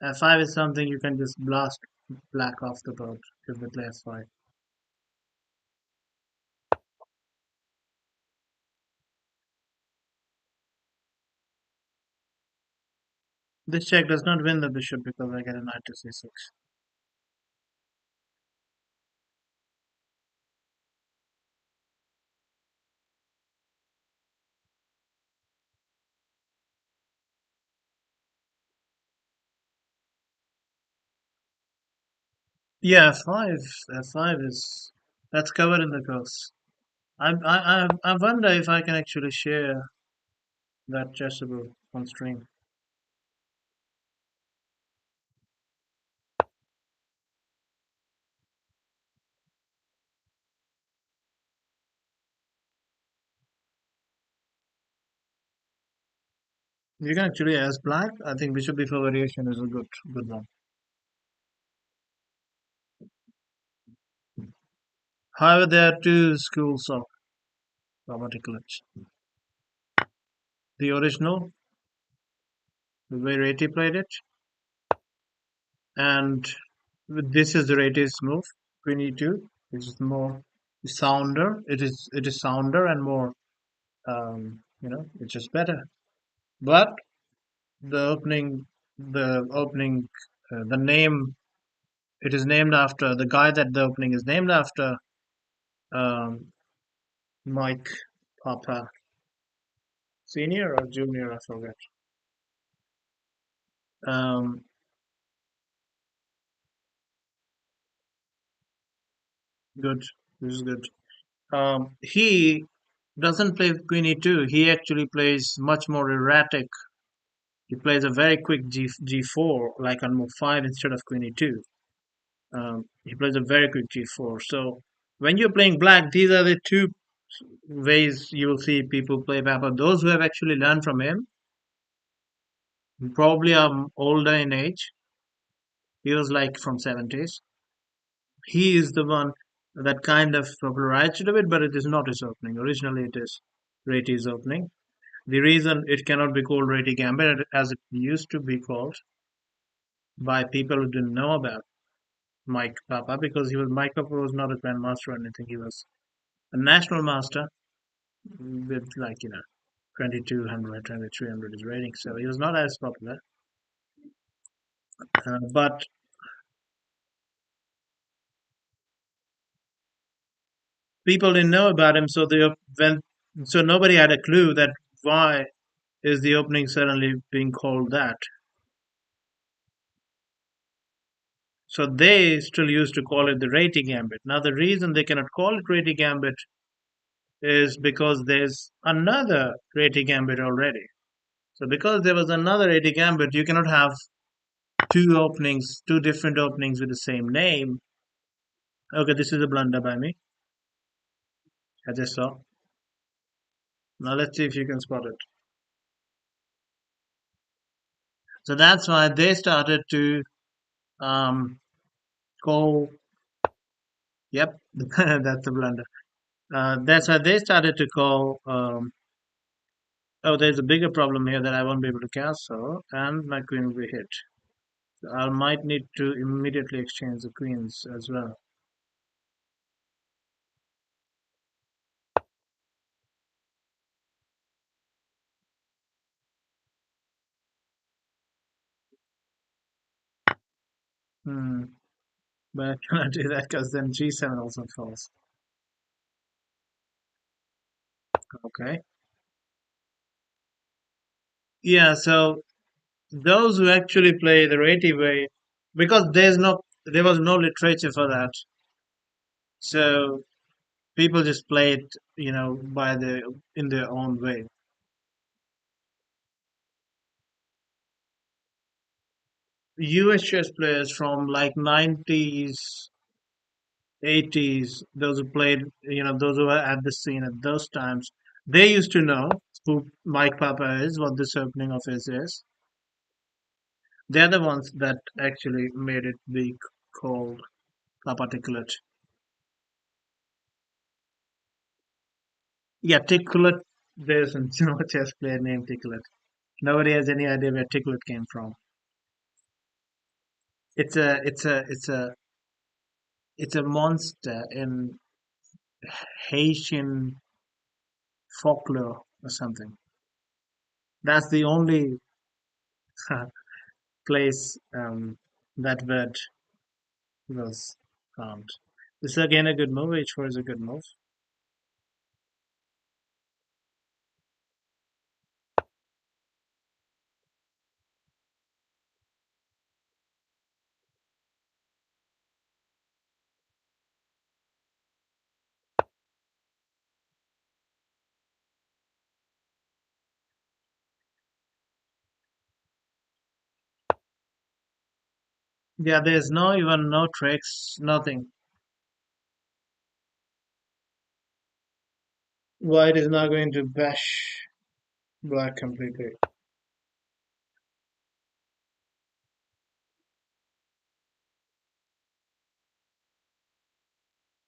F5 is something you can just blast black off the board if they play f5. This check does not win the bishop because I get a knight to c6. Yeah, f5. F5 is that's covered in the course. I wonder if I can actually share that chessable on stream. You can actually ask black. I think bishop before variation is a good one. However, there are two schools of grammaticals. The original, the way Reti played it, and this is the Reti's move, Queen E2, which is more sounder. It is sounder and more, it's just better. But the the name, it is named after the guy that the opening is named after, um, Mike Papa Senior or Junior, I forget. Um, Good. This is good. He doesn't play Queen E2. He actually plays much more erratic. He plays a very quick G4, like on move 5 instead of Queen E2. He plays a very quick G4. So when you're playing black, these are the two ways you will see people play Papa. Those who have actually learned from him probably are older in age. He was like from 70s. He is the one that kind of popularized it a bit, but it is not his opening. Originally, it is Reti's opening. The reason it cannot be called Reti Gambit as it used to be called by people who didn't know about Mike Papa, because Mike Papa was not a grandmaster or anything. He was a national master with, like, 2200, 2300 is rating, so he was not as popular. But people didn't know about him, so nobody had a clue that why is the opening suddenly being called that. So they still used to call it the Reti Gambit. Now the reason they cannot call it Reti Gambit is because there's another Reti Gambit already. So because there was another Reti Gambit, you cannot have two different openings with the same name. Okay, this is a blunder by me. I just saw. Now let's see if you can spot it. So that's why they started to Um, call. Yep, that's a blunder. That's why they started to call. Oh, there's a bigger problem here that I won't be able to castle, and my queen will be hit. So I might need to immediately exchange the queens as well. Hmm. But I cannot do that because then g7 also falls. Okay. Yeah. So those who actually play the Reti way, because there was no literature for that, so people just play it, by in their own way. US chess players from like 90s, 80s, those who played, those who were at the scene at those times, they used to know who Mike Papa is, what this opening of his is. They're the ones that actually made it be called Papa Ticklet. Yeah, Ticklet. There's no chess player named Ticklet. Nobody has any idea where Ticklet came from. It's a monster in Haitian folklore or something. That's the only place that word was found. This is again a good move. H4 is a good move. Yeah, there's no tricks, nothing. White is now going to bash black completely.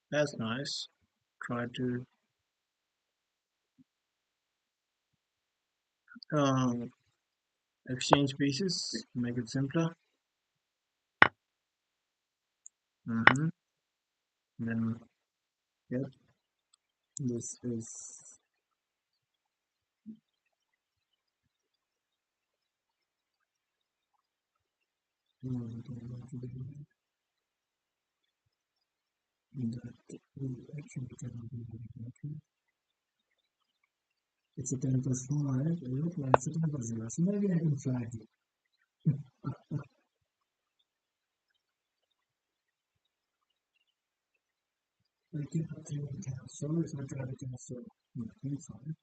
That's nice. Try to um, exchange pieces, make it simpler. hmm Then, yeah, this is. It's a 10 plus 4, right? It looks like it's a 10 plus 0. So maybe I can flag it. I cannot take the cancel. If I try to cancel, nothing fine.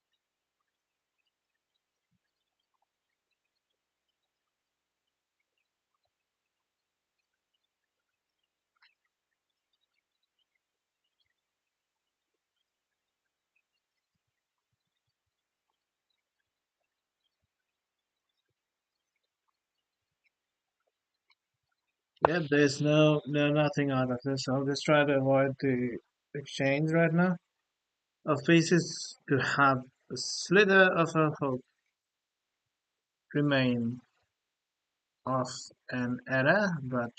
Yeah, there's nothing out of this. I'll just try to avoid the exchange right now. Our faces to have a slither of a hope remain of an error, but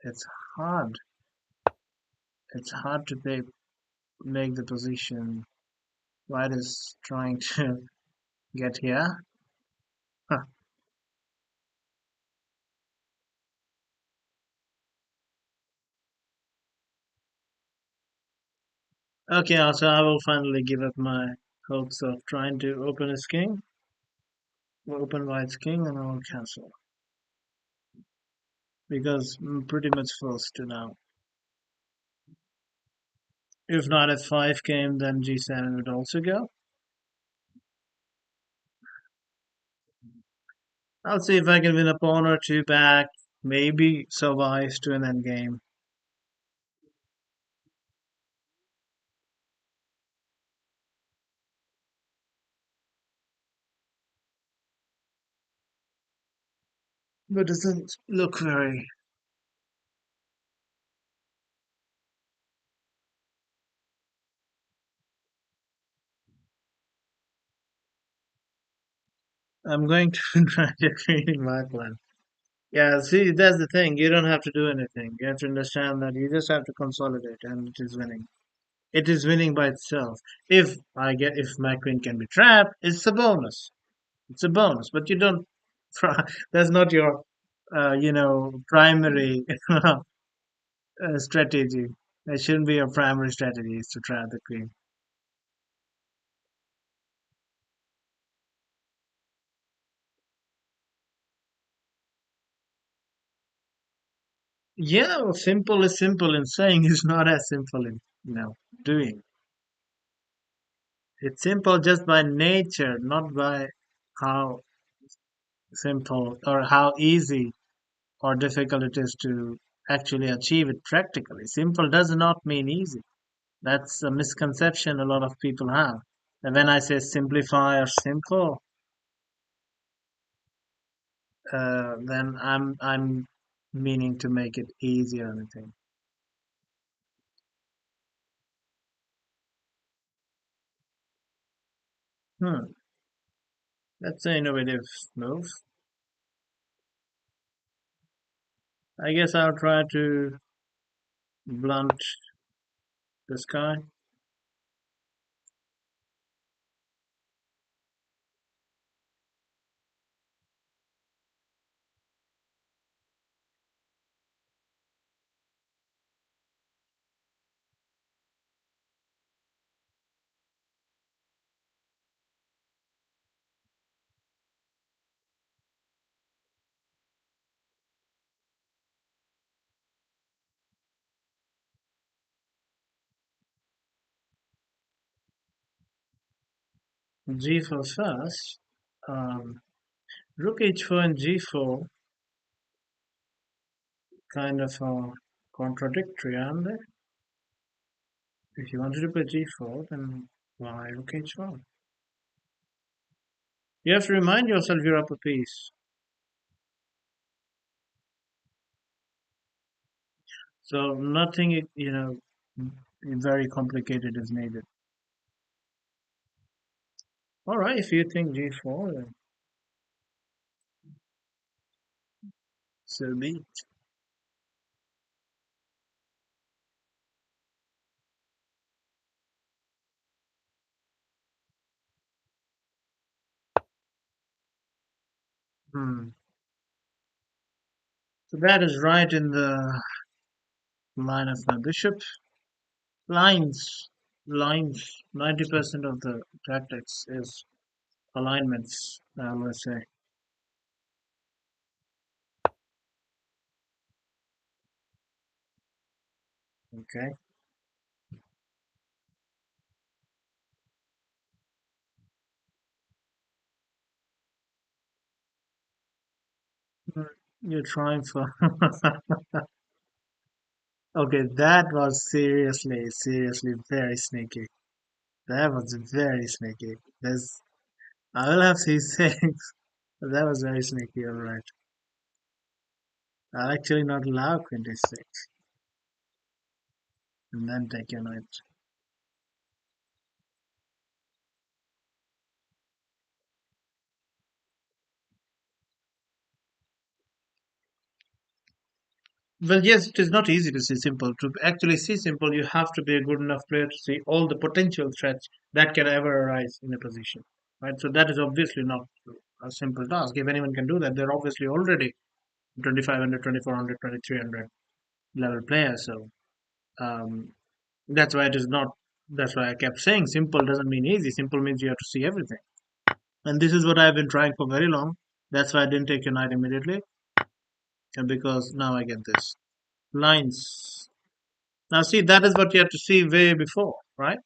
it's hard. It's hard to make the position. White is trying to get here. Huh. Okay, also I will finally give up my hopes of trying to open his king. We'll open White's king and I will cancel. Because I'm pretty much forced to now. If not f5 came, then g7 would also go. I'll see if I can win a pawn or two back. Maybe survive to an endgame. But doesn't look very I'm going to try to create my plan. Yeah, see, that's the thing. You don't have to do anything. You have to understand that you just have to consolidate, and it is winning. It is winning by itself. If my queen can be trapped, it's a bonus. It's a bonus, but you don't. That's not your, primary strategy. That shouldn't be your primary strategy. Is to trap the queen. Yeah, well, simple is simple in saying is not as simple in doing. It's simple just by nature, not by how simple or how easy or difficult it is to actually achieve it practically. Simple does not mean easy. That's a misconception a lot of people have. And when I say simplify or simple, then I'm meaning to make it easy or anything. Hmm, that's an innovative move. I guess I'll try to blunt this guy. G4 first. Um, Rook h4 and g4 kind of contradictory, aren't they? If you wanted to play g4, then why rook h4? You have to remind yourself you're up a piece. So nothing, very complicated is needed. All right, if you think g4, then so be it. Hmm. So that is right in the line of my bishop. Lines, lines. 90% of the tactics is alignments, I would say. Okay. Hmm. You're trying for. Okay, that was seriously very sneaky. That was very sneaky. There's, I will have these things. But that was very sneaky, alright. I'll actually not allow 26 and then take your knight. Well, yes, it is not easy to see simple. To actually see simple, you have to be a good enough player to see all the potential threats that can ever arise in a position. Right? So that is obviously not a simple task. If anyone can do that, they're obviously already 2500, 2400, 2300 level players. So um, that's why it is not. That's why I kept saying simple doesn't mean easy. Simple means you have to see everything. And this is what I've been trying for very long. That's why I didn't take your knight immediately, because now I get this lines. Now see, that is what you have to see way before, right?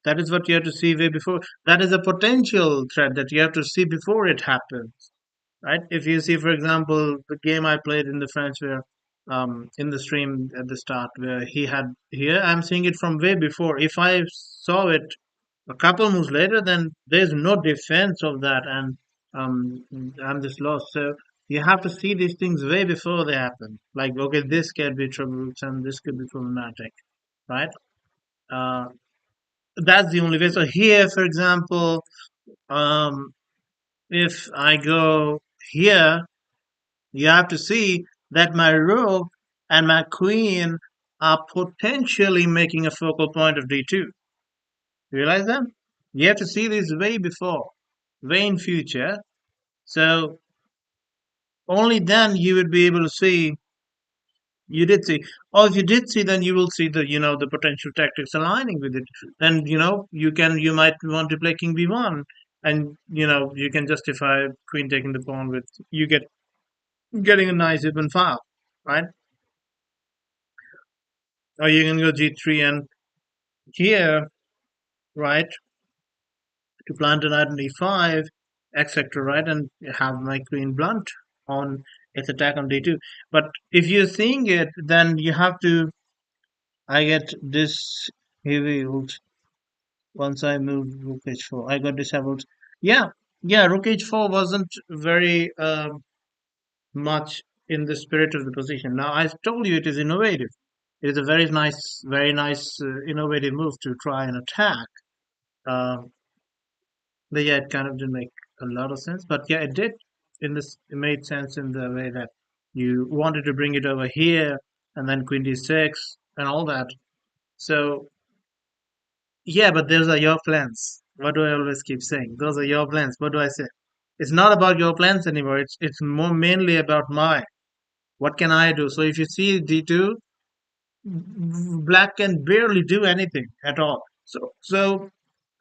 That is what you have to see way before. That is a potential threat that you have to see before it happens, right? If you see, for example, the game I played in the French where in the stream at the start where he had here, I'm seeing it from way before. If I saw it a couple moves later, then there's no defense of that, and I'm just lost. So you have to see these things way before they happen. Like, okay, this can be troublesome, this could be problematic, right? Uh, that's the only way. So here, for example, um, if I go here, you have to see that my rook and my queen are potentially making a focal point of d2. You realize that? You have to see this way before, way in future. So only then you would be able to see. You did see, or if you did see, then you will see the the potential tactics aligning with it. Then you might want to play king b1, and you can justify queen taking the pawn with getting a nice even file, right? Or you can go g3 and here, right, to plant a knight on e5, etc., right, and have my queen blunt on its attack on d2. But if you're seeing it, then you have to. I get disabled once I moved rook h4. I got disabled. Yeah, yeah. Rook h4 wasn't very much in the spirit of the position. Now I told you it is innovative. It is a very nice, innovative move to try and attack. Um, but yeah, it kind of didn't make a lot of sense. But yeah, it did. It made sense in the way that you wanted to bring it over here, and then queen d6 and all that. So yeah, but those are your plans. What do I always keep saying? Those are your plans. What do I say? It's not about your plans anymore. It's more mainly about mine. What can I do? So if you see d2, black can barely do anything at all. So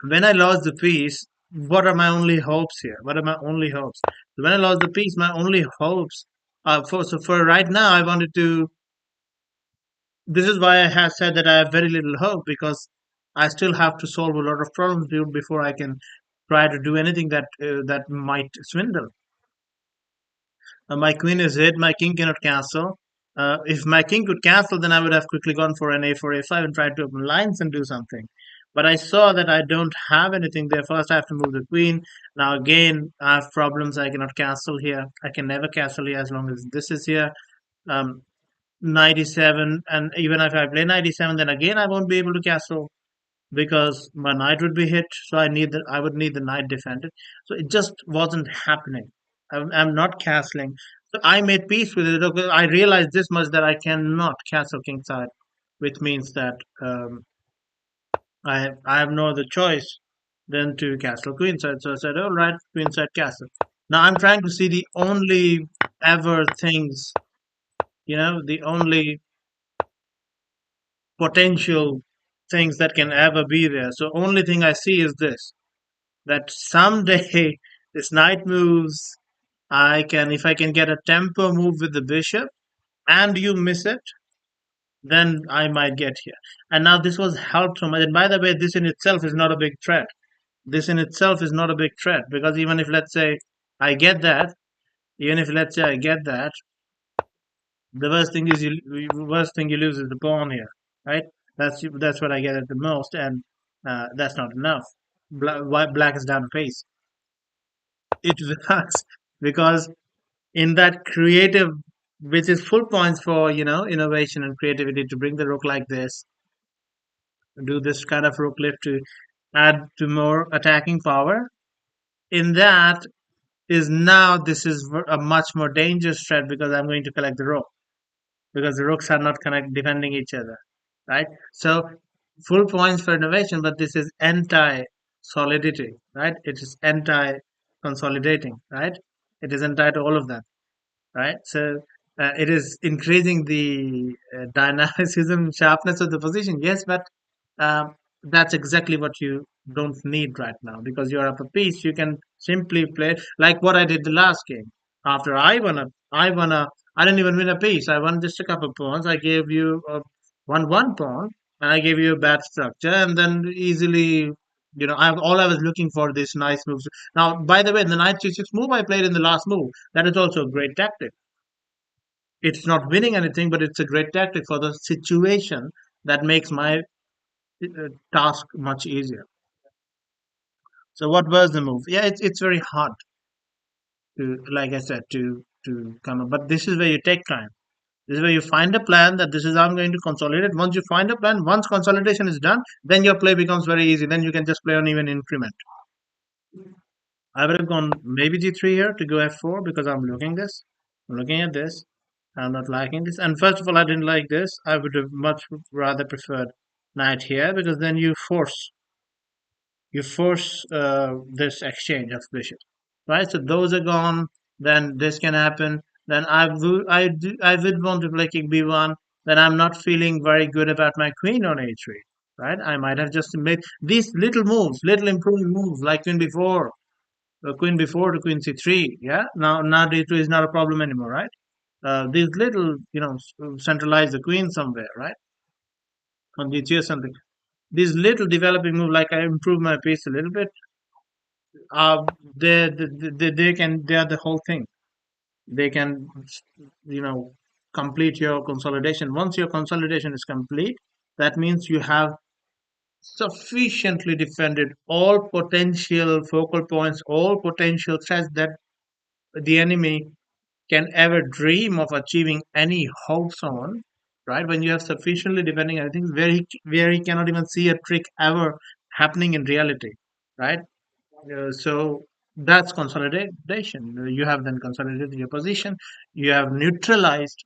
when I lost the piece, what are my only hopes here? What are my only hopes? When I lost the piece, my only hopes for right now, I wanted to. This is why I have said that I have very little hope, because I still have to solve a lot of problems before I can try to do anything that might swindle. My queen is hit. My king cannot castle. If my king could castle, then I would have quickly gone for an a4, a5 and tried to open lines and do something. But I saw that I don't have anything there. First, I have to move the queen. Now, again, I have problems. I cannot castle here. I can never castle here as long as this is here. Um, 97, and even if I play 97, then again I won't be able to castle because my knight would be hit. So I would need the knight defended. So it just wasn't happening. I'm not castling. So I made peace with it. Okay, I realized this much, that I cannot castle kingside, which means that I have no other choice than to castle queenside. So I said, all right, queenside castle. Now I'm trying to see the only ever things, the only potential things that can ever be there. So only thing I see is this, that someday this knight moves, if I can get a tempo move with the bishop and you miss it, then I might get here. And now this was helped from, and by the way, this in itself is not a big threat. This in itself is not a big threat, because even if let's say I get that, even if let's say I get that, the worst thing you lose is the pawn here, right? That's what I get at the most, and that's not enough. Black is down a pace. It works because in that creative, which is full points for innovation and creativity, to bring the rook like this, do this kind of rook lift to add to more attacking power. In that is now this is a much more dangerous threat, because I'm going to collect the rook, because the rooks are not defending each other, right? So full points for innovation, but this is anti-solidity, right? It is anti-consolidating, right? It is anti to all of that, right? So it is increasing the dynamicism, sharpness of the position, yes, but um, that's exactly what you don't need right now, because you're up a piece. You can simply play like what I did the last game. After I didn't even win a piece. I won just a couple pawns. I gave you one pawn, and I gave you a bad structure, and then easily, all I was looking for this nice moves. Now, by the way, the knight c6 move I played in the last move, that is also a great tactic. It's not winning anything, but it's a great tactic for the situation that makes my task much easier. So what was the move? Yeah, it's very hard to, like I said, to come up. But this is where you take time. This is where you find a plan, that this is how I'm going to consolidate. Once you find a plan, once consolidation is done, then your play becomes very easy. Then you can just play on even increment. I would have gone maybe g3 here to go f4 because I'm looking at this, I'm not liking this. And first of all, I didn't like this. I would have much rather preferred knight here because then you force this exchange of bishops, right? So those are gone. Then this can happen. Then I would want to play king b1. Then I'm not feeling very good about my queen on a3, right? I might have just made these little moves, little improving moves like queen b4 to queen c3. Yeah, now d2 is not a problem anymore, right? These little, centralize the queen somewhere, right? On d2 or something. These little developing move, like I improve my piece a little bit, uh, they are the whole thing. They can, you know, complete your consolidation. Once your consolidation is complete, that means you have sufficiently defended all potential focal points, all potential threats that the enemy can ever dream of achieving any hopes on, right? When you have sufficiently defending anything where he cannot even see a trick ever happening in reality, right? So that's consolidation. You have then consolidated your position. You have neutralized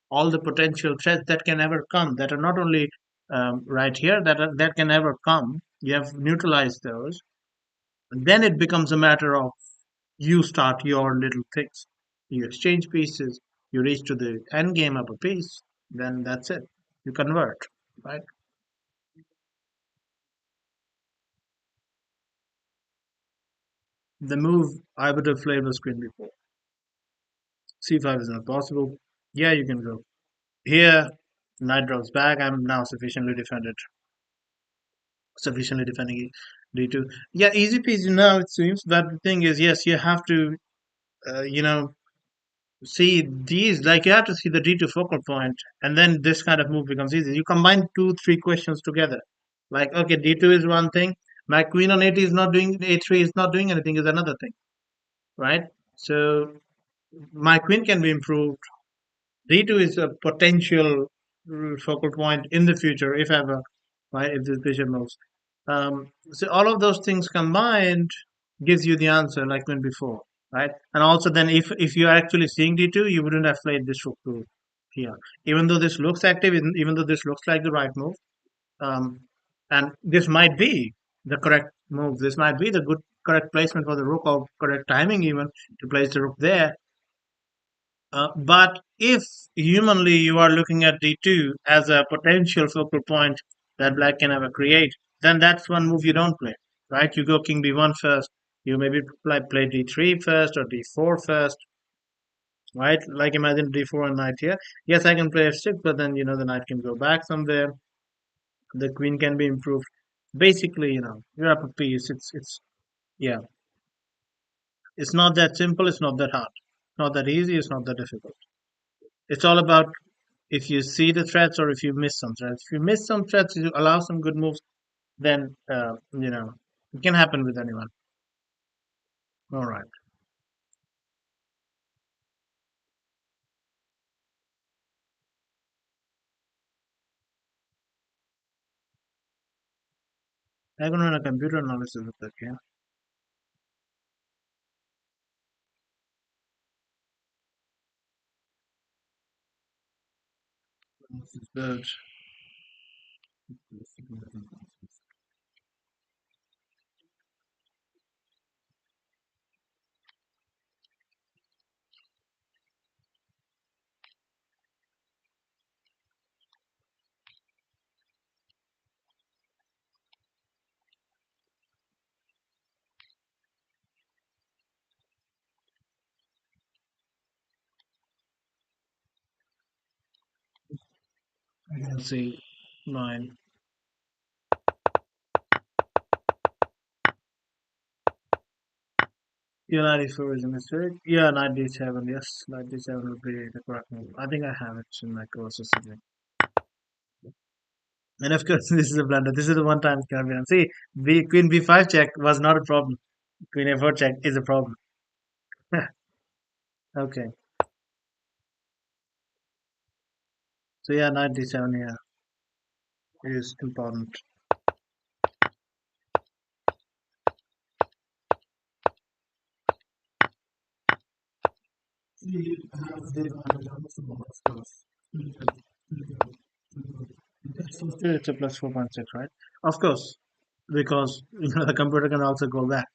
all the potential threats that can ever come. That are not only right here, that can ever come. You have neutralized those. Then it becomes a matter of you start your little things. You exchange pieces. You reach to the end game of a piece. Then that's it. You convert, right? The move I would have played was queen before. C5 is not possible. Yeah, you can go. Here, knight drops back. I'm now sufficiently defending d2. Yeah, easy peasy now it seems. But the thing is, yes, you have to, uh, you know, see these. Like you have to see the d2 focal point, and then this kind of move becomes easy. You combine two, three questions together. Like, okay, d2 is one thing. My queen on a2 is not doing. A3 is not doing anything. Is another thing, right? So my queen can be improved. D2 is a potential focal point in the future, if ever, right? If this bishop moves. So all of those things combined gives you the answer, like when before, right? And also, then if you're actually seeing D2, you wouldn't have played this rook to here, even though this looks active, even though this looks like the right move, um, and this might be the correct move. This might be the good correct placement for the rook, or correct timing even to place the rook there. But if humanly you are looking at d2 as a potential focal point that black can ever create, then that's one move you don't play, right? You go king b1 first. You maybe play d3 first or d4 first, right? Like imagine d4 and knight here. Yes, I can play f6, but then the knight can go back somewhere. The queen can be improved. Basically, you're up a piece. It's yeah. It's not that simple. It's not that hard. Not that easy. It's not that difficult. It's all about if you see the threats or if you miss some threats. If you miss some threats, you allow some good moves, then it can happen with anyone. All right. I'm gonna run a computer analysis of that. Yeah, this is good. I can see mine. Yeah, 94 is a mistake. Yeah, 97. Yes, 97 would be the correct move. I think I have it in my course or something. And of course, this is a blunder. This is the one time Caribbean. See, Queen B5 check was not a problem. Queen A4 check is a problem. Okay. So yeah, 97 here is important. Still, it's a plus 4.6, right? Of course, because the computer can also go back.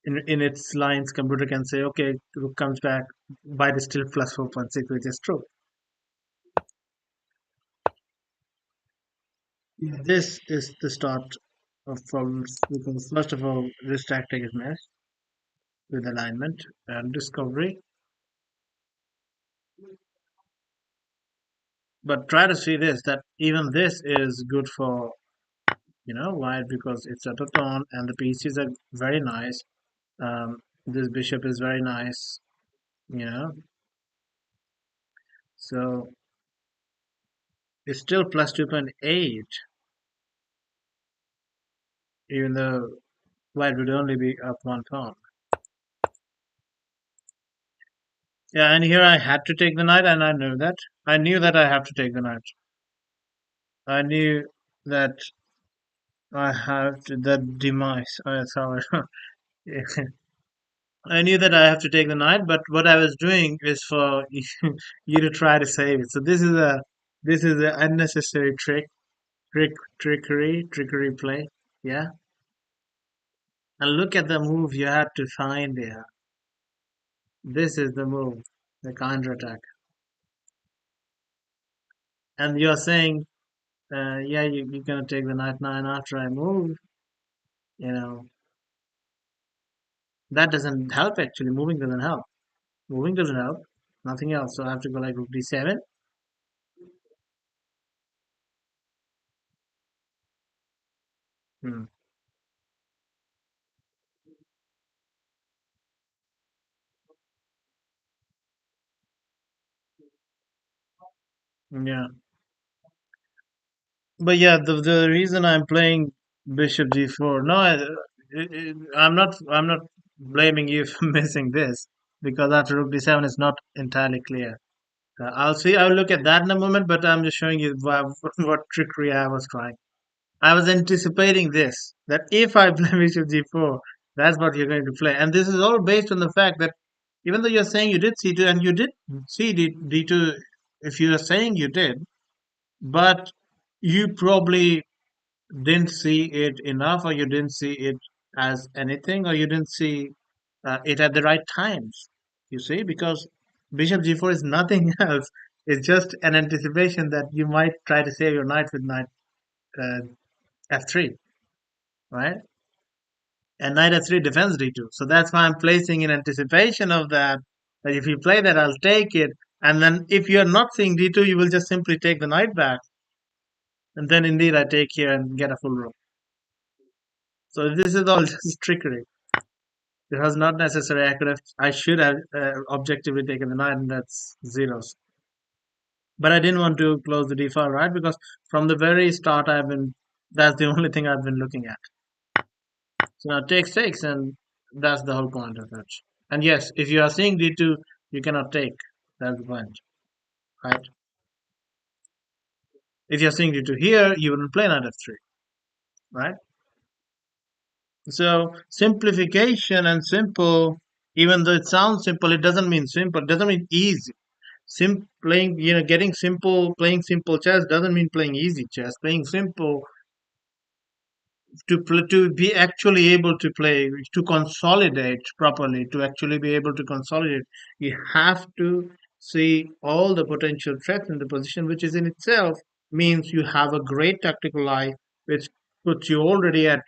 In its lines, computer can say, okay, rook comes back, byte is still plus 4.6, which is true. This is the start of problems because first of all, this tactic is messed with alignment and discovery. But try to see this that even this is good for white because it's at a tone and the pieces are very nice. This bishop is very nice, you know. So it's still plus 2.8, even though white would only be up one pawn. Yeah, and here I had to take the knight, and I knew that. I knew that I have to take the knight. I knew that I have to, that demise. Sorry. I knew that I have to take the knight, but what I was doing is for you to try to save it. So this is a unnecessary trickery play. Yeah, and look at the move you had to find here. This is the move, the counter attack, and you're saying, yeah, you're gonna take the knight 9 after I move. You know that doesn't help actually. Moving doesn't help. Moving doesn't help. Nothing else. So I have to go like rook d7. Hmm. Yeah. But yeah, the reason I'm playing Bishop d4, no, I'm not blaming you for missing this because after Rook d7 is not entirely clear. I'll see. I'll look at that in a moment, but I'm just showing you what trickery I was trying. I was anticipating this that if I play Bishop d4, that's what you're going to play, and this is all based on the fact that even though you're saying you did c2 and you did see d2, if you are saying you did, but you probably didn't see it enough, or you didn't see it as anything, or you didn't see it at the right times. You see, because Bishop g4 is nothing else. It's just an anticipation that you might try to save your knight with knight uh, f3, right? And knight f3 defends d2. So that's why I'm placing in anticipation of that. That if you play that, I'll take it. And then if you're not seeing d2, you will just simply take the knight back. And then indeed I take here and get a full rook. So this is all just trickery. It was not necessary. I should have objectively taken the knight, and that's zeros. But I didn't want to close the d5, right? Because from the very start, that's the only thing I've been looking at. So now takes, and that's the whole point of it. And yes, if you are seeing d2, you cannot take. That's the point, right? If you're seeing d2 here, you wouldn't play knight f3, right? So simplification and simple, even though it sounds simple, it doesn't mean simple. It doesn't mean easy. Playing, getting simple, playing simple chess doesn't mean playing easy chess. Playing simple to be actually able to play, to consolidate properly, to actually be able to consolidate, you have to see all the potential threats in the position, which is in itself means you have a great tactical eye, which puts you already at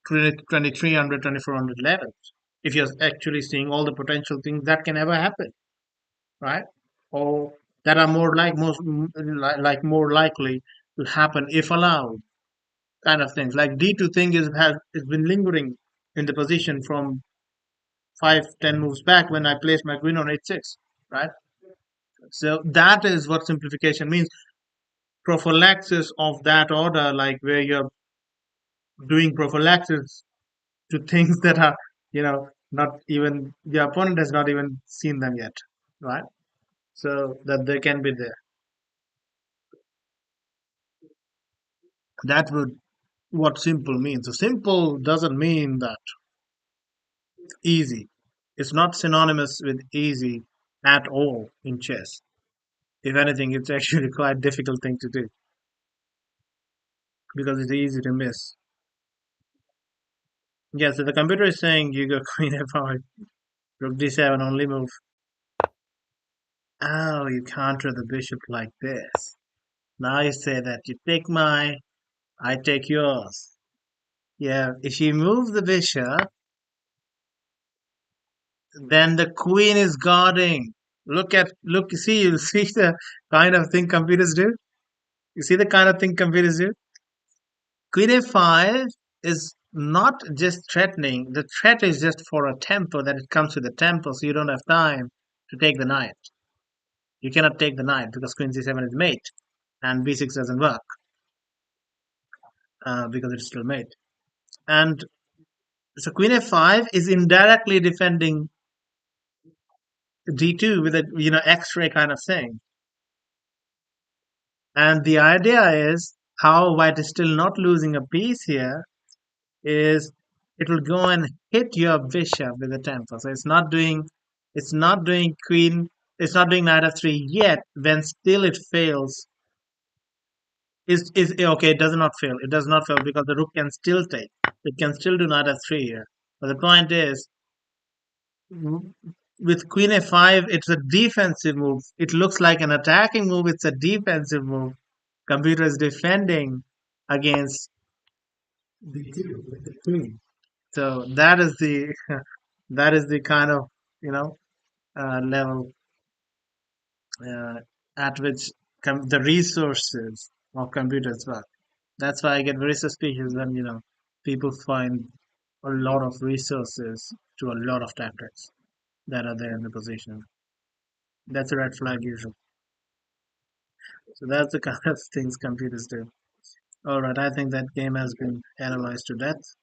2300, 2400 levels. If you're actually seeing all the potential things that can ever happen, right? Or that are like more likely to happen if allowed, kind of things. Like D2 thing has been lingering in the position from 5-10 moves back when I placed my queen on h6, right? So that is what simplification means. Prophylaxis of that order, like where you're doing prophylaxis to things that are, not even the opponent has not even seen them yet, right? So that they can be there. That would what simple means. So simple doesn't mean that easy. It's not synonymous with easy, at all in chess. If anything, it's actually quite difficult thing to do because it's easy to miss. Yeah, so the computer is saying you go queen f5, rook d7 only move. Oh, you counter the bishop like this. Now you say that you take mine, I take yours. Yeah, if you move the bishop, then the queen is guarding. Look, you see the kind of thing computers do? You see the kind of thing computers do? Queen a5 is not just threatening. The threat is just for a tempo that it comes with a tempo, so you don't have time to take the knight. You cannot take the knight because queen c7 is mate, and b6 doesn't work because it's still mate. And so queen a5 is indirectly defending d2 with a X-ray kind of thing. And the idea is how white is still not losing a piece here is it will go and hit your bishop with the tempo. So it's not doing queen, it's not doing knight f3 yet. When still it fails, is okay. It does not fail. It does not fail because the rook can still take. It can still do knight f3 here. But the point is, with queen a5, it's a defensive move. It looks like an attacking move. It's a defensive move. Computer is defending against d2 with the queen. So that is the that is the kind of you know level uh, at which the resources of computers work. That's why I get very suspicious when people find a lot of resources to a lot of tactics that are there in the position. That's a red flag usually. So that's the kind of things computers do. All right, I think that game has been analyzed to death.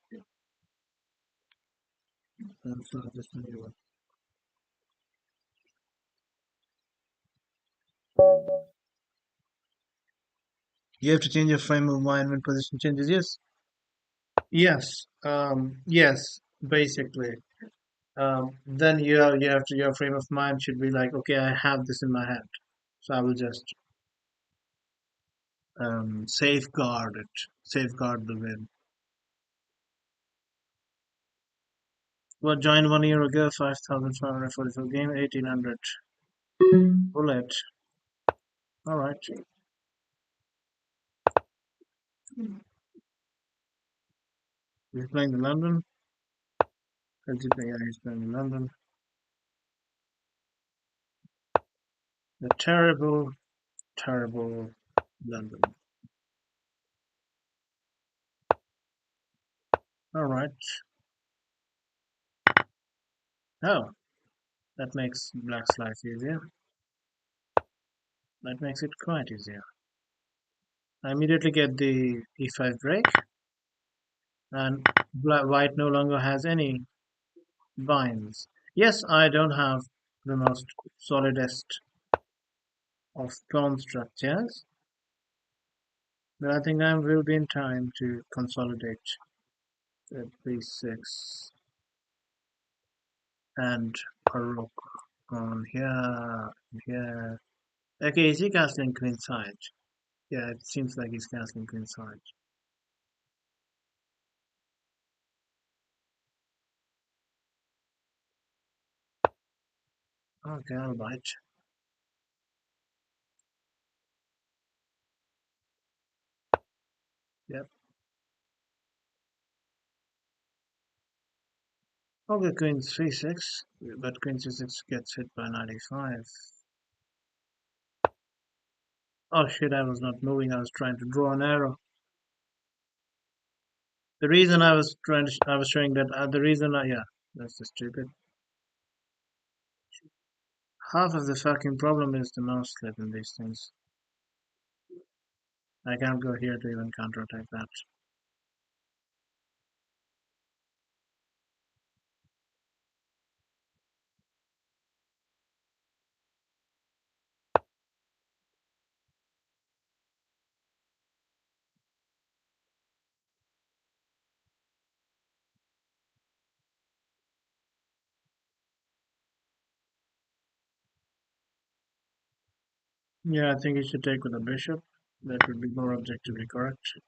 So just a new you have to change your frame of mind when position changes. Yes, yes, yes. Basically, then your frame of mind should be like, okay, I have this in my hand, so I will just safeguard it, safeguard the win. Well, joined 1 year ago, 5,544 game, 1,800 bullet. All right, he's playing in London. Yeah, he's playing in London. The terrible, terrible London. All right. Oh, that makes Black's life easier. That makes it quite easier. I immediately get the e5 break, and white no longer has any binds. Yes, I don't have the most solidest of pawn structures, but I think I will be in time to consolidate the b6 and a rook on here, here. Okay, is he castling queenside? Yeah, it seems like he's castling queenside. Okay, all right. Yep. Okay, queen c6, but queen c6 gets hit by 95. Oh shit, I was not moving, I was trying to draw an arrow. The reason I was showing that, yeah, that's just stupid. Half of the fucking problem is the mouse slip in these things. I can't go here to even counterattack that. Yeah, I think he should take with the bishop. That would be more objectively correct.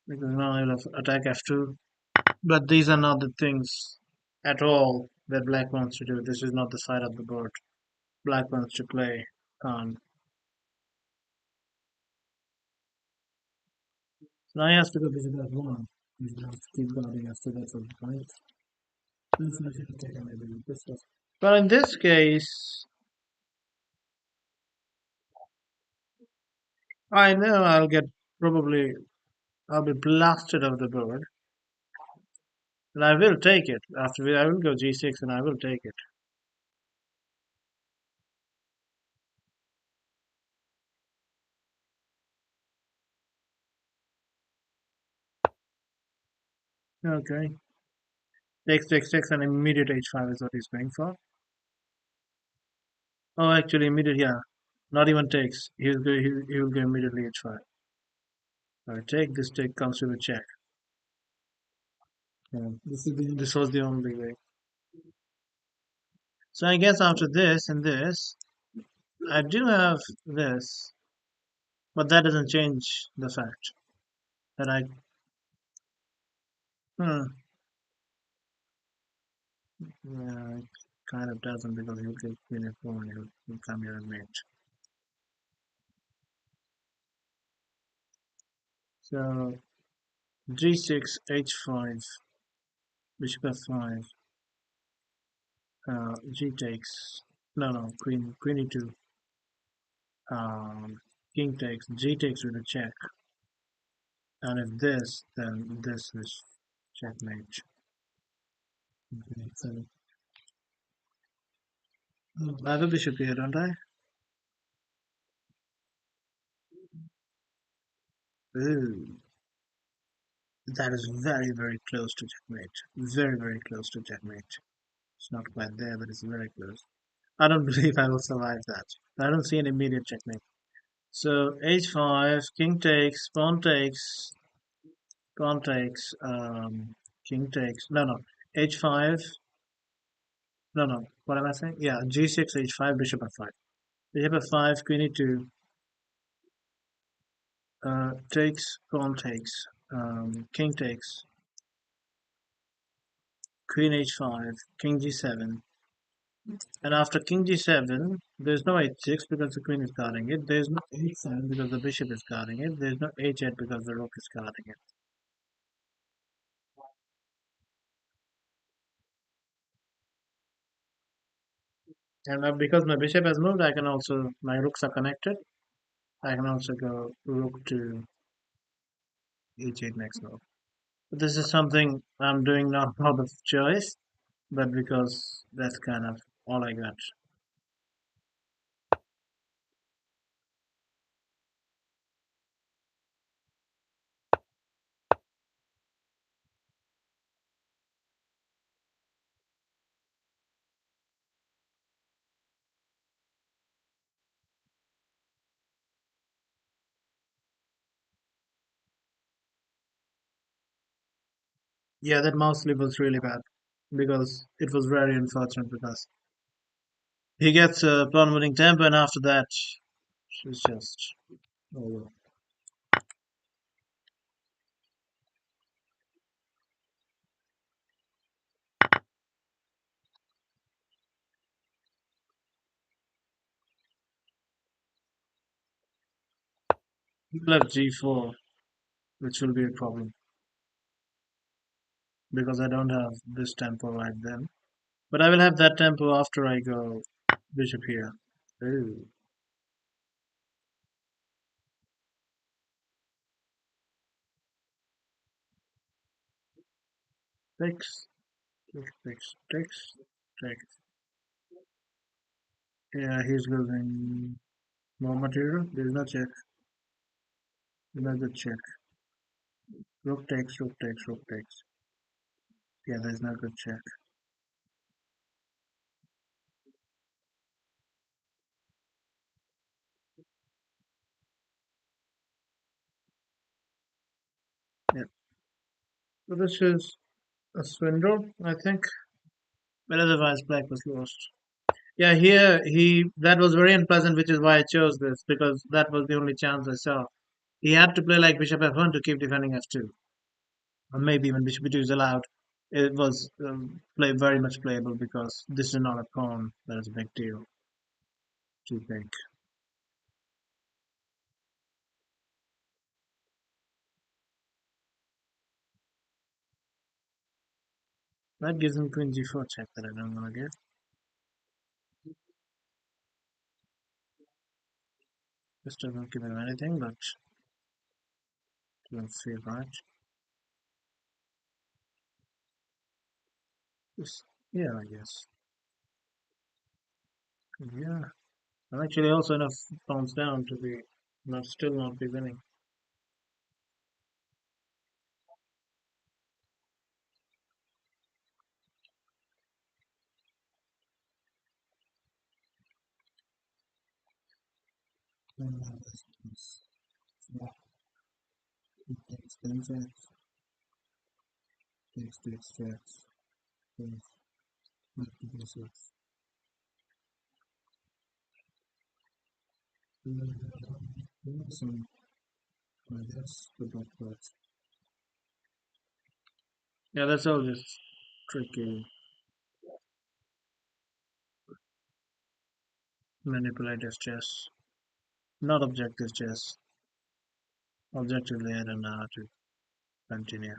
Because now he'll have attack f2. But these are not the things at all that black wants to do. This is not the side of the board black wants to play on. So now he has to go bishop f1. He's going to keep guarding after that for the point. But in this case, I know I'll get probably I'll be blasted off the board, and I will take it. I will go g6 and I will take it. Okay, takes and immediate h5 is what he's going for. Oh, actually, immediate, yeah, not even takes. He will go immediately h5. I take this take comes to the check. Yeah, this was the only way. So I guess after this and this, I do have this, but that doesn't change the fact that hmm, yeah, it kind of doesn't because he'll get queen f4 and he'll come here and mate. So g6, h5, bishop f5, g takes. No, queen e2, um, king takes, g takes with a check, and if this, then this is checkmate. Okay, so I have a bishop here, don't I? Ooh, that is very close to checkmate. Very close to checkmate. It's not quite there, but it's very close. I don't believe I will survive that. I don't see an immediate checkmate. So h5, king takes, pawn takes, king takes. No, h5. No. What am I saying? Yeah, g6, h5, bishop f5. Bishop f5, queen e2, takes, pawn takes, king takes, queen h5, king g7. And after king g7, there's no h6 because the queen is guarding it. There's no h7 because the bishop is guarding it. There's no h8 because the rook is guarding it. And because my bishop has moved, my rooks are connected. I can also go rook to h8 next move. But this is something I'm doing not out of choice, but because that's kind of all I got. Yeah, that mouse slip was really bad because it was very unfortunate because he gets a pawn winning tempo and after that it's just over. He left g4, which will be a problem because I don't have this tempo right then. But I will have that tempo after I go bishop here. Ooh. Takes, takes. Yeah, he's losing more material. There's no check. There's no check. Rook takes. Yeah, there's no good check. Yeah. So this is a swindle, I think. But otherwise, black was lost. Yeah, here he that was very unpleasant, which is why I chose this because that was the only chance I saw. He had to play like bishop f1 to keep defending f2, or maybe even bishop e2 is allowed. It was very much playable because this is not a pawn. That is a big deal to think. That gives him queen g4 check that I don't want to give. Just doesn't give him anything, but don't feel right. Just, yeah, I guess. Yeah, I'm actually also enough pawns down to be not still not be winning. Yeah, that's all just tricky, manipulative chess. Not objective chess. Objectively, I don't know how to continue.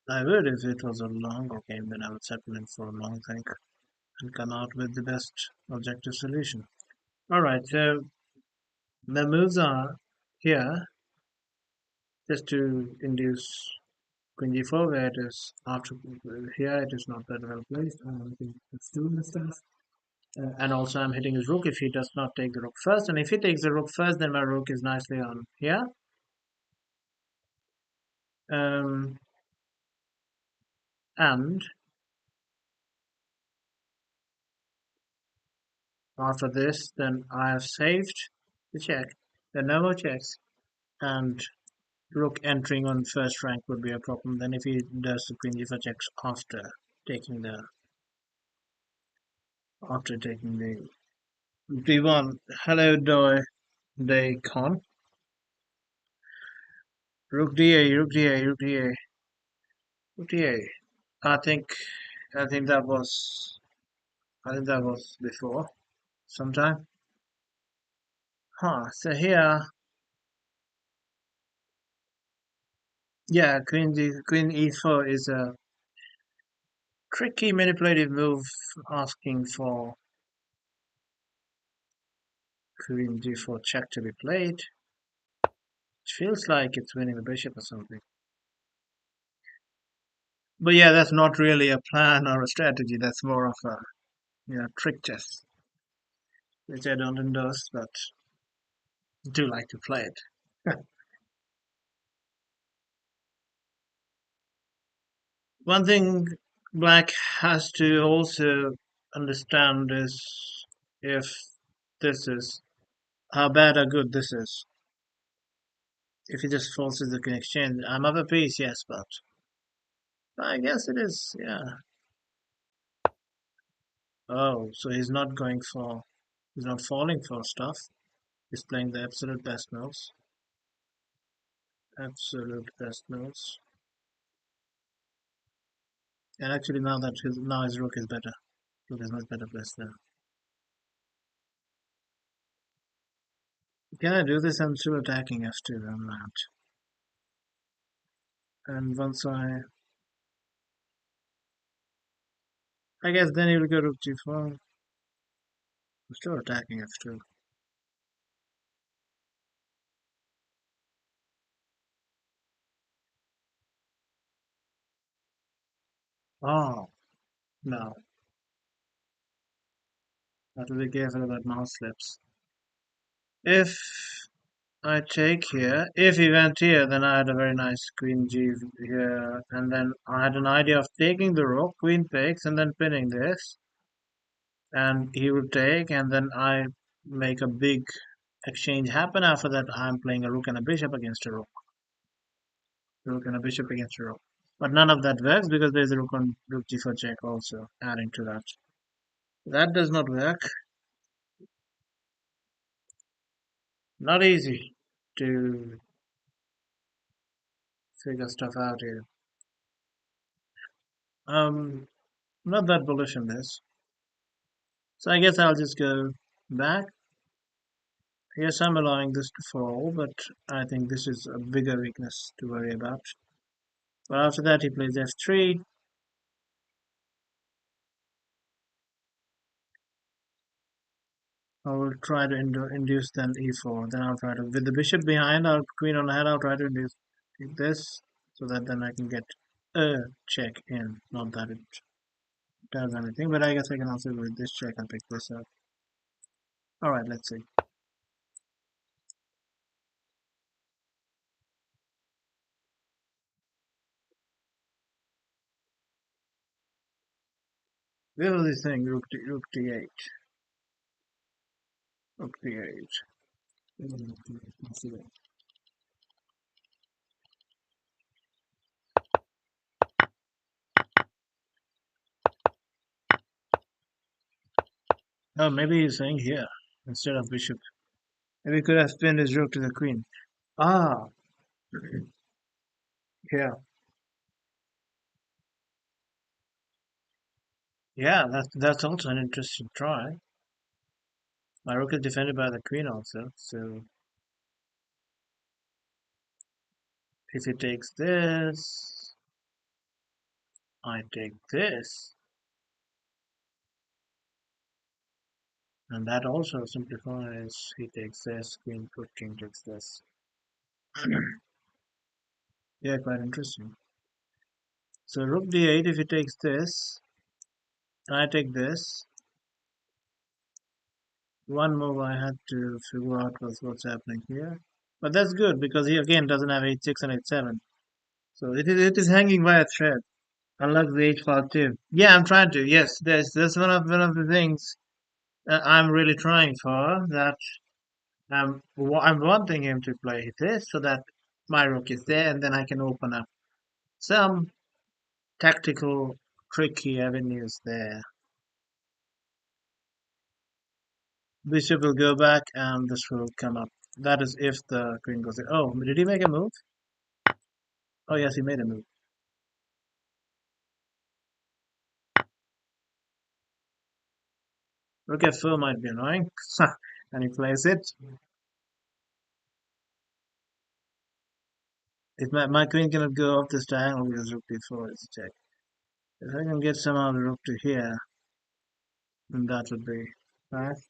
I would if it was a longer game, then I would settle in for a long think and come out with the best objective solution. Alright, so the moves are here just to induce queen g4 where it is after here it is not that well placed. I think it's doing the stuff. And also I'm hitting his rook if he does not take the rook first. And if he takes the rook first, then my rook is nicely on here. Um, and after this, then I have saved the check. There are no more checks. And rook entering on first rank would be a problem. Then if he does the queen g4 checks taking the after taking the d1. Hello, Day Con. Rook da, rook da, rook da, rook da. I think I think that was I think that was before sometime. Huh. So here, yeah, queen e4 is a tricky manipulative move, asking for queen g4 check to be played. It feels like it's winning the bishop or something. But yeah, that's not really a plan or a strategy. That's more of a trick chess, which I don't endorse, but do like to play it. One thing Black has to also understand is if this is how bad or good this is. If he just forces the exchange, I'm of a piece, yes, but I guess it is, yeah. Oh, so he's not falling for stuff. He's playing the absolute best moves. Absolute best moves. And actually, now his rook is better. Rook is much better placed there. Can I do this? I'm still attacking f2. I'm not. And once I guess then he'll go rook g4. I'm still attacking f2. Oh, no. I have to be careful about mouse slips. If I take here, if he went here, then I had a very nice queen g here, and then I had an idea of taking the rook, queen takes, and then pinning this, and he would take, and then I make a big exchange happen. After that, I'm playing a rook and a bishop against a rook. Rook and a bishop against a rook. But none of that works because there's a rook on rook g4 check also adding to that. That does not work. Not easy to figure stuff out here. Not that bullish on this. So I guess I'll just go back. Yes, I'm allowing this to fall, but I think this is a bigger weakness to worry about. But after that, he plays f3. I will try to induce then e4. Then I'll try to, with the bishop behind, our queen on ahead, I'll try to induce this so that then I can get a check in. Not that it does anything, but I guess I can also with this check and pick this up. Alright, let's see. Where was this thing? Rook d8. Rook d8. Let's see that. Oh, maybe he's saying here instead of bishop. Maybe he could have pinned his rook to the queen. Ah, yeah. Yeah, that's also an interesting try. My rook is defended by the queen also, so if he takes this, I take this, and that also simplifies. He takes this, queen, put king takes this. Yeah, quite interesting. So rook d8, if he takes this, and I take this, one move I had to figure out was what's happening here. But that's good because he again doesn't have h6 and h7. So it is hanging by a thread. Unlike the h5 too. Yeah, I'm trying to. Yes, that's one of the things I'm really trying for. That I'm wanting him to play this so that my rook is there, and then I can open up some tactical, tricky avenues there. Bishop will go back, and this will come up. That is if the queen goes. Oh, did he make a move? Oh yes, he made a move. Rook f4 might be annoying, and he plays it. If my queen cannot go off this diagonal because rook d4 is check. If I can get somehow the rook to here, then that would be nice.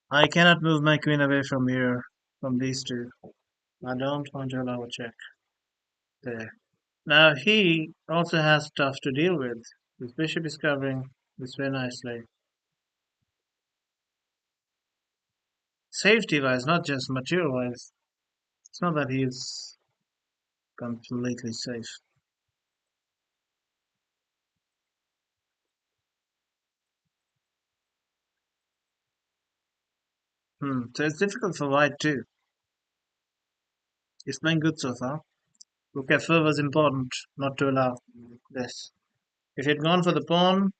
I cannot move my queen away from here, from these two. I don't want to allow a check there. Now he also has stuff to deal with. His bishop is covering this very nicely. Safety wise, not just material wise. It's not that he's completely safe. So it's difficult for white too. He's playing good so far. Rook f4 was important not to allow this. If he had gone for the pawn,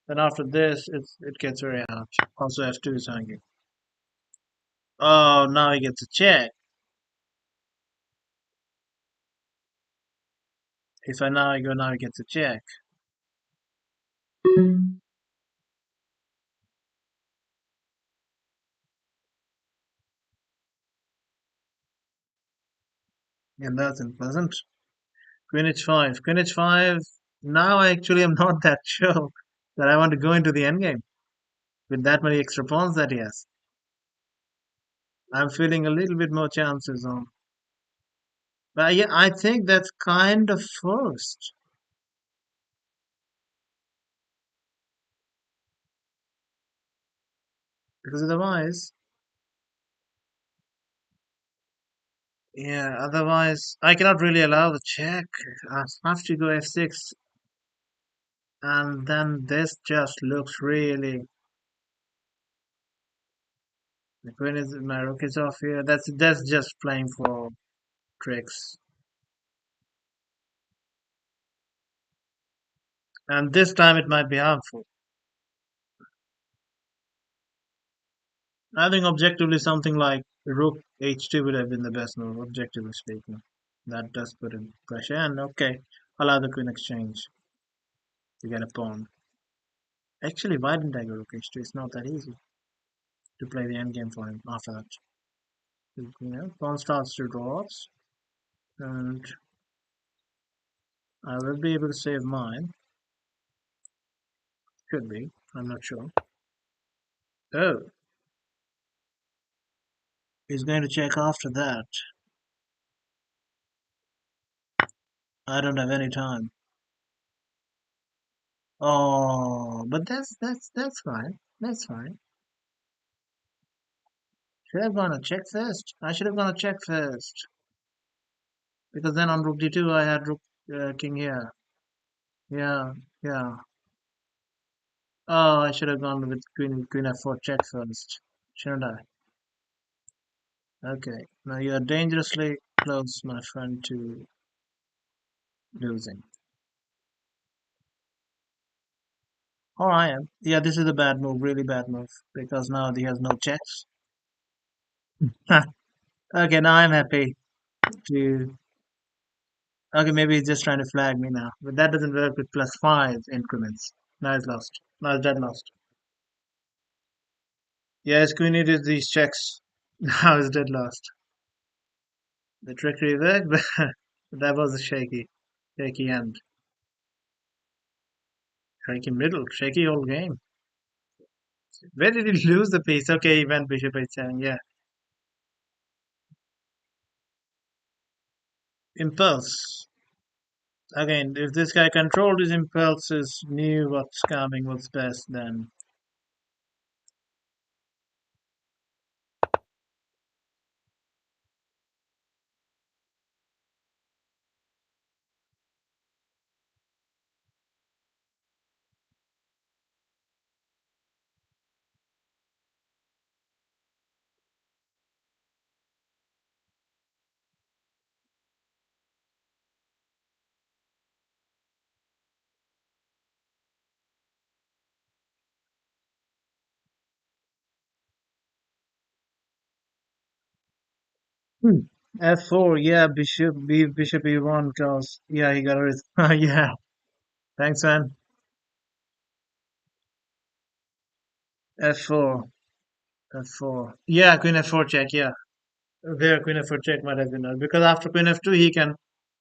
then after this it gets very hard. Also f2 is hanging. Oh, now he gets a check. If I now go now he gets a check. And that's unpleasant. Queen h5. Queen h5. Now I actually am not that sure that I want to go into the endgame with that many extra pawns that he has. I'm feeling a little bit more chances on. But yeah, I think that's kind of forced. Because otherwise, yeah, otherwise I cannot really allow the check. I have to go f6, and then this just looks really. The queen is my rook is off here. That's just playing for tricks. And this time it might be harmful. I think objectively something like rook h2 would have been the best move, objectively speaking. That does put in pressure. And okay, allow the queen exchange to get a pawn. Actually, why didn't I go rook h2? It's not that easy to play the endgame for him after that. Pawn starts to draw off, and I will be able to save mine. Could be. I'm not sure. Oh, he's going to check after that. I don't have any time. Oh, but that's fine. That's fine. Should have gone to check first. I should have gone to check first because then on rook d2 I had rook king here. Yeah, yeah. Oh, I should have gone with queen f4 check first, shouldn't I? Okay. Now you are dangerously close, my friend, to losing. Or I am. Yeah, this is a bad move, really bad move, because now he has no checks. Okay, now I'm happy to. Okay, maybe he's just trying to flag me now, but that doesn't work with +5 increments. Now he's lost. Now he's dead lost. Yes, Queen needed these checks. Now he's dead lost. The trickery worked, but that was a shaky end. Shaky middle, shaky whole game. Where did he lose the piece? Okay, he went bishop h7, yeah. Impulse. Again, if this guy controlled his impulses, knew what's coming, what's best, then Hmm. F4, yeah, bishop e1, cause yeah, he got it. Yeah, thanks, man. F4, F4. Yeah, queen F4 check, yeah. There, queen F4 check might have been because after queen F2, he can.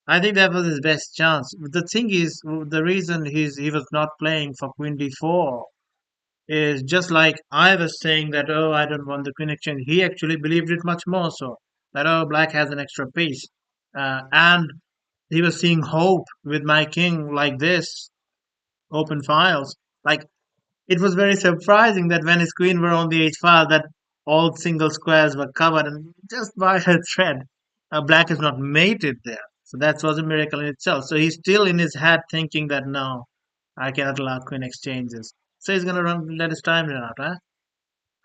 I think that was his best chance. The thing is, the reason he was not playing for queen d4 is just like I was saying that, oh, I don't want the queen exchange. He actually believed it much more so that, oh, black has an extra piece. And he was seeing hope with my king like this, open files. Like, it was very surprising that when his queen were on the h file, that all single squares were covered and just by a thread, black is not mated there. So that was a miracle in itself. So he's still in his head thinking that no, I cannot allow queen exchanges. So he's gonna let his time run out, huh?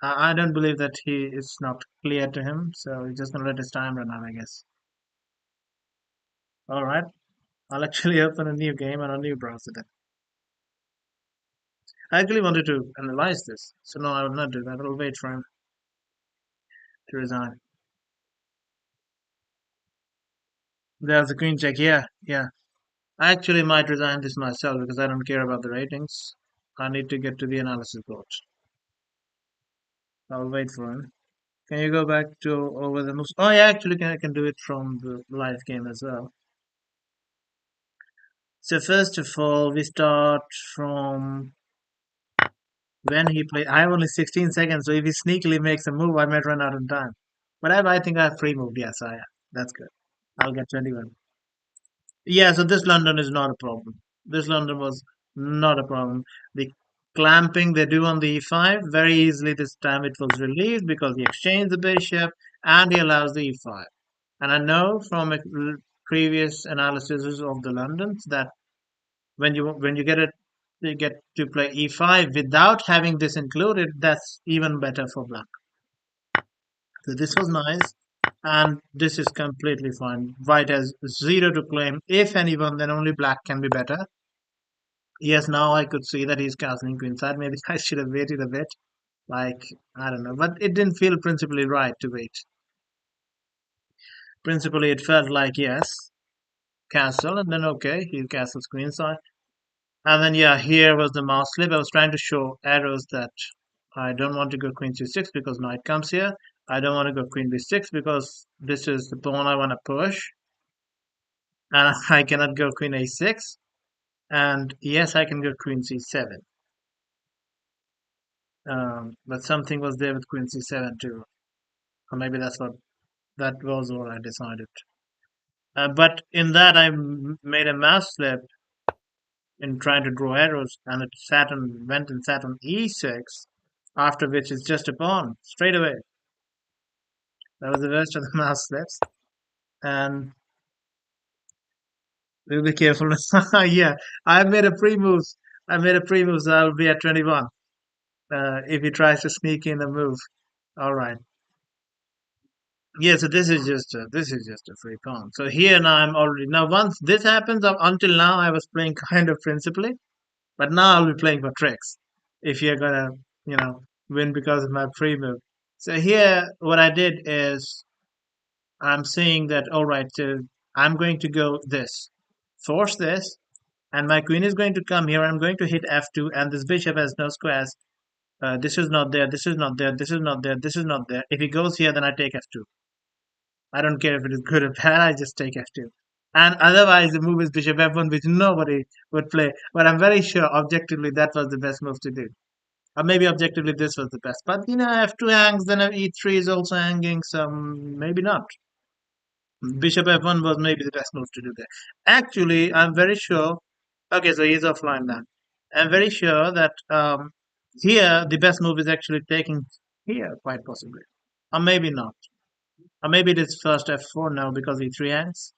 I don't believe that he is not clear to him, so he's just gonna let his time run out, I guess. All right, I'll actually open a new game on a new browser then. I actually wanted to analyze this, so no, I will not do that. I'll wait for him to resign. There's a queen check. Yeah, yeah. I actually might resign this myself because I don't care about the ratings. I need to get to the analysis board. I'll wait for him. Can you go back to over the moves? Oh, yeah, actually, I can do it from the live game as well. So first of all, we start from when he played. I have only 16 seconds, so if he sneakily makes a move, I might run out of time. But I think I have free move. Yes, I have. That's good. I'll get 21. Yeah, so this London is not a problem. This London was not a problem. The clamping they do on the e5, very easily this time it was released because he exchanged the bishop and he allows the e5. And I know from previous analysis of the Londons that when you get it you get to play e5 without having this included, that's even better for black. So this was nice. And this is completely fine. White has zero to claim. If anyone, then only black can be better. Yes, now I could see that he's castling queenside. Maybe I should have waited a bit. Like, I don't know. But it didn't feel principally right to wait. Principally, it felt like, yes, castle, and then okay, he castles queenside. And then, yeah, here was the mouse slip. I was trying to show arrows that I don't want to go queen c6 because knight comes here. I don't want to go queen b6 because this is the pawn I want to push. And I cannot go queen a6. And yes, I can go queen c7. But something was there with queen c7 too. Or maybe that was what I decided. But in that, made a mouse slip in trying to draw arrows, and it Saturn went and sat on e6, after which it's just a pawn straight away. That was the worst of the mouse slips, and we'll be careful. Yeah, I made a pre-move. I made a pre-move, so I'll be at 21. If he tries to sneak in a move, all right. Yeah, so this is just a free pawn. So here now I'm already now once this happens up until now I was playing kind of principally, but now I'll be playing for tricks. If you're gonna, win because of my free move. So here what I did is I'm saying that all right, so I'm going to go this, force this, and my queen is going to come here. I'm going to hit f2, and this bishop has no squares. This is not there. This is not there. This is not there. This is not there. If he goes here, then I take f2. I don't care if it is good or bad, I just take f2. And otherwise, the move is bishop f1, which nobody would play. But I'm very sure, objectively, that was the best move to do. Or maybe objectively, this was the best. But, f2 hangs, then e3 is also hanging, so maybe not. Bishop f1 was maybe the best move to do there. Actually, I'm very sure. Okay, so he's offline now. I'm very sure that here, the best move is actually taking here, quite possibly. Or maybe not. Or maybe it is first f4 now because e3 hangs.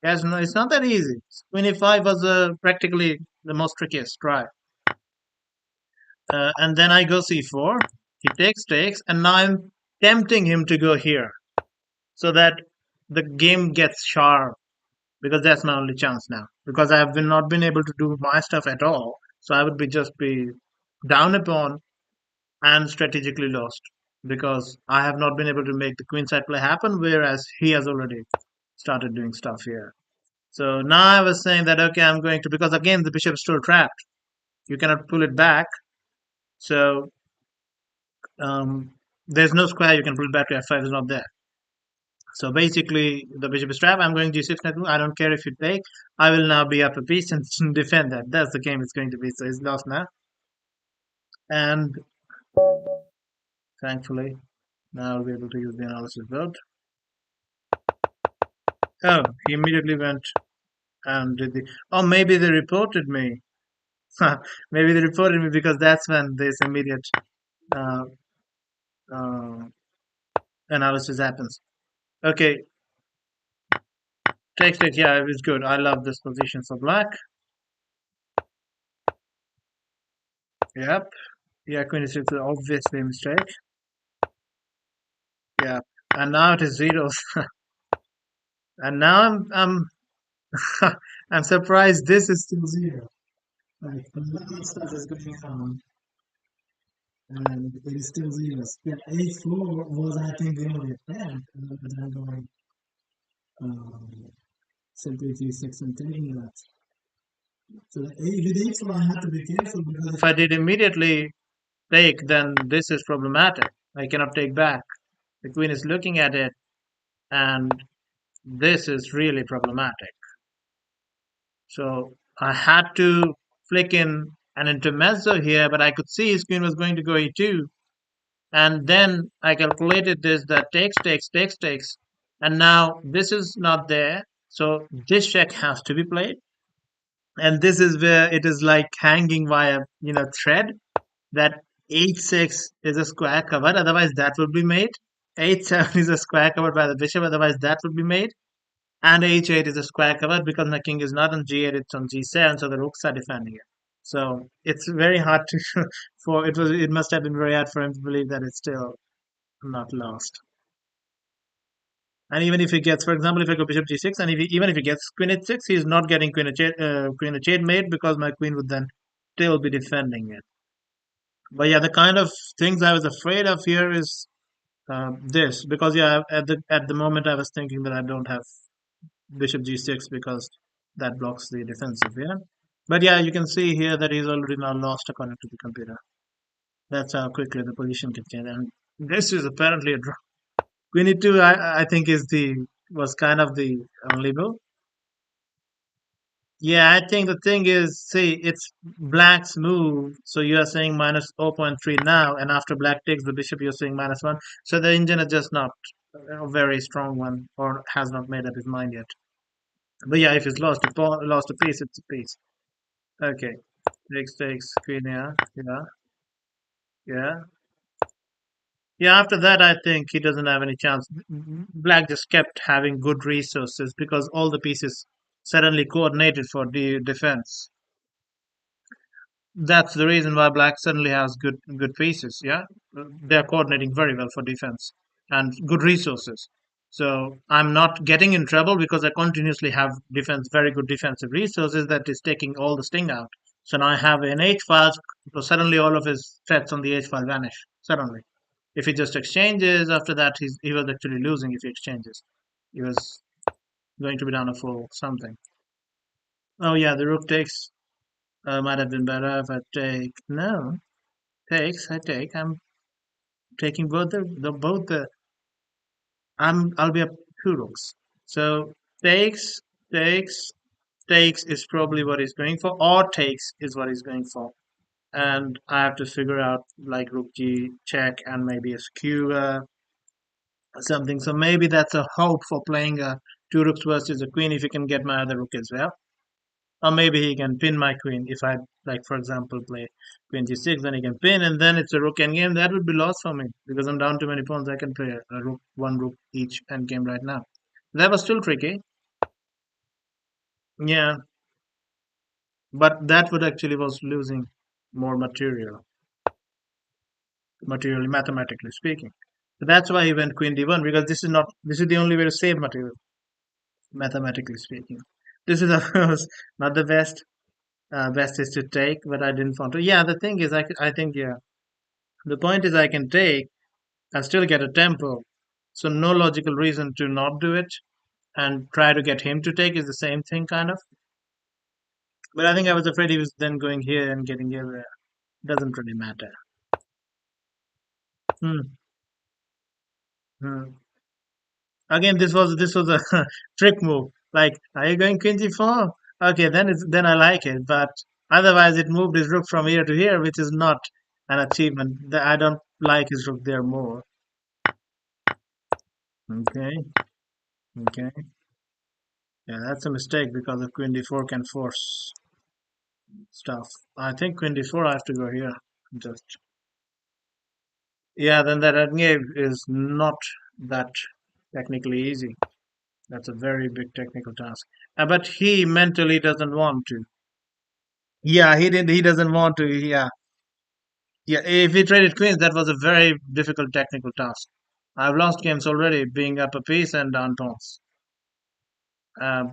Yes, no, it's not that easy. Queen e5 was practically the most trickiest try. And then I go c4. He takes, and now I'm tempting him to go here so that the game gets sharp because that's my only chance now. Because I have not been able to do my stuff at all, so I would be just be down a pawn and strategically lost because I have not been able to make the queenside play happen, whereas he has already started doing stuff here. So now I was saying that okay, I'm going to because again the bishop is still trapped. You cannot pull it back. So um, there's no square you can pull it back to f5 is not there. So basically the bishop is trapped. I'm going g6 knight move. I don't care if you take. I will now be up a piece and defend that. That's the game it's going to be. So it's lost now. And thankfully now I'll be able to use the analysis build. Oh, he immediately went and did the. Oh, maybe they reported me. Maybe they reported me because that's when this immediate uh, uh, analysis happens. Okay, take. Yeah, it was good. I love this position for black. Yep. Yeah, queen is obviously a mistake. Yeah, and now it is zeros. And now I'm surprised this is still zero. Like a lot of stuff is going on, and it is still zeros. Yeah, A4 was I think the only attempt, but I'm going simply G6 and taking that. So with A4 I had to be careful because if I did immediately take, then this is problematic. I cannot take back. The queen is looking at it, and this is really problematic. So I had to flick in an intermezzo here, but I could see his queen was going to go e2. And then I calculated this that takes. And now this is not there. So this check has to be played. And this is where it is like hanging via, thread that h6 is a square covered, otherwise that would be made. H7 is a square covered by the bishop, otherwise that would be made. And h8 is a square covered because my king is not on g8, it's on g7, so the rooks are defending it. So it's very hard to for it must have been very hard for him to believe that it's still not lost. And even if he gets, for example, if I go bishop g6, and even if he gets queen h6, he's not getting queen h8 mate because my queen would then still be defending it. But yeah, the kind of things I was afraid of here is this, because yeah, at the moment I was thinking that I don't have bishop g6 because that blocks the defensive. Yeah, but yeah, you can see here that he's already now lost according to the computer. That's how quickly the position can change, and this is apparently a draw. Queen e2, I think is the was kind of the only move. Yeah, I think the thing is, see, it's black's move. So you are saying minus zero point 0.3 now, and after black takes the bishop, you're saying minus 1. So the engine is just not a very strong one, or has not made up his mind yet. But yeah, if it's lost a piece, it's a piece. Okay, takes queen, yeah, yeah, yeah. Yeah, after that, I think he doesn't have any chance. Black just kept having good resources because all the pieces suddenly coordinated for the defense. That's the reason why black suddenly has good pieces. Yeah, they're coordinating very well for defense and good resources. So I'm not getting in trouble because I continuously have defense, very good defensive resources that is taking all the sting out. So now I have an H file. So suddenly all of his threats on the H file vanish suddenly. If he just exchanges, after that he was actually losing. If he exchanges, he was going to be down a full something. Oh yeah, the rook takes might have been better if I take no. Takes, I take. I'm taking both the. I'll be up two rooks. So takes, takes, takes is probably what he's going for, or takes is what he's going for. And I have to figure out like rook g check and maybe a skew or something. So maybe that's a hope for playing a two rooks versus a queen if he can get my other rook as well. Or maybe he can pin my queen if I, like, for example, play queen g6, then he can pin, and then it's a rook endgame. That would be lost for me because I'm down too many pawns. I can play a rook, one rook each endgame right now. That was still tricky. Yeah, but that would actually was losing more materially, mathematically speaking. So that's why he went queen d1 because this is the only way to save material, mathematically speaking. This is of course not the best. Best is to take, but I didn't want to. Yeah, the thing is, I think yeah. The point is, I can take and still get a tempo. So no logical reason to not do it and try to get him to take is the same thing, kind of. But I think I was afraid he was then going here and getting here. Doesn't really matter. Hmm. Hmm. Again, this was a trick move. Like, are you going queen g4? Okay, then I like it. But otherwise, it moved his rook from here to here, which is not an achievement. I don't like his rook there more. Okay, okay. Yeah, that's a mistake because if queen d4 can force stuff. I think queen d4 I have to go here. Just yeah, then that endgame is not that technically easy. That's a very big technical task. But he mentally doesn't want to. Yeah, he did. He doesn't want to. Yeah, yeah. If he traded queens, that was a very difficult technical task. I've lost games already, being up a piece and down pawns.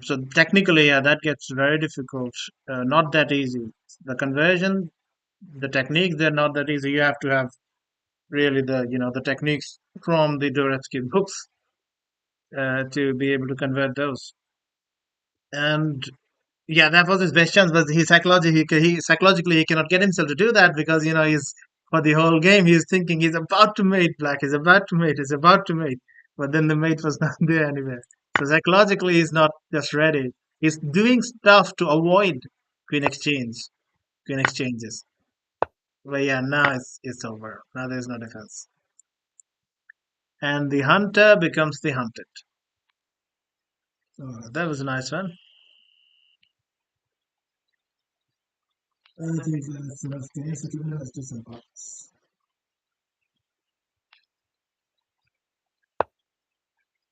So technically, yeah, that gets very difficult. Not that easy. The conversion, the technique, they're not that easy. You have to have really the techniques from the Doretsky books to be able to convert those. And yeah, that was his best chance, but he psychologically he cannot get himself to do that because he's for the whole game he's thinking he's about to mate black, he's about to mate, he's about to mate, but then the mate was not there anywhere. So psychologically he's not just ready. He's doing stuff to avoid queen exchange, queen exchanges. But yeah, now it's over. Now there's no defense. And the hunter becomes the hunted. That was a nice one. I think that's enough games. Let's do some parts.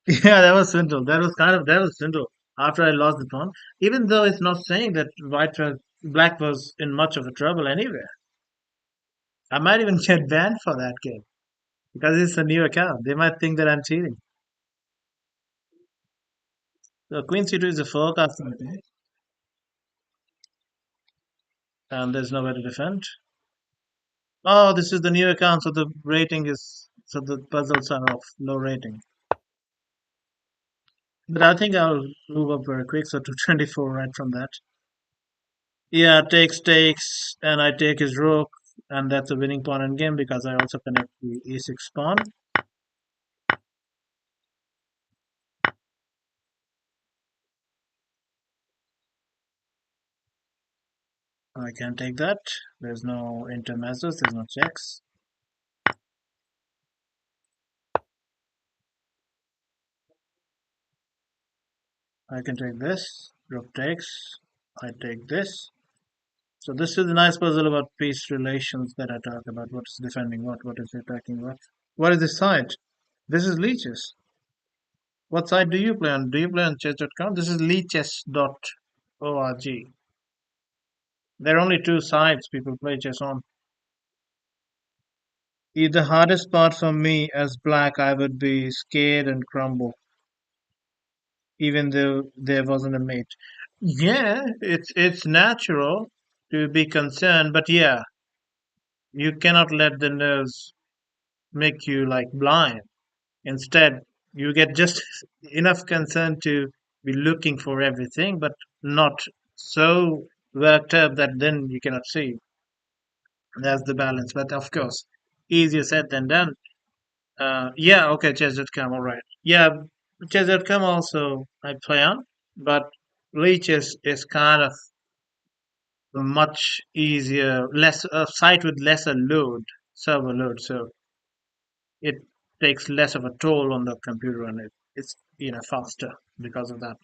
Yeah, that was Swindle. That was Swindle. After I lost the pawn, even though it's not saying that black was in much of a trouble anyway. I might even get banned for that game because it's a new account. They might think that I'm cheating. So queen c2 is a fork after the take, and there's nowhere to defend. Oh, this is the new account, so the rating is so the puzzles are of low rating. But I think I'll move up very quick, so to 24 right from that. Yeah, takes, and I take his rook, and that's a winning pawn in game because I also connect the e6 pawn. I can take that. There's no intermezzos, there's no checks. I can take this. Rook takes. I take this. So this is the nice puzzle about piece relations that I talk about. What is defending what is attacking what. What is this side? This is leeches. What side do you play on? Do you play on chess.com? This is leeches.org. There are only two sides people play chess on. The hardest part for me as black, I would be scared and crumble, even though there wasn't a mate. Yeah, it's natural to be concerned, but yeah, you cannot let the nerves make you like blind. Instead, you get just enough concern to be looking for everything, but not so worked up that then you cannot see. That's the balance. But of course, easier said than done. Yeah, okay, chess.com, all right. Yeah, chess.com also I play on, but Leeches is kind of much easier, less a site with lesser load, server load, so it takes less of a toll on the computer and it's faster because of that.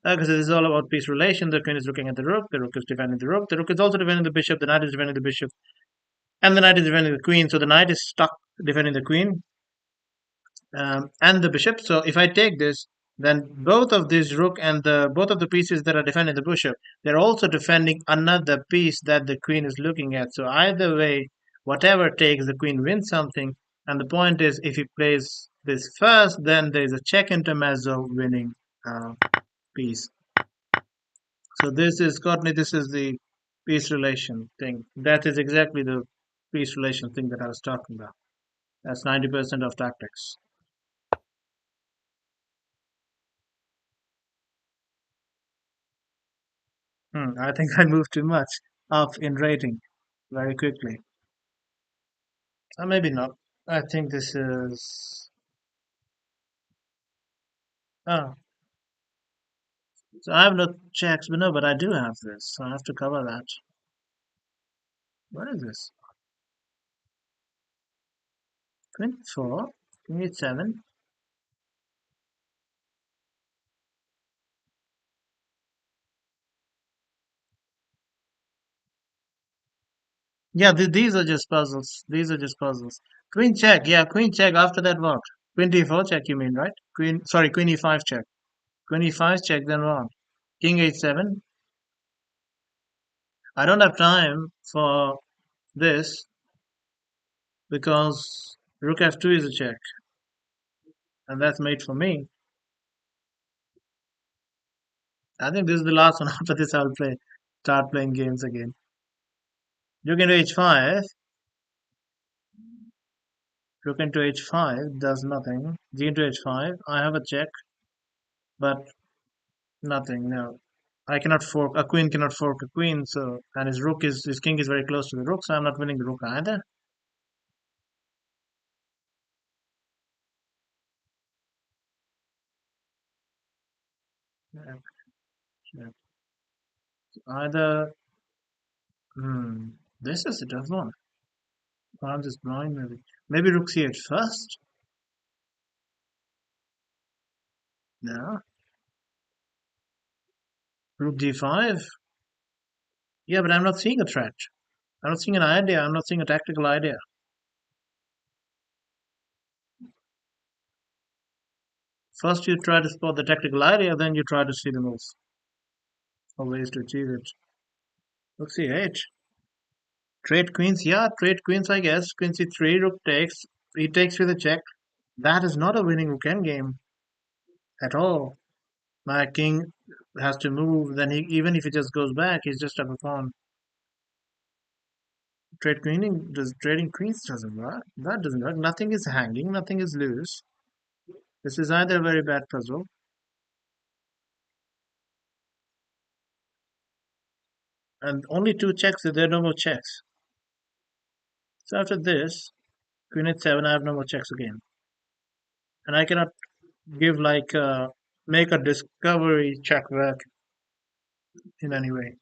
Because this is all about piece relation. The queen is looking at the rook is defending the rook is also defending the bishop, the knight is defending the bishop, and the knight is defending the queen. So the knight is stuck defending the queen, and the bishop. So if I take this, then both of these rook and the both of the pieces that are defending the bishop, they're also defending another piece that the queen is looking at. So either way, whatever takes, the queen wins something. And the point is, if he plays this first, then there is a check intermezzo winning uh, piece. So this is Courtney. This is the piece relation thing. That is exactly the piece relation thing that I was talking about. That's 90% of tactics. I think I moved too much up in rating very quickly. Maybe not. I think this is. Oh, so I have no checks, but no, but I do have this. So I have to cover that. What is this? Queen 4, Queen 7. Yeah, these are just puzzles. These are just puzzles. Queen check. Yeah, queen check. After that, what? Queen d4 check, you mean, right? Sorry, queen e5 check. Queen e5 check, then what? King h7. I don't have time for this because rook f2 is a check, and that's made for me. I think this is the last one. After this, I'll start playing games again. Rook into h5. Rook into h5 does nothing. G into h5. I have a check, but nothing. No, I cannot fork. A queen cannot fork a queen. So, and his king is very close to the rook. So I'm not winning the rook either. Yeah, yeah. Either. Hmm. This is a tough one. I'm just blind. Maybe rook c8 first. No. Rook d5. Yeah, but I'm not seeing a threat. I'm not seeing an idea. I'm not seeing a tactical idea. First, you try to spot the tactical idea, then you try to see the moves or ways to achieve it. Rook c8. Trade queens, yeah, trade queens, I guess. Queen c3, rook takes. He takes with a check. That is not a winning rook endgame at all. My king has to move. Then even if he just goes back, he's just up a pawn. Trading queens doesn't work. That doesn't work. Nothing is hanging. Nothing is loose. This is either a very bad puzzle, and only two checks. There are no more checks. So after this, queen h7, I have no more checks again, and I cannot give like make a discovery check work in any way.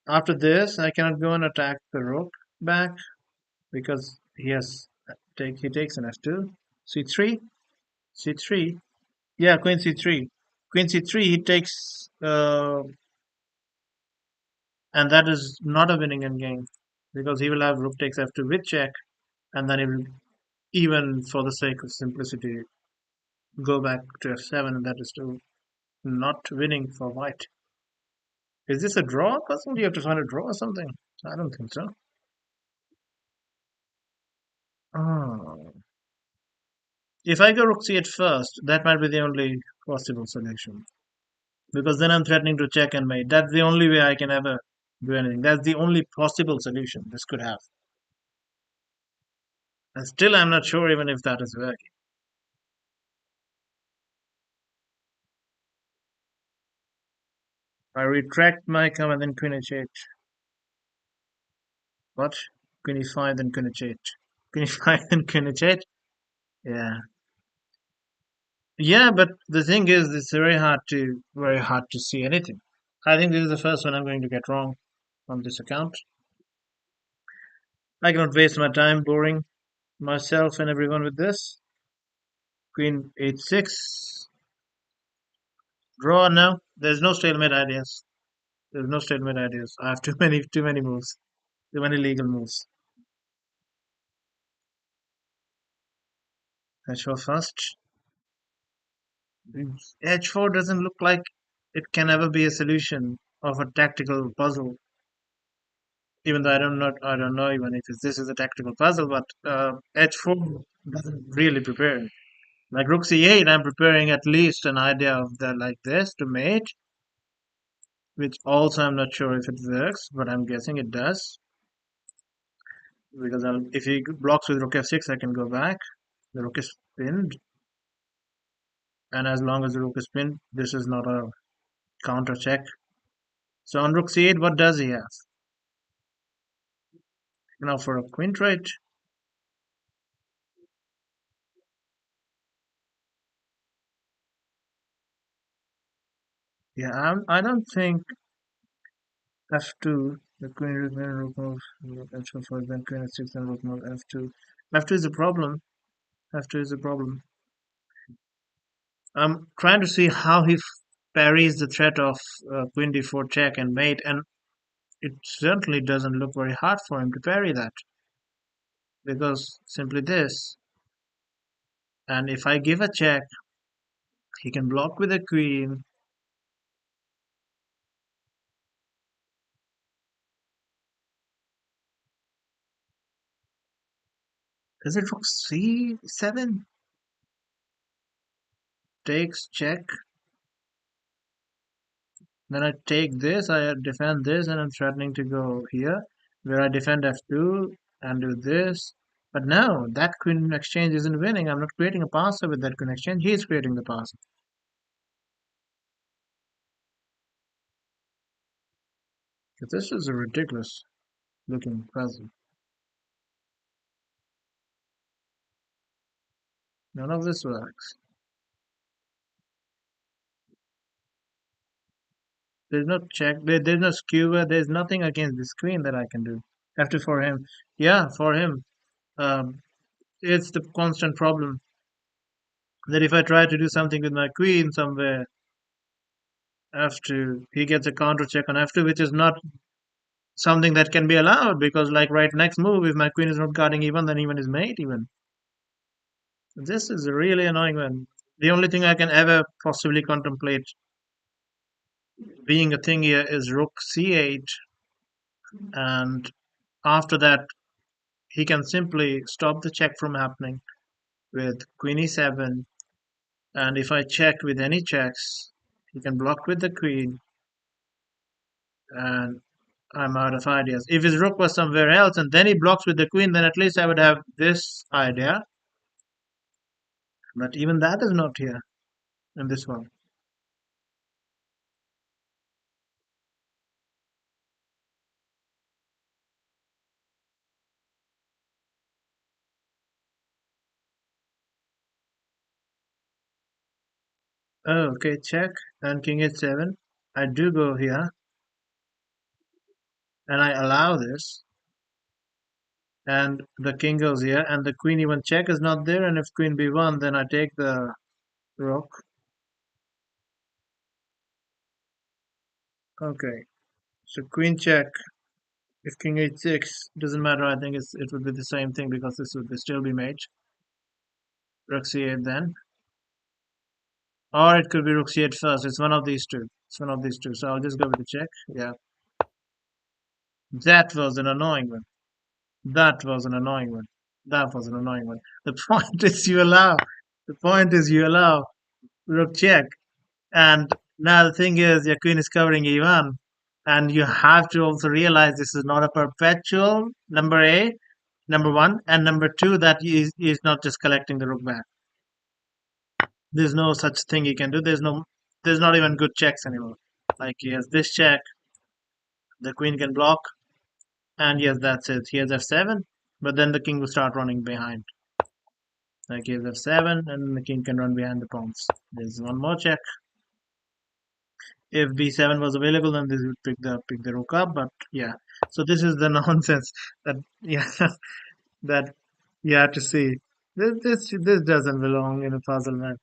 After this, I cannot go and attack the rook back because he takes an f2, c3, c3. Yeah, queen c3, queen c3. He takes, and that is not a winning endgame because he will have rook takes f2 with check, and then he will, even for the sake of simplicity, go back to f7, and that is still not winning for white. Is this a draw puzzle? You have to find a draw or something? I don't think so. Oh. If I go rook c8 first, that might be the only possible solution. Because then I'm threatening to check and mate. That's the only way I can ever do anything. That's the only possible solution this could have. And still, I'm not sure even if that is working. I retract my command, then queen h8. What? Queen e5, then queen h8. Queen e5, then queen h8? Yeah. Yeah, but the thing is, it's very hard to see anything. I think this is the first one I'm going to get wrong on this account. I cannot waste my time boring myself and everyone with this. Queen h6. Draw now. There's no stalemate ideas. There's no stalemate ideas. I have too many moves. Too many legal moves. H4 first. H4 doesn't look like it can ever be a solution of a tactical puzzle. Even though I don't know even if this is a tactical puzzle, but H4 doesn't really prepare. Like Rook C8, I'm preparing at least an idea of that like this to mate, which also I'm not sure if it works, but I'm guessing it does. Because if he blocks with Rook F6, I can go back. The Rook is pinned, and as long as the Rook is pinned, this is not a counter check. So on Rook C8, what does he have? Now for a queen trade. Yeah, I don't think f2, the queen rook, then rook move, f4, then queen f6, then rook move, f2. F2 is a problem. F2 is a problem. I'm trying to see how he parries the threat of queen d4 check and mate, and it certainly doesn't look very hard for him to parry that because simply this. And if I give a check, he can block with a queen. Is it rook c7? Takes check. Then I take this, I defend this, and I'm threatening to go here, where I defend f2 and do this. But no, that queen exchange isn't winning. I'm not creating a passer with that queen exchange. He's creating the passer. This is a ridiculous looking puzzle. None of this works. There's no check. There's no skewer. There's nothing against this queen that I can do. F2 for him. Yeah, for him. Um, it's the constant problem that if I try to do something with my queen somewhere, F2, he gets a counter check on F2, which is not something that can be allowed because, like, right next move, if my queen is not guarding even, then even is mate even. This is a really annoying one. The only thing I can ever possibly contemplate being a thing here is rook c8, and after that, he can simply stop the check from happening with queen e7 And if I check with any checks, he can block with the queen, and I'm out of ideas. If his rook was somewhere else and then he blocks with the queen, then at least I would have this idea. But even that is not here in this one. Oh, okay, check and king h7. I do go here and I allow this, and the king goes here, and the queen even check is not there. And if queen b1, then I take the rook. Okay, so queen check. If king h6 doesn't matter, I think it would be the same thing because this would still be mate. Rook c8 then, or it could be rook c8 first. It's one of these two. It's one of these two. So I'll just go with the check. Yeah, that was an annoying one. That was an annoying one. That was an annoying one. The point is you allow. The point is you allow rook check. And now the thing is, your queen is covering e1, and you have to also realize this is not a perpetual number A, number one, and number two that he is not just collecting the rook back. There's no such thing he can do. There's not even good checks anymore. Like he has this check, the queen can block, and yes, that's it. He has f7, but then the king will start running behind. Like he has f7, and the king can run behind the pawns. There's one more check. If b7 was available, then this would pick the rook up. But yeah, so this is the nonsense that yeah that you have to see. This doesn't belong in a puzzle, man.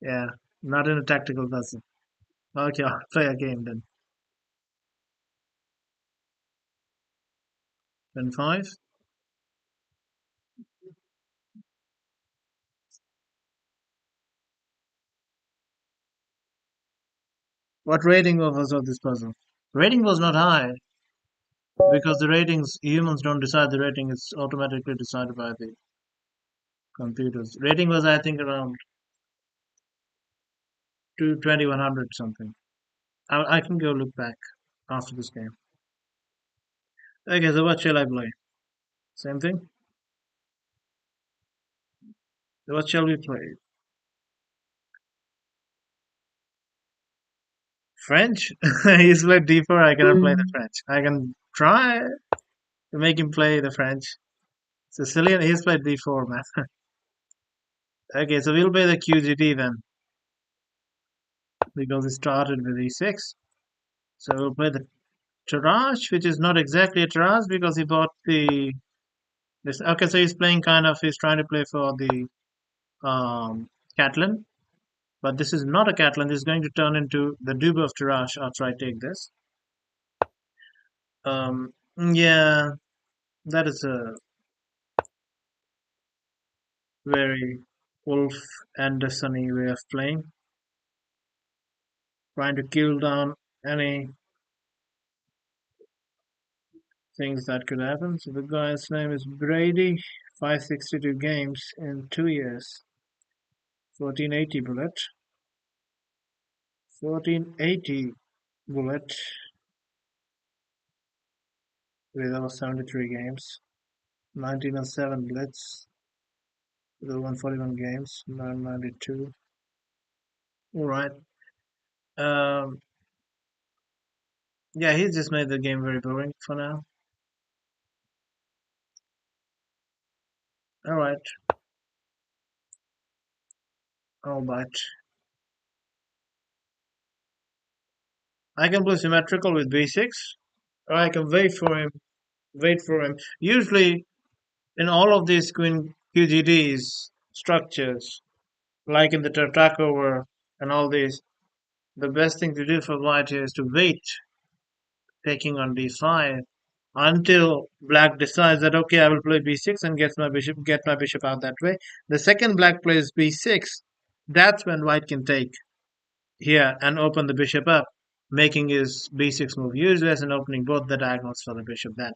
Yeah, not in a tactical puzzle. Okay, I'll play a game then. Then five. What rating was of this puzzle? Rating was not high because the ratings humans don't decide the rating; it's automatically decided by the computers. Rating was I think around 220, 100 something. I can go look back after this game. Okay, so what shall I play? Same thing. So what shall we play? French? He's played d4. I cannot play the French. I can try to make him play the French. Sicilian, he's played d4, man. Okay, so we'll play the QGT then because it started with e6. So we'll play the Taraj, which is not exactly a Taraj because he bought the this. Okay, so he's playing kind of. He's trying to play for the Catalan, but this is not a Catalan. This is going to turn into the Duba of Taraj after I take this. Yeah, that is a very Wolf Anderson-y way of playing, trying to kill down any things that could happen. So the guy's name is Brady, 562 games in 2 years, 1480 bullet, 1480 bullet with over 73 games, 1907 blitz with over 141 games, 992. All right. Um, yeah, he's just made the game very boring for now. All right, all right. I can play symmetrical with b6, or I can wait for him. Wait for him. Usually, in all of these Queen QGDs structures, like in the Tartakover and all these, the best thing to do for white is to wait, taking on d5 until black decides that okay, I will play b6 and get my bishop out that way. The second black plays b6, that's when white can take here and open the bishop up, making his b6 move useless and opening both the diagonals for the bishop. Then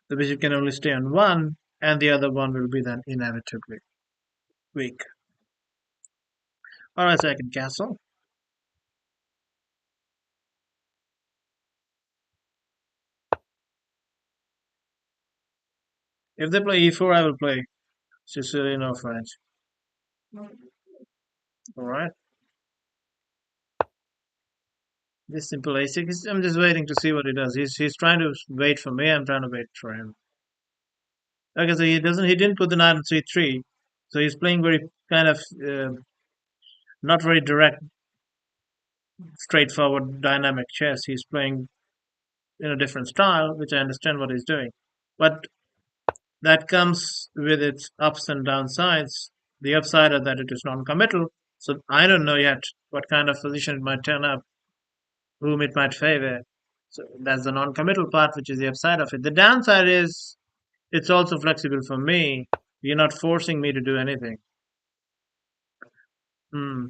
the bishop can only stay on one, and the other one will be then inevitably. weak. Alright, so I can castle. If they play e4, I will play Sicilian or French. Alright. This simple a6. I'm just waiting to see what he does. He's trying to wait for me. I'm trying to wait for him. Okay, so he didn't put the knight on c3. So he's playing very kind of not very direct, straightforward, dynamic chess. He's playing in a different style, which I understand what he's doing. But that comes with its ups and downsides. The upside is that it is non-committal. So I don't know yet what kind of position it might turn up, whom it might favor. So that's the non-committal part, which is the upside of it. The downside is it's also flexible for me. You're not forcing me to do anything. Hmm.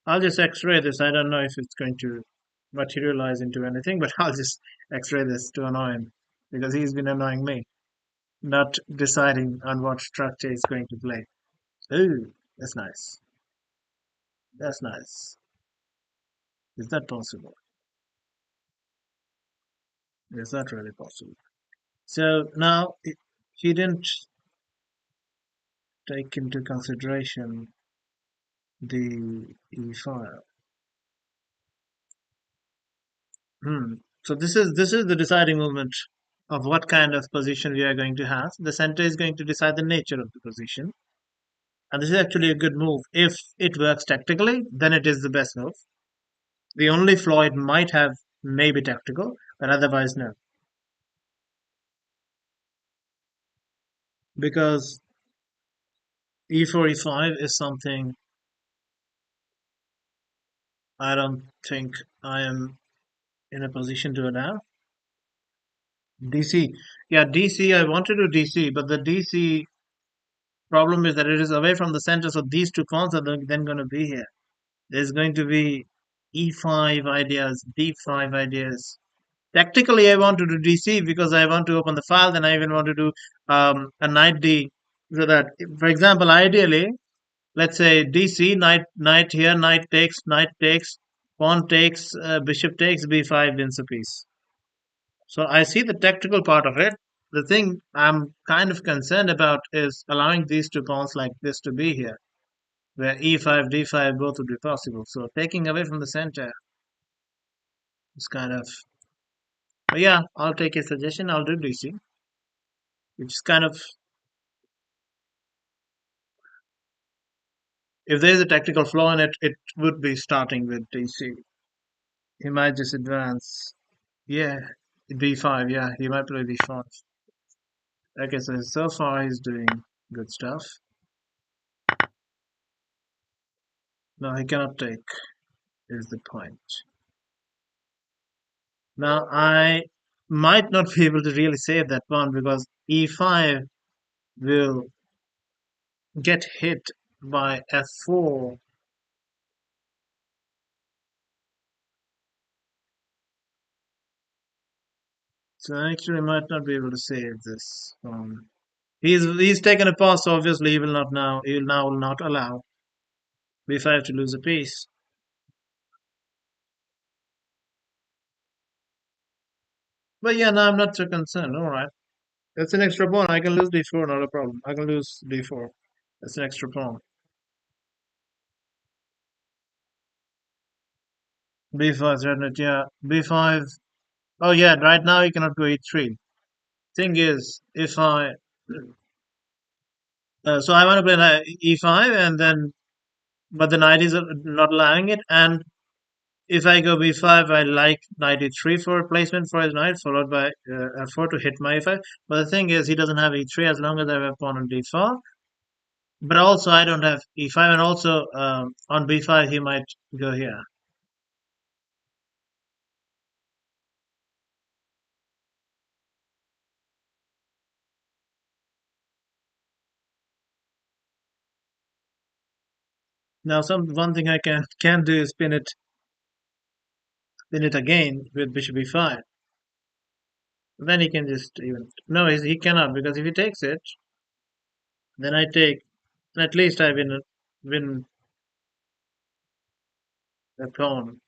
I'll just X-ray this. I don't know if it's going to materialize into anything, but I'll just X-ray this to annoy him because he's been annoying me, not deciding on what structure he's going to play. Ooh, that's nice. That's nice. Is that possible? Is that really possible? So now he didn't take into consideration the e file. Hmm. So this is the deciding movement of what kind of position we are going to have. The center is going to decide the nature of the position. And this is actually a good move. If it works tactically, then it is the best move. The only flaw it might have may be tactical, but otherwise no. Because e4, e5 is something I don't think I am in a position to allow. DC. Yeah, DC, I want to do DC, but the DC problem is that it is away from the center, so these two pawns are then going to be here. There's going to be e5 ideas, d5 ideas. Tactically, I want to do DC because I want to open the file, then I even want to do a knight D. So that, for example, ideally, let's say DC, knight here, knight takes, pawn takes, bishop takes, b5 wins a piece. So I see the tactical part of it. The thing I'm kind of concerned about is allowing these two pawns like this to be here, where e5, d5 both would be possible. So taking away from the center is kind of. But yeah, I'll take a suggestion. I'll do DC, which is kind of. If there's a tactical flaw in it, it would be starting with DC. He might just advance. Yeah, b5. Yeah, he might play b5. Okay, so far he's doing good stuff. No, he cannot take. Is the point. Now I might not be able to really save that pawn because e5 will get hit by f4. So I actually might not be able to save this pawn. He's taken a pass, so obviously he will not now. He will now will not allow b5 to lose a piece. But yeah, no, I'm not so concerned. All right, that's an extra pawn. I can lose d4, not a problem. I can lose d4. That's an extra pawn. b5 threatened. Yeah, b5. Oh yeah, right now he cannot go e3. Thing is, if I so I want to play e5 and then, but the knight is not allowing it. And if I go b5, I like knight e3 for replacement for his knight, followed by f4 to hit my e5. But the thing is, he doesn't have e3 as long as I have a pawn on d4. But also, I don't have e5, and also on b5, he might go here. Now, one thing I can do is pin it again with bishop e5. Then he can just even no, he cannot because if he takes it, Then I take, at least I win a pawn.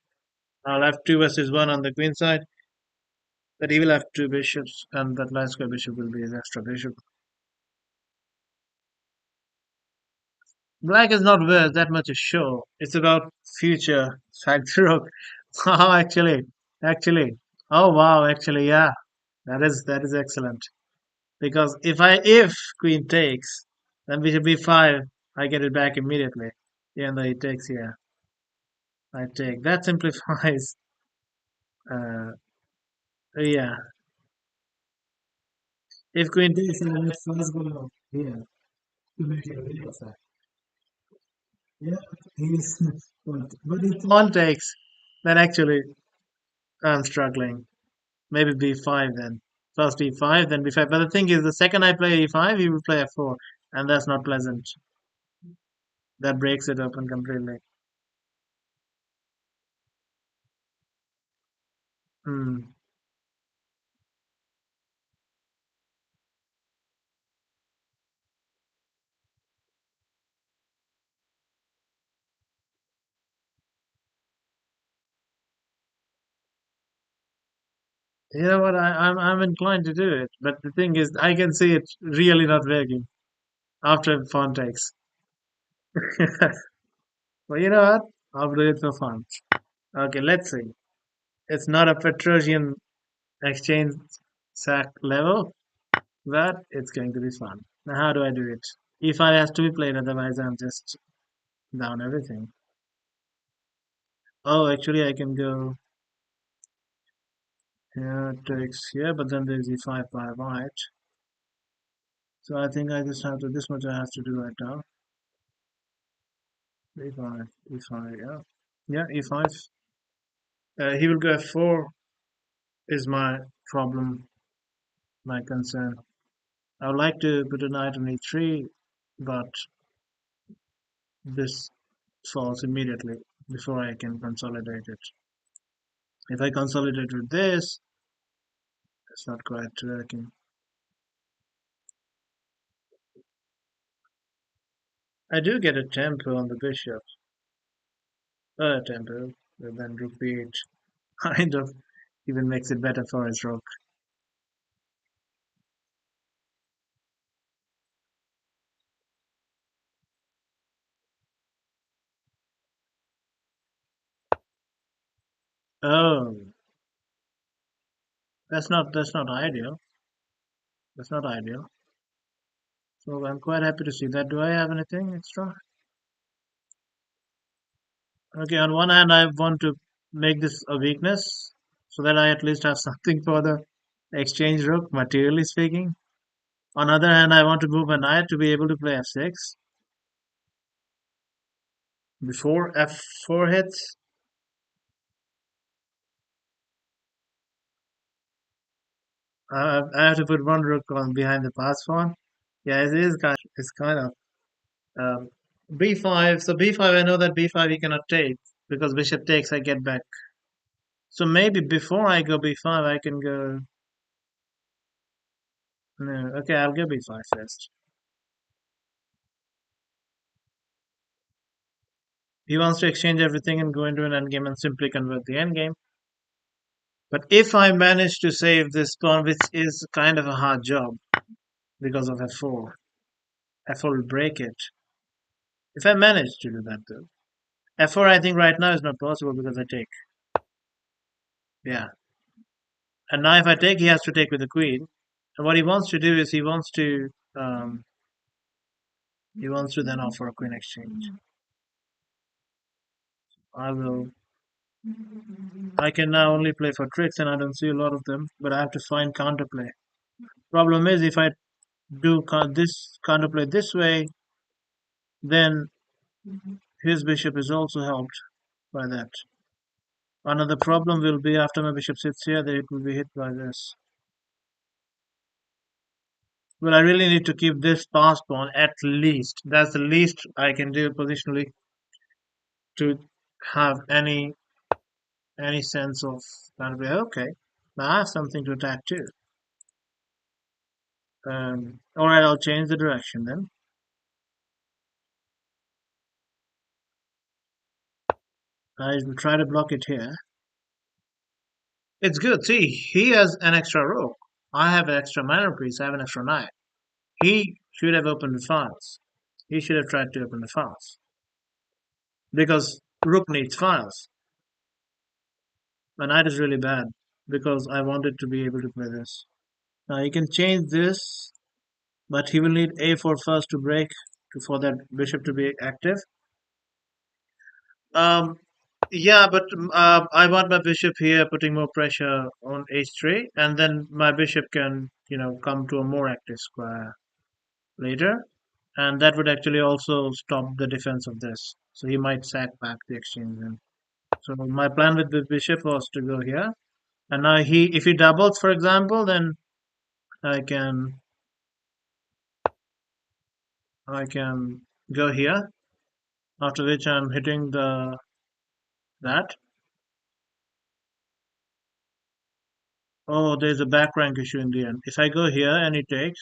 I'll have 2 versus 1 on the queen side, but he will have 2 bishops, and that last square bishop will be his extra bishop. Black is not worth that much a show. It's about future factor rook. Oh, actually. Oh wow, actually, yeah. That is excellent. Because if queen takes, then bishop b5, I get it back immediately. Even though he takes here, I take. That simplifies. Uh, yeah. If queen takes, then let's first go here to make it a video of that. Yeah, he's. But if pawn takes, then actually I'm struggling. Maybe b5 then. First e5, then b5. But the thing is, the second I play e5, he will play f4, and that's not pleasant. That breaks it open completely. Hmm. You know what? I'm inclined to do it, but the thing is, I can see it really not working after pawn takes. Well, you know what? I'll do it for fun. Okay, let's see. It's not a Petrosian exchange sack level, but it's going to be fun. Now, how do I do it? E5 has to be played, otherwise I'm just down everything. Oh, actually, I can go here, takes here, but then there's e5 by white. So I think I just have to, this much I have to do right now. E5, e5, yeah. Yeah, e5. He will go f4 is my problem, my concern. I would like to put a knight on e3, but this falls immediately before I can consolidate it. If I consolidate with this, it's not quite working. I do get a tempo on the bishop. Tempo, but then rook b8 kind of even makes it better for his rook. Oh, that's not ideal. That's not ideal. So I'm quite happy to see that. Do I have anything extra? Okay, on one hand, I want to make this a weakness so that I at least have something for the exchange rook, materially speaking. On the other hand, I want to move a knight to be able to play f6 before f4 hits. I have to put one rook on behind the pass pawn. Yeah, it is kind. It's kind of b5. So b5, I know that b5 he cannot take because bishop takes. I get back. So maybe before I go b5, I can go. No, okay, I'll go b5 first. He wants to exchange everything and go into an endgame and simply convert the endgame. But if I manage to save this pawn, which is kind of a hard job because of f4, f4 will break it. If I manage to do that though. f4 I think right now is not possible because I take. Yeah. And now if I take, he has to take with the queen. And what he wants to do is um, he wants to then offer a queen exchange. I will. I can now only play for tricks, and I don't see a lot of them. But I have to find counterplay. Problem is, if I do this counterplay this way, then his bishop is also helped by that. Another problem will be after my bishop sits here, that it will be hit by this. Well, I really need to keep this pass pawn at least. That's the least I can do positionally to have any sense of that. Okay, now I have something to attack too. All right, I'll change the direction then. I will try to block it here. It's good. See, he has an extra rook. I have an extra minor piece. I have an extra knight. He should have opened the files. He should have tried to open the files because rook needs files. My knight is really bad because I wanted to be able to play this. Now he can change this, but he will need a4 first to break for that bishop to be active. Um, yeah, but I want my bishop here, putting more pressure on h3, and then my bishop can, come to a more active square later, and that would actually also stop the defense of this. So he might sack back the exchange then. So my plan with the bishop was to go here, and now if he doubles, for example, then I can I can go here. After which I'm hitting the that. Oh, there's a back rank issue in the end. If I go here and he takes,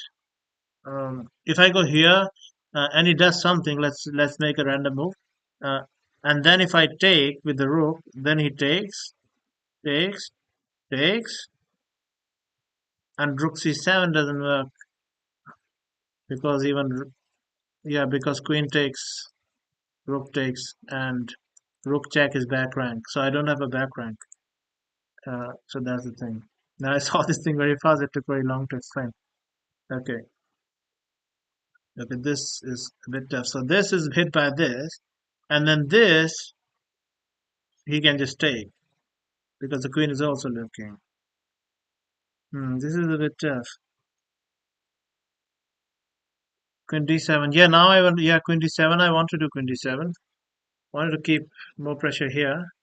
if I go here and he does something, let's make a random move, uh, and then if I take with the rook, then he takes, takes, and rook c7 doesn't work because yeah, because queen takes, rook takes, and rook check is back rank, so I don't have a back rank. So that's the thing. Now I saw this thing very fast. It took very long to explain. Okay, okay, this is a bit tough. So this is hit by this, and then this he can just take because the queen is also looking. This is a bit tough. Queen d7. Yeah, now I want. Yeah, queen d7. I want to do queen d7. Wanted to keep more pressure here.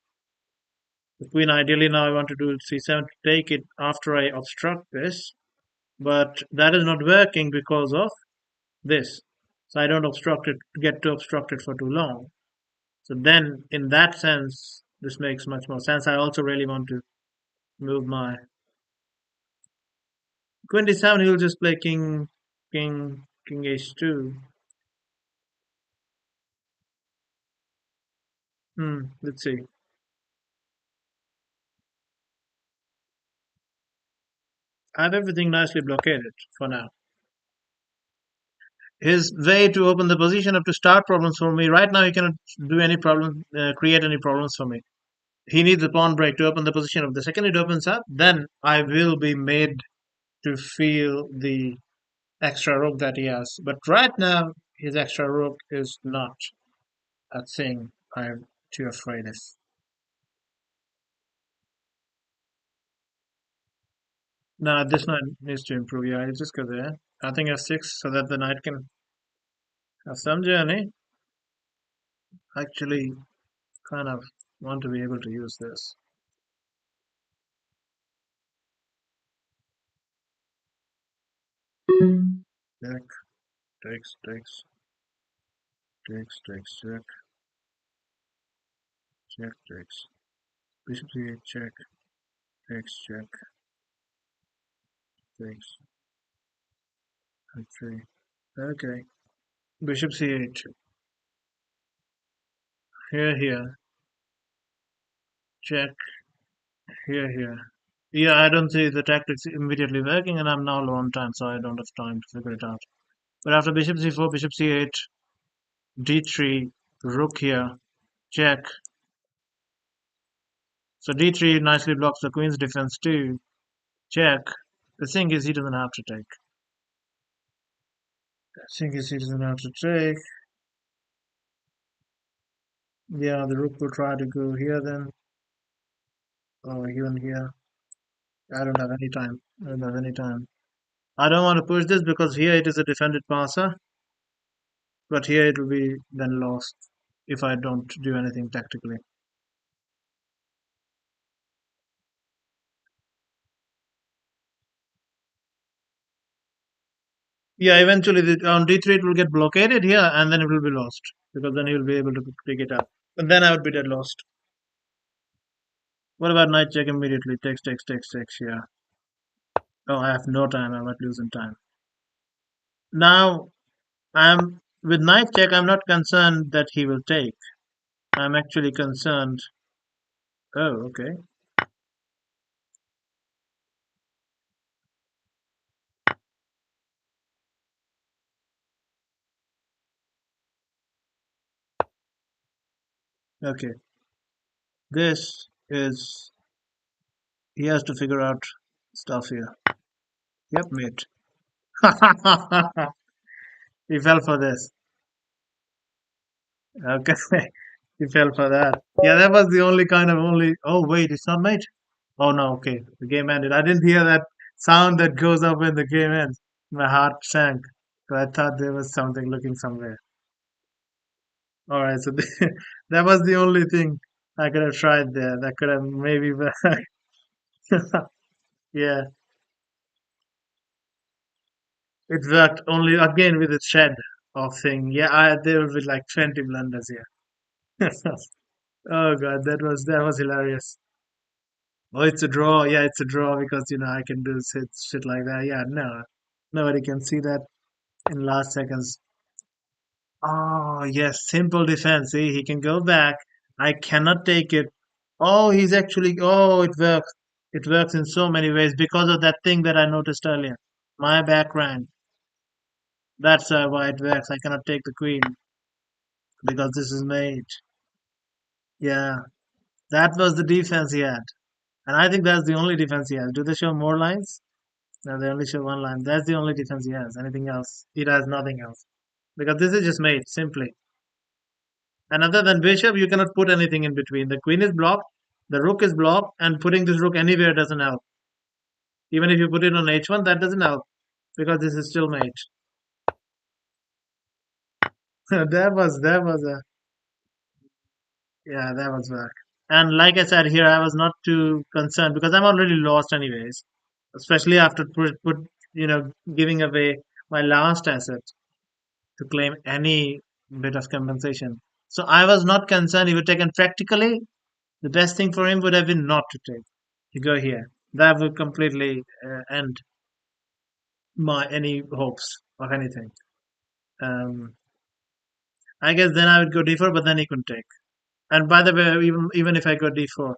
The queen ideally now I want to do c7 to take it after I obstruct this, but that is not working because of this. So I don't get to obstruct it for too long. So then, in that sense, this makes much more sense. I also really want to move my queen d7. He'll just play king h2. Let's see. I have everything nicely blockaded for now. His way to open the position up to start problems for me right now. He cannot do any problem, create any problems for me. He needs a pawn break to open the position up. The second it opens up, then I will be made to feel the extra rook that he has. But right now, his extra rook is not a thing I'm too afraid of. Now, this knight needs to improve. Yeah, I'll just go there. I think f6 so that the knight can have some journey. Actually, kind of want to be able to use this. Check, check, check, takes. Bishop c8, check, check, takes. F3. Okay. Bishop c8. Here. Check. Here. Yeah, I don't see the tactics immediately working, and I'm now low on time, so I don't have time to figure it out. But after bishop c4, bishop c8, d3, rook here, check. So d3 nicely blocks the queen's defense too. Check. The thing is, he doesn't have to take. He doesn't have to take. Yeah, the rook will try to go here then. Or even here. I don't have any time. I don't have any time. I don't want to push this because here it is a defended passer, but here it will be then lost if I don't do anything tactically. Yeah, eventually on d3 it will get blockaded here and then it will be lost because then he will be able to pick it up. And then I would be dead lost. What about knight check immediately? Takes, yeah. Oh, I have no time. I might lose in time. Now, I'm with knight check, I'm not concerned that he will take. I'm actually concerned. Oh, okay. Okay. This is he has to figure out stuff here. Yep, mate. He fell for this. Okay. He fell for that. Yeah, that was the only kind of only. Oh, wait, it's not mate. Oh, no, okay. The game ended. I didn't hear that sound that goes up when the game ends. My heart sank. So I thought there was something looking somewhere. All right, so that was the only thing I could have tried there. That could have maybe. Yeah, it worked only again with a thread of thing. Yeah, there will be like 20 blunders here. Oh God, that was hilarious. Oh, it's a draw. Yeah, it's a draw because I can do shit like that. Yeah, no, nobody can see that in last seconds. Oh yes, simple defense. See, he can go back. I cannot take it. Oh, he's actually. Oh, it works. It works in so many ways because of that thing that I noticed earlier. My back rank. That's why it works. I cannot take the queen because this is mate. Yeah, that was the defense he had, and I think that's the only defense he has. Do they show more lines? No, they only show one line. That's the only defense he has. Anything else? It has nothing else. Because this is just mate, simply. And other than bishop, you cannot put anything in between. The queen is blocked, the rook is blocked, and putting this rook anywhere doesn't help. Even if you put it on h1, that doesn't help because this is still mate. that was a yeah, that was back. And like I said here, I was not too concerned because I'm already lost anyways. Especially after giving away my last asset to claim any bit of compensation. So I was not concerned. He would taken practically. The best thing for him would have been not to take. You go here. That would completely end my any hopes of anything. Um, I guess then I would go d4, but then he couldn't take. And by the way, even if I go d4,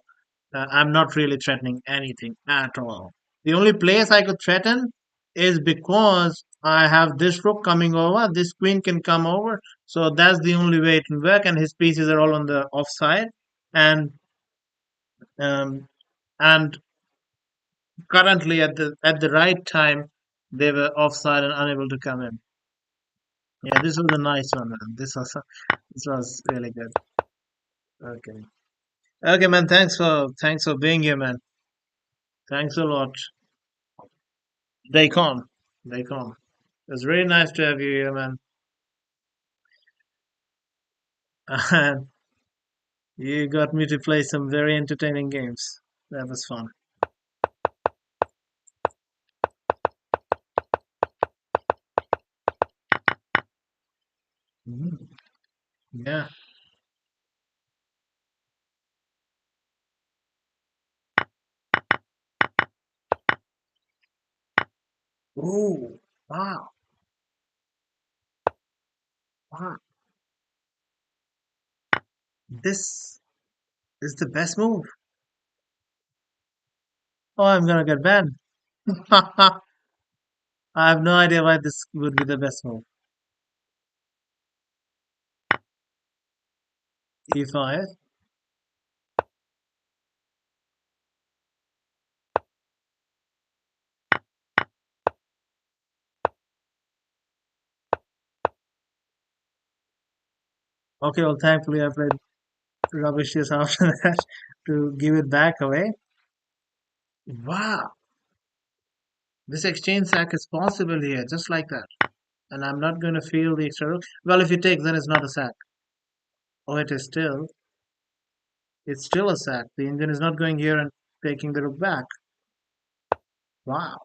I'm not really threatening anything at all. The only place I could threaten is because I have this rook coming over. This queen can come over, so that's the only way it can work. And his pieces are all on the offside, and um, and currently at the right time they were offside and unable to come in. Yeah, this was a nice one, man. This was really good. Okay. Okay, man. Thanks for being here, man. Thanks a lot. They come. They come. It was really nice to have you here, man. And you got me to play some very entertaining games. That was fun. Mhm. Yeah. Oh, wow. Wow. This is the best move. Oh, I'm gonna get banned. I have no idea why this would be the best move. E5. Okay, well, thankfully I played rubbish just after that to give it back away. Wow. This exchange sack is possible here, just like that. And I'm not going to feel the extra rook. Well, if you take, then it's not a sack. Oh, it is still. It's still a sack. The Indian is not going here and taking the rook back. Wow.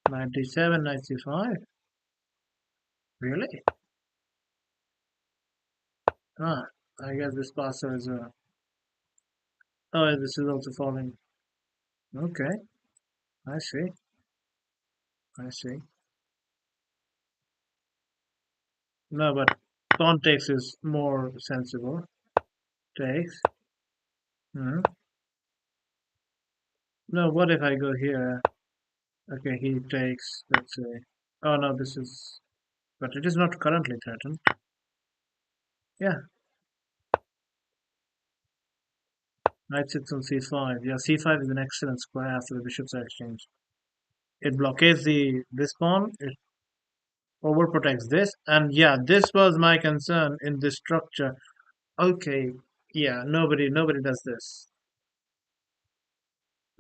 97, 95. Really? Ah, I guess this passer is a. Oh, this is also falling. Okay, I see. I see. No, but Pawn takes is more sensible. Takes. Hmm. No, what if I go here? Okay, he takes, let's say. Oh no, this is. But it is not currently threatened. Yeah, knight sits on c5. Yeah, c5 is an excellent square after the bishops are exchanged. It blockades the this pawn. It overprotects this, and yeah, this was my concern in this structure. Okay, yeah, nobody does this.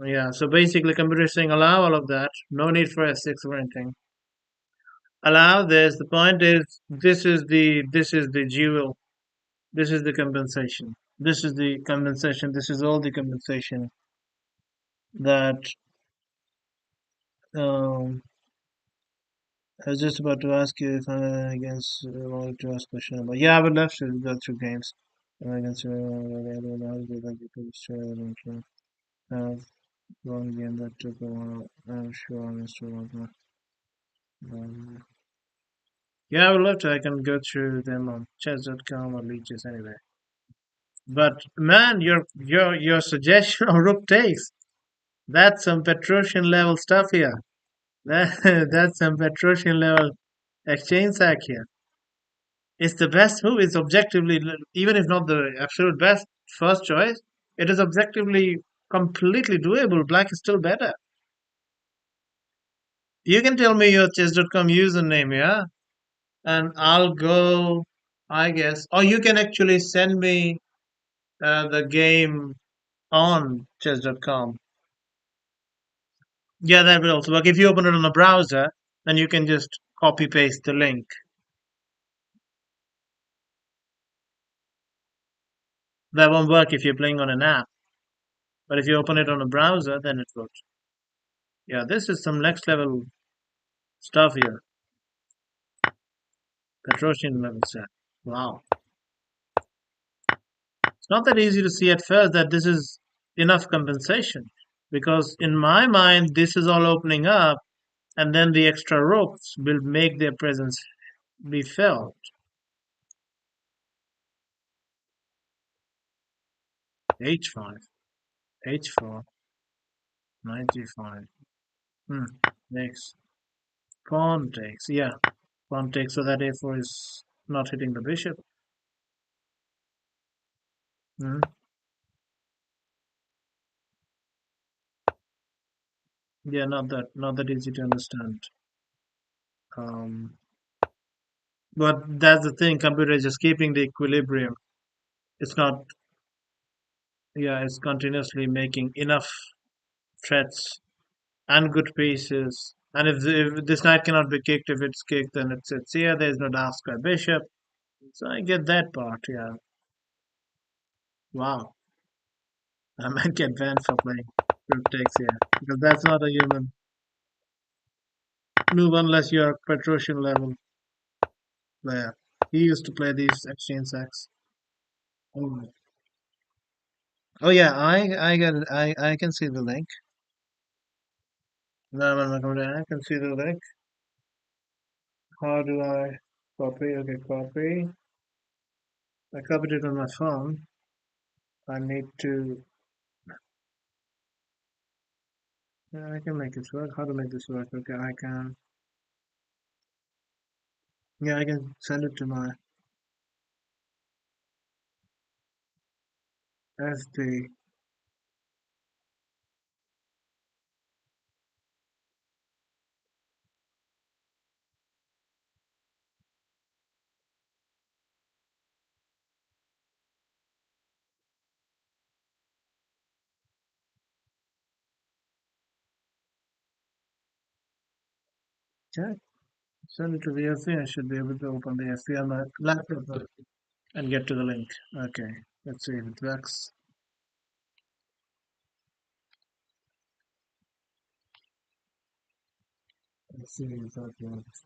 Yeah, so basically, computer is saying allow all of that. No need for S6 or anything. Allow this. The point is, this is the jewel. This is the compensation. This is the compensation. This is all the compensation that um, I was just about to ask you if I guess wanted to ask a question about. Yeah, I would love to go through games. I guess I don't know how to do that because I have one game that took a while. I'm sure I'm still um, yeah, I would love to. I can go through them on chess.com or leeches anyway. But man, your suggestion of rook takes, that's some Petrosian level stuff here. That's some Petrosian level exchange sack here. It's the best move. It's objectively, even if not the absolute best first choice, it is objectively completely doable. Black is still better. You can tell me your chess.com username, yeah? And I'll go, I guess. Or you can actually send me the game on chess.com. Yeah, that will also work. If you open it on a browser, then you can just copy paste the link. That won't work if you're playing on an app. But if you open it on a browser, then it works. Yeah, this is some next level stuff here. Petrosian level set. Wow. It's not that easy to see at first that this is enough compensation. Because in my mind, this is all opening up, and then the extra rooks will make their presence be felt. H5, H4, knight g5. Hmm. Next. Pawn takes. Yeah, pawn takes so that a4 is not hitting the bishop. Hmm. Yeah, not that easy to understand. Um, but that's the thing. Computer is just keeping the equilibrium. It's not. Yeah, it's continuously making enough threats and good pieces. And if this knight cannot be kicked, if it's kicked, then it sits here. There's no dark square bishop. So I get that part. Yeah. Wow. I might get banned for playing rook takes here because that's not a human move unless you're a Petrosian level player. He used to play these exchange sacks. Oh, oh yeah, I got it. I can see the link. No, I'm not coming I can see the link. How do I copy? Okay, copy. I copied it on my phone. I need to. Yeah, I can make this work. How to make this work? Okay, I can. Yeah, I can send it to my SD. Okay, send it to the SD. I should be able to open the SD on my laptop and get to the link. Okay, let's see if it works. Let's see if that works.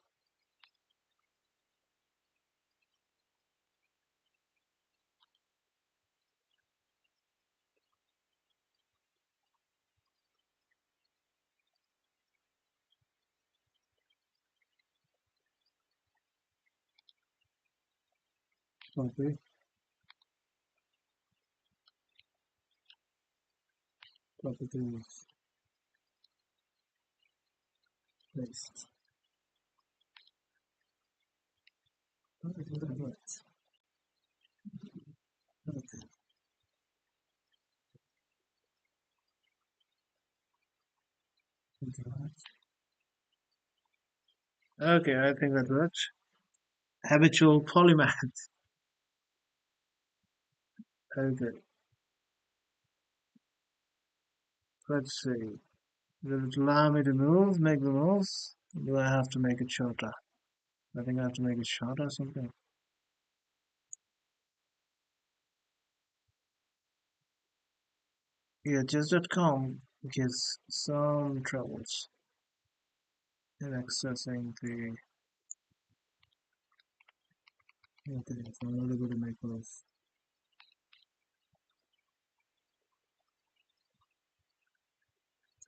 Copy. Copy to paste. Okay, that works. Okay, okay, I think that works. Habitual polymath. Okay, let's see. Will it allow me to move, make the moves? Do I have to make it shorter? I think I have to make it shorter or something. Yeah, chess.com gives some troubles in accessing the. Okay, so I'm not able to make those.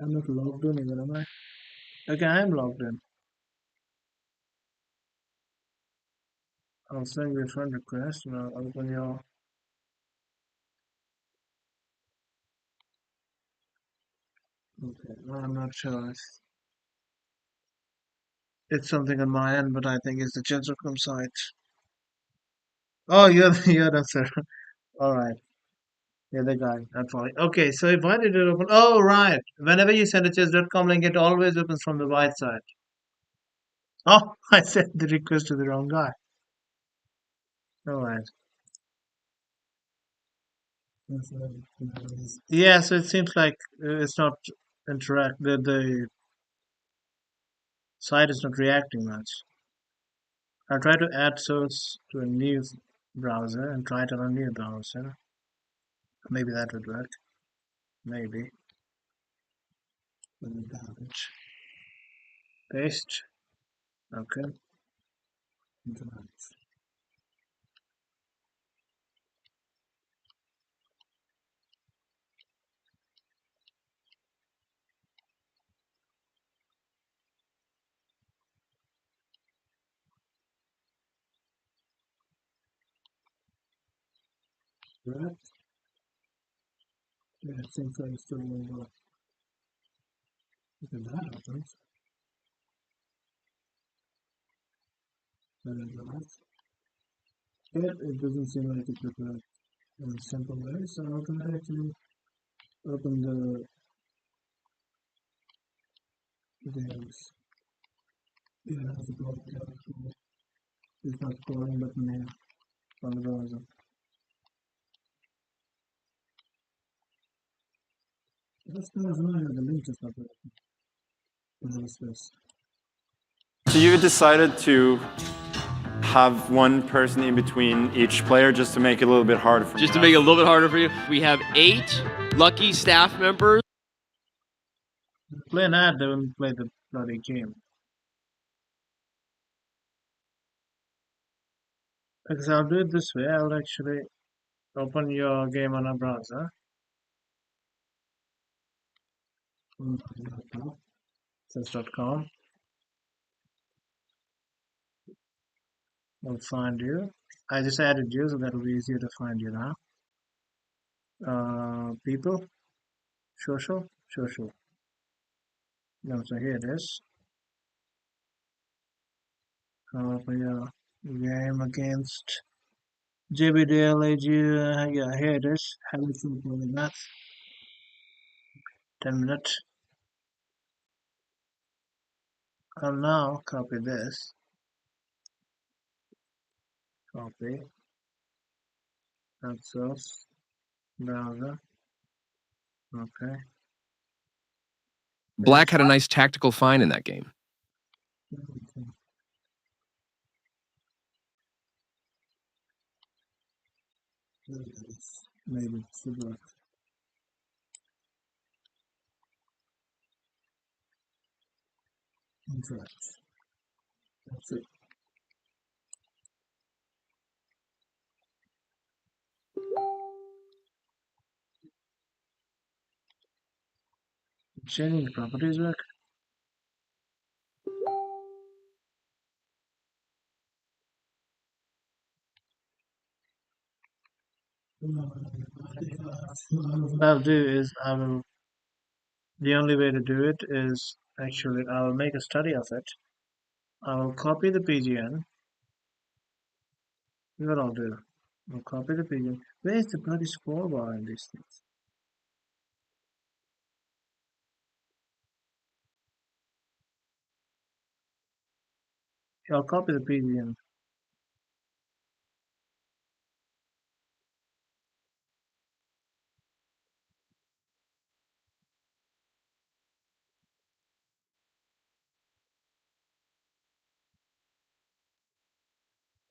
I'm not logged in even, am I? Okay, I'm logged in. I'll send you a friend request and I'll open your. Okay, well, I'm not sure if it's something on my end, but I think it's the chess.com site. Oh, you're the sir. All right. You're the guy. That's all. Okay, so why did it open? Oh, right. Whenever you send a chess.com link, it always opens from the right side. Oh, I sent the request to the wrong guy. All right. Yeah, so it seems like it's not interact. The site is not reacting much. I'll try to add source to a new browser and try it on a new browser. Maybe that would work. Maybe. Garbage. Paste. Okay. Right. Yeah, it seems like it's still going on. Look at that happens. Yet it doesn't seem like it would work in a simple way, so I'll automatically open the games. Yeah, that's a block. It's not calling button here on the browser. That's kind of annoying that the link is not working. Space. So you decided to have one person in between each player just to make it a little bit harder for Just to make it a little bit harder for you, we have 8 lucky staff members. Play an ad, they wouldn't play the bloody game. Because I'll do it this way, I'll actually open your game on a browser. Chess.com. I'll find you. I just added you, so that'll be easier to find you now. People, social. No, so here it is. For your game against JBDLAG. Yeah, here it is. Have a simple with that. 10 minutes. I'll now copy this. Copy. Source. Browser. Okay. Black had a nice tactical find in that game. Maybe it should work. Incorrect. That's it. Changing the properties work. What I'll do is the only way to do it is actually I'll make a study of it. I will copy the PGN. Here's what I'll do. I'll copy the PGN. Where's the bloody scroll bar in these things? I'll copy the PGN.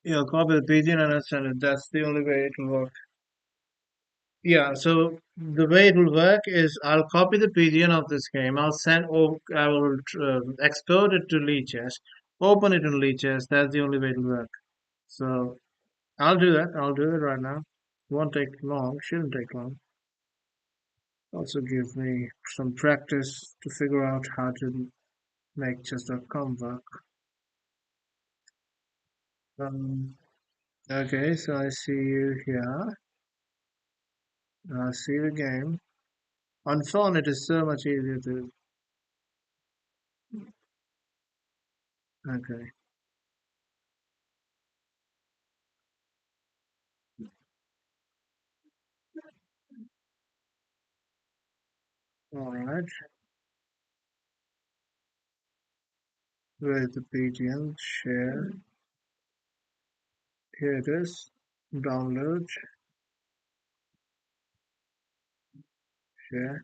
Yeah, I'll copy the PGN and I'll send it. That's the only way it will work. Yeah, so the way it will work is I'll copy the PGN of this game. I will export it to Lichess, open it in Lichess. That's the only way it will work. So I'll do that. I'll do it right now. Won't take long. Shouldn't take long. Also give me some practice to figure out how to make chess.com work. Okay, so I see you here. I see the game. On phone, it is so much easier to. Okay, all right. Where is the PGN? Share. Here it is. Download. Share.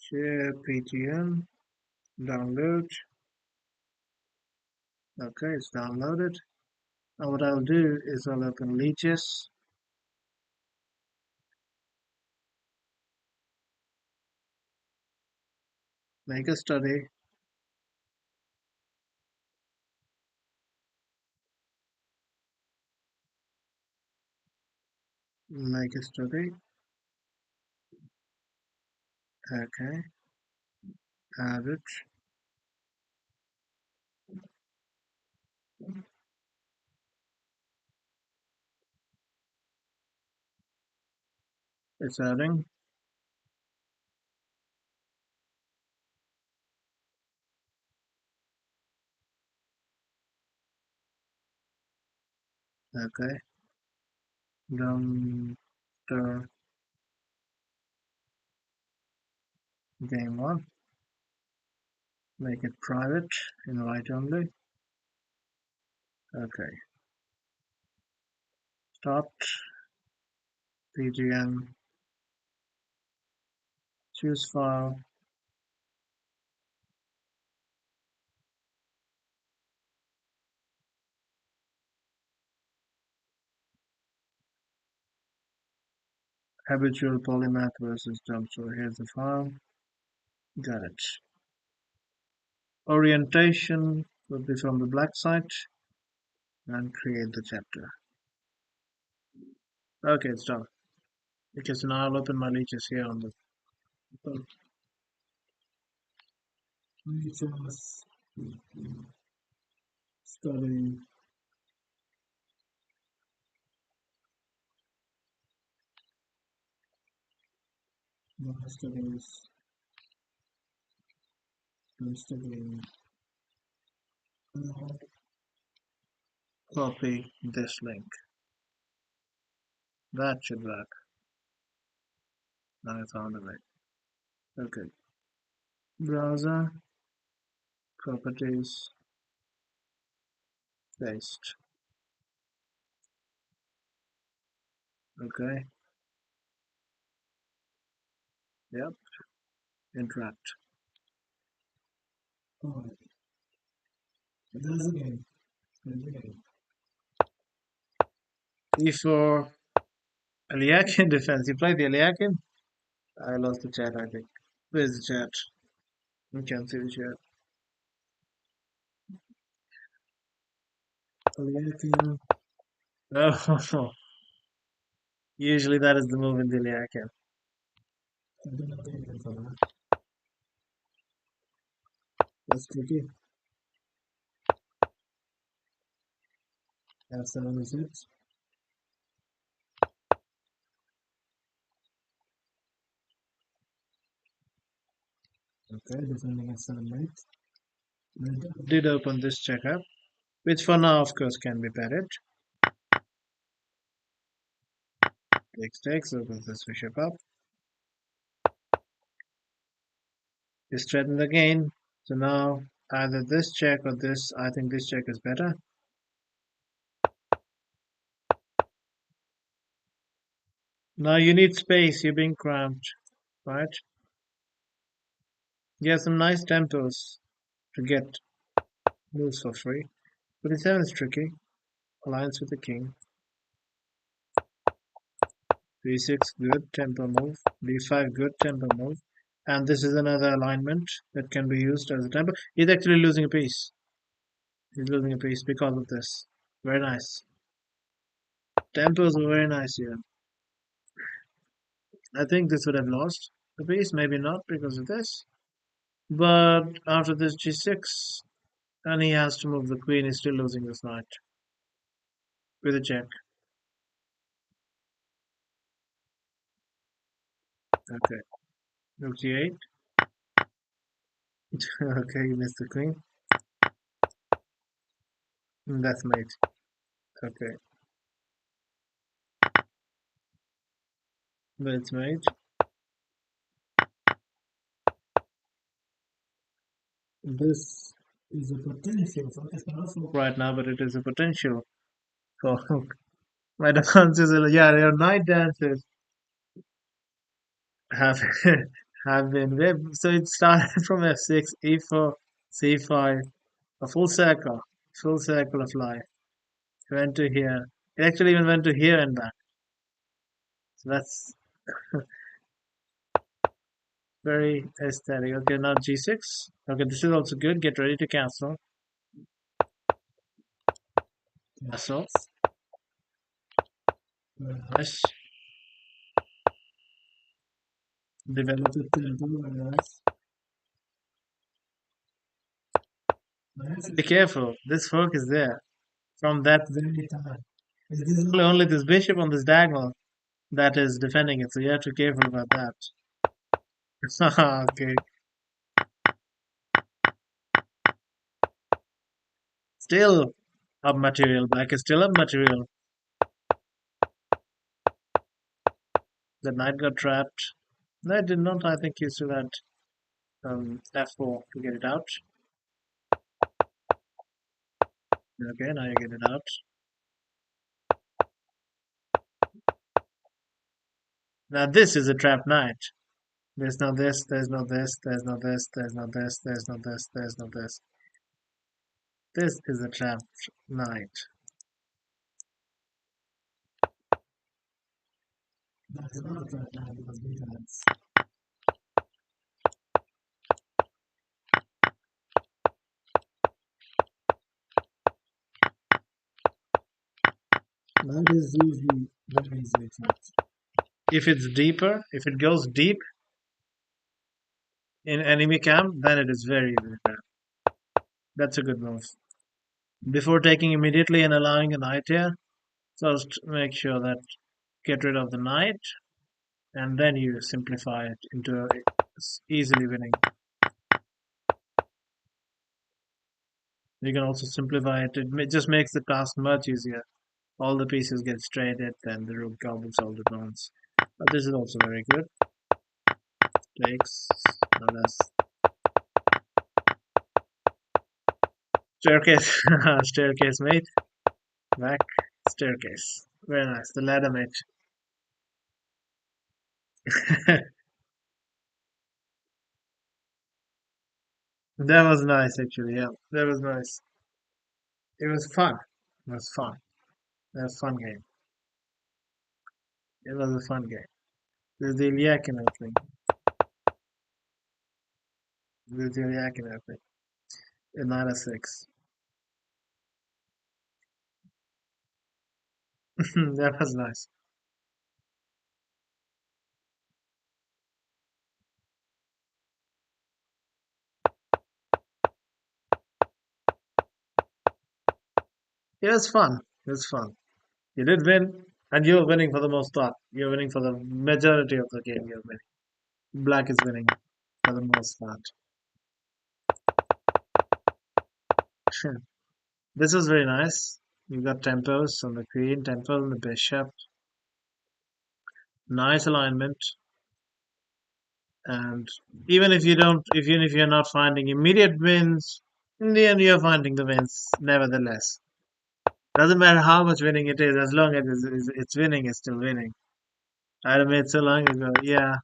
Share PGN. Download. Okay, it's downloaded. Now what I'll do is I'll open Leeches. Make a study. Make a study. Okay. Add it. It's adding. Okay. Done. The game one. Make it private. Invite only. Okay. Stopped. PGN. Choose file. Habitual polymath versus jump. So here's the file. Got it. Orientation would be from the black side and create the chapter. Okay, it's done. Because now I'll open my leeches here on the leeches study studies and studying. Copy this link. That should work. Now I found it. Okay. Browser properties paste. Okay. Yep. Interact. Oh, there's again. E4 Eliakim defense. You played the Eliakim? I lost the chat, I think. Where's the chat? You can't see the chat. Eliakim. Oh, usually that is the move in the Eliakim. That's tricky. F7 is it. Okay, defending F7 mate. Did open this checkup, which for now, of course, can be parried. Takes, opens this bishop up. Is threatened again. So now either this check or this. I think this check is better. Now you need space. You're being cramped, right? You have some nice tempos to get moves for free. But e7 is tricky. Alliance with the king. b6 good tempo move. b5 good tempo move. And this is another alignment that can be used as a tempo. He's actually losing a piece. He's losing a piece because of this. Very nice. Tempos are very nice here. I think this would have lost the piece, maybe not because of this. But after this g6, and he has to move the queen, he's still losing this knight with a check. Okay, rook g8. Okay, you missed the queen. That's mate. Okay, that's mate. This is a potential for it's not for right now, but it is a potential for my dances. Yeah, your night dances have have been so it started from f6, e4, c5, a full circle of life. It went to here. It actually even went to here and back. So that's very aesthetic. Okay, now g6. Okay, this is also good. Get ready to castle. Castle. Very nice. Develop it tempo. Very nice. Be careful. This fork is there from that very time. It is only this bishop on this diagonal that is defending it, so you have to be careful about that. Okay. Still up material. Black is still up material. The knight got trapped. No, it did not. I think you still had f4 to get it out. Okay, now you get it out. Now this is a trapped knight. There's no this, there's no this, there's no this, there's no this, there's no this, there's no this. This is a trapped knight. That's not a trapped knight because defense. Knight is usually very easily trapped. If it's deeper, if it goes deep in enemy camp, then it is very easily trapped. That's a good move. Before taking immediately and allowing a knight here, first make sure that get rid of the knight, and then you simplify it into easily winning. You can also simplify it. It just makes the task much easier. All the pieces get straighted, then the rook gobbles all the pawns. But this is also very good. Takes, less. Staircase, staircase mate. Back, staircase. Very nice. The ladder mate. That was nice, actually. Yeah, that was nice. It was fun. It was fun. It was a fun game. It was a fun game. There's the Iliac and everything. There's the Iliac and everything. Another 6. That was nice. It was fun. It was fun. You did win, and you're winning for the most part. You're winning for the majority of the game. You're winning. Black is winning for the most part. This was very nice. You got tempos on the queen, tempo on the bishop. Nice alignment. And even if you don't, even if you're not finding immediate wins, in the end you're finding the wins nevertheless. Doesn't matter how much winning it is, as long as it's winning, it's still winning. I made so long ago. Yeah,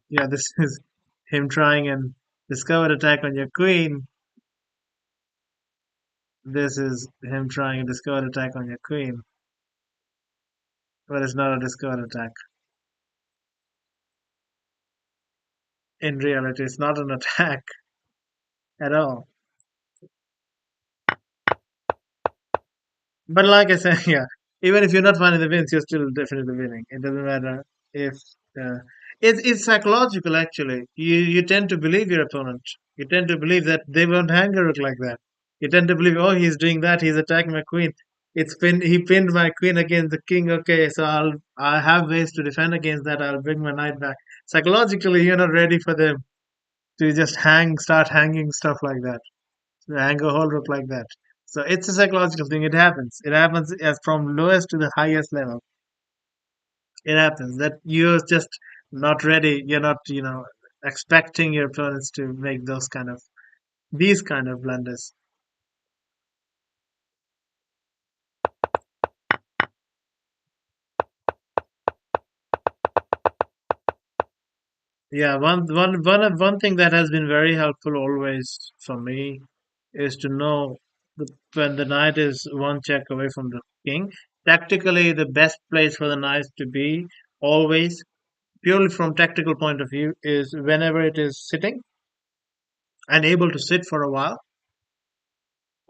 yeah. This is him trying and discovered attack on your queen. This is him trying a discovered attack on your queen, but it's not a discovered attack. In reality, it's not an attack at all. But like I said, yeah, even if you're not finding the wins, you're still definitely winning. It doesn't matter if uh, it's psychological actually. You tend to believe your opponent. You tend to believe that they won't hang a rook like that. You tend to believe, oh, he's doing that. He's attacking my queen. It's pinned. He pinned my queen against the king. Okay, so I have ways to defend against that. I'll bring my knight back. Psychologically, you're not ready for them to just start hanging stuff like that. Hang a whole rope like that. So it's a psychological thing. It happens. It happens as from lowest to the highest level. It happens that you're just not ready. You're not, expecting your opponents to make these kind of blunders. Yeah, one thing that has been very helpful always for me is to know when the knight is one check away from the king. Tactically, the best place for the knight to be always, purely from tactical point of view, is whenever it is sitting and able to sit for a while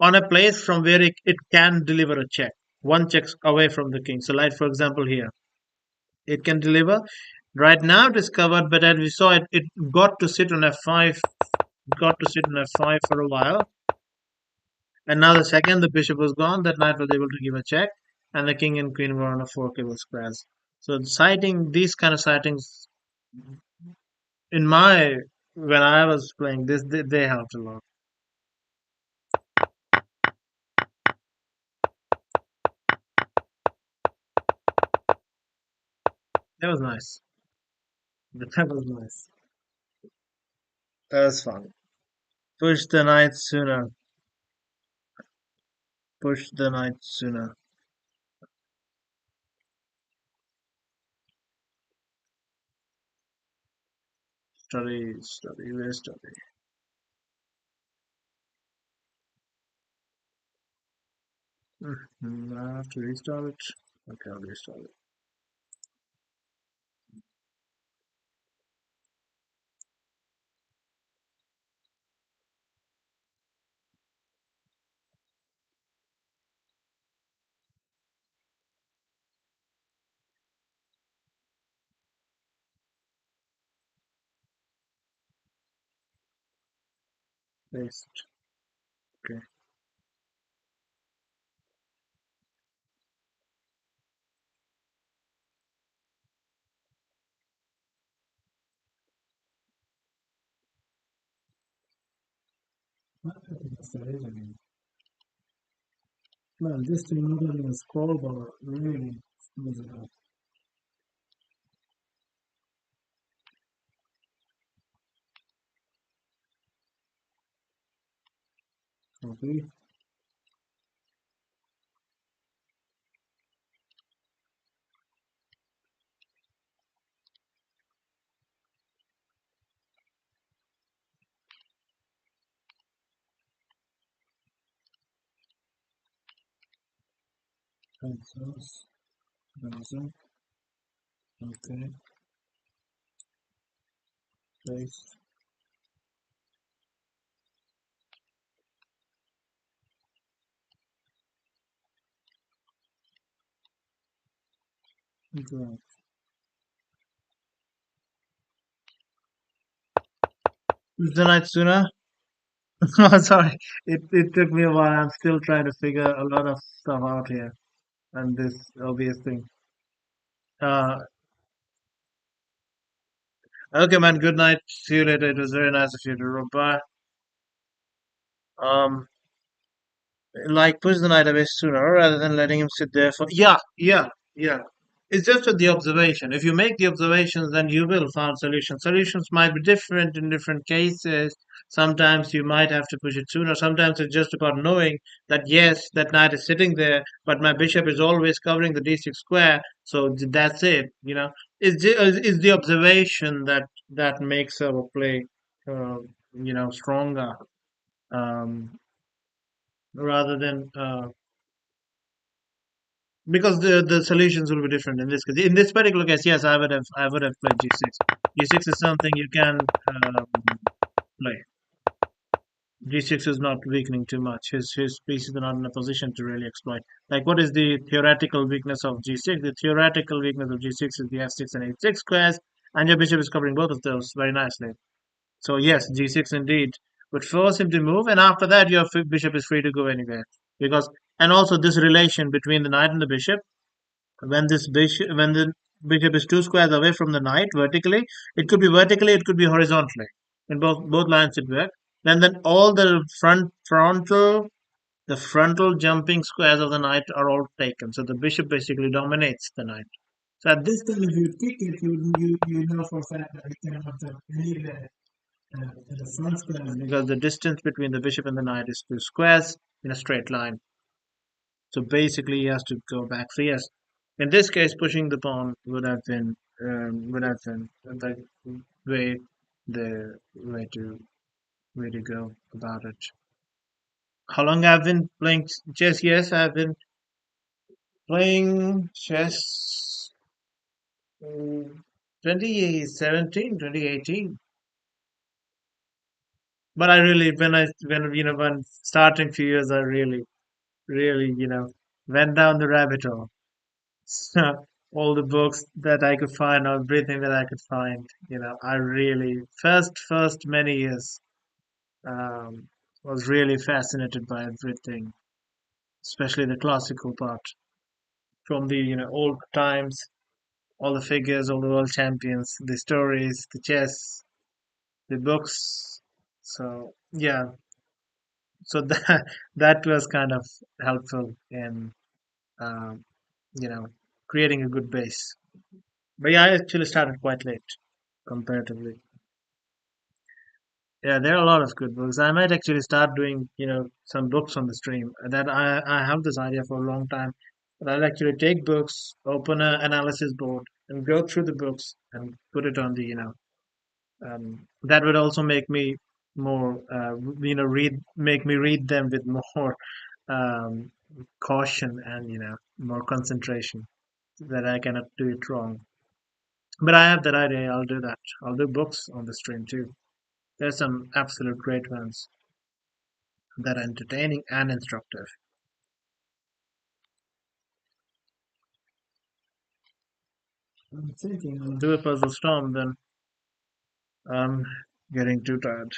on a place from where it can deliver a check, one check away from the king. So, like for example, here it can deliver. Right now, it is covered, but as we saw, it got to sit on f5, got to sit on f5 for a while, and now the second the bishop was gone, that knight was able to give a check, and the king and queen were on a four cable squares. So, sighting these kind of sightings, in my when I was playing this, they helped a lot. That was nice. That was nice. That was fun. Push the knight sooner. Push the knight sooner. Study, study, where study? I have to restart it. Okay, I'll restart it. Paste. Okay. What happened to the again? Man, this thing not having a scroll bar really screws it up. Copy. Source. Browser. Okay. Paste. Drag. Push the knight sooner. Oh, sorry. It took me a while. I'm still trying to figure a lot of stuff out here and this obvious thing. Uh, okay, man. Good night. See you later. It was very nice of you to drop by. Um, like push the knight away sooner rather than letting him sit there for. Yeah. It's just with the observation. If you make the observations, then you will find solutions. Solutions might be different in different cases. Sometimes you might have to push it sooner. Sometimes it's just about knowing that yes, that knight is sitting there, but my bishop is always covering the d6 square. So that's it. It's the observation that makes our play, uh, stronger. Um, rather than because the solutions will be different in this case. In this particular case, yes, I would have played g6. G6 is something you can play. G6 is not weakening too much. His pieces are not in a position to really exploit. Like, what is the theoretical weakness of g6? The theoretical weakness of g6 is the f6 and h6 squares, and your bishop is covering both of those very nicely. So yes, g6 indeed would force him to move, and after that, your bishop is free to go anywhere. Because and also this relation between the knight and the bishop when the bishop is two squares away from the knight vertically, it could be vertically, it could be horizontally. In both lines it works. Then all the frontal jumping squares of the knight are all taken. So the bishop basically dominates the knight. So at this time, if you kick it, you know for a fact that you cannot jump anywhere in the front squares because the distance between the bishop and the knight is two squares in a straight line. So basically, he has to go back. So yes, in this case, pushing the pawn would have been way the way to go about it. How long I've been playing chess? Yes, I've been playing chess 2017, 2018. But I really, when starting few years, I really, went down the rabbit hole. All the books that I could find, everything that I could find. I really first many years um, was really fascinated by everything, especially the classical part from the old times, all the figures, all the world champions, the stories, the chess, the books. So yeah, so that was kind of helpful in um, you know creating a good base. But yeah, I actually started quite late comparatively. Yeah, there are a lot of good books. I might actually start doing, some books on the stream. That I have this idea for a long time. But I'll actually take books, open an analysis board, and go through the books and put it on that would also make me more, make me read them with more um, caution and, more concentration so that I cannot do it wrong. But I have that idea. I'll do that. I'll do books on the stream too. There's some absolute great ones that are entertaining and instructive. I'm thinking I'll do a puzzle storm, then I'm getting too tired.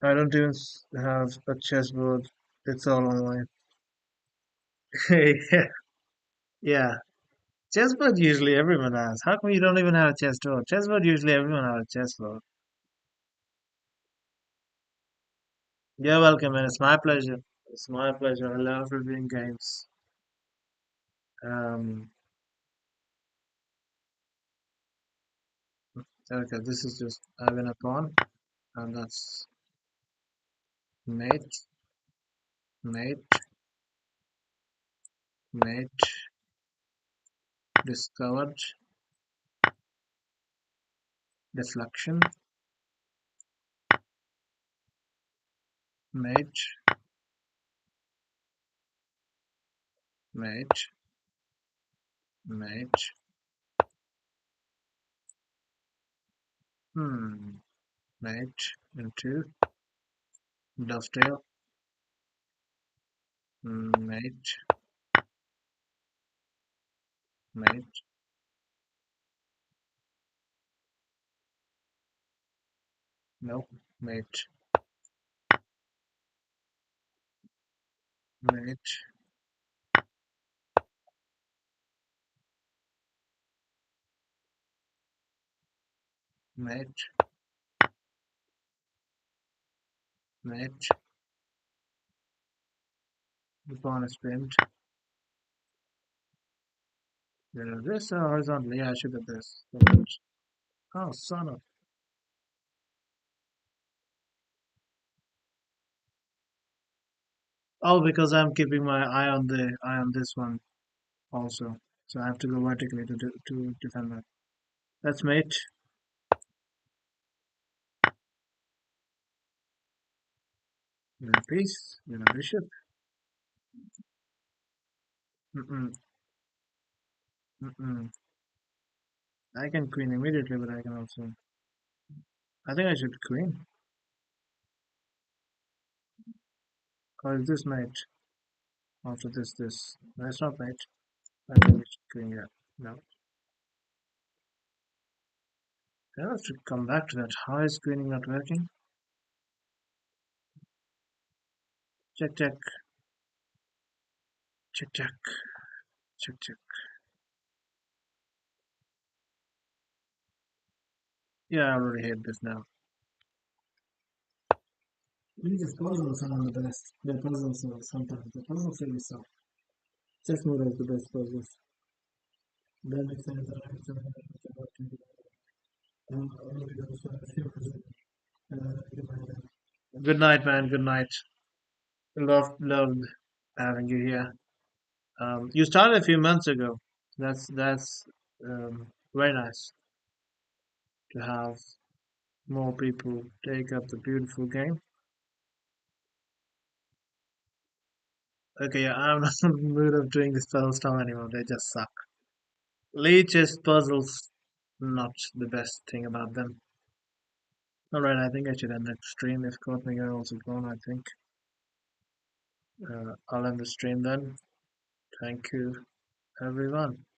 I don't even have a chessboard. It's all online. Yeah, yeah. Chessboard usually everyone has. How come you don't even have a chessboard? Chessboard usually everyone has a chessboard. You're welcome, man. It's my pleasure. It's my pleasure. I love reviewing games. Um, okay, this is just I win a pawn, and that's mate, mate, mate, discovered, deflection, mate, mate, mate, hmm, mate, into dovetail, mate, mate, nope, mate. Mate. Mate. Mate. The pawn is pinned. Yeah, this horizontally. Yeah, I should have this. Oh, son of. Oh, because I'm keeping my eye on this one also. So I have to go vertically to defend that. That's mate. Piece. Bishop. Mm-mm. Mm-mm. I can queen immediately, but I can also. I think I should queen. Or is this mate? After this. No, it's not mate. I think we should queen, yeah. No. I have to come back to that. How is queening not working? Check, check. Check, check. Check, check. Yeah, I already hate this now. These puzzles are the best. The puzzles are sometimes. The puzzles really suck. Chess mode is the best puzzles. Then it says that I have to good night, man. Good night. Loved having you here. You started a few months ago. That's very nice to have more people take up the beautiful game. Okay, yeah, I'm not in the mood of doing this puzzle style anymore. They just suck. Leech's puzzles, not the best thing about them. Alright, I think I should end the stream if Courtney are also gone, I think. I'll end the stream then. Thank you, everyone.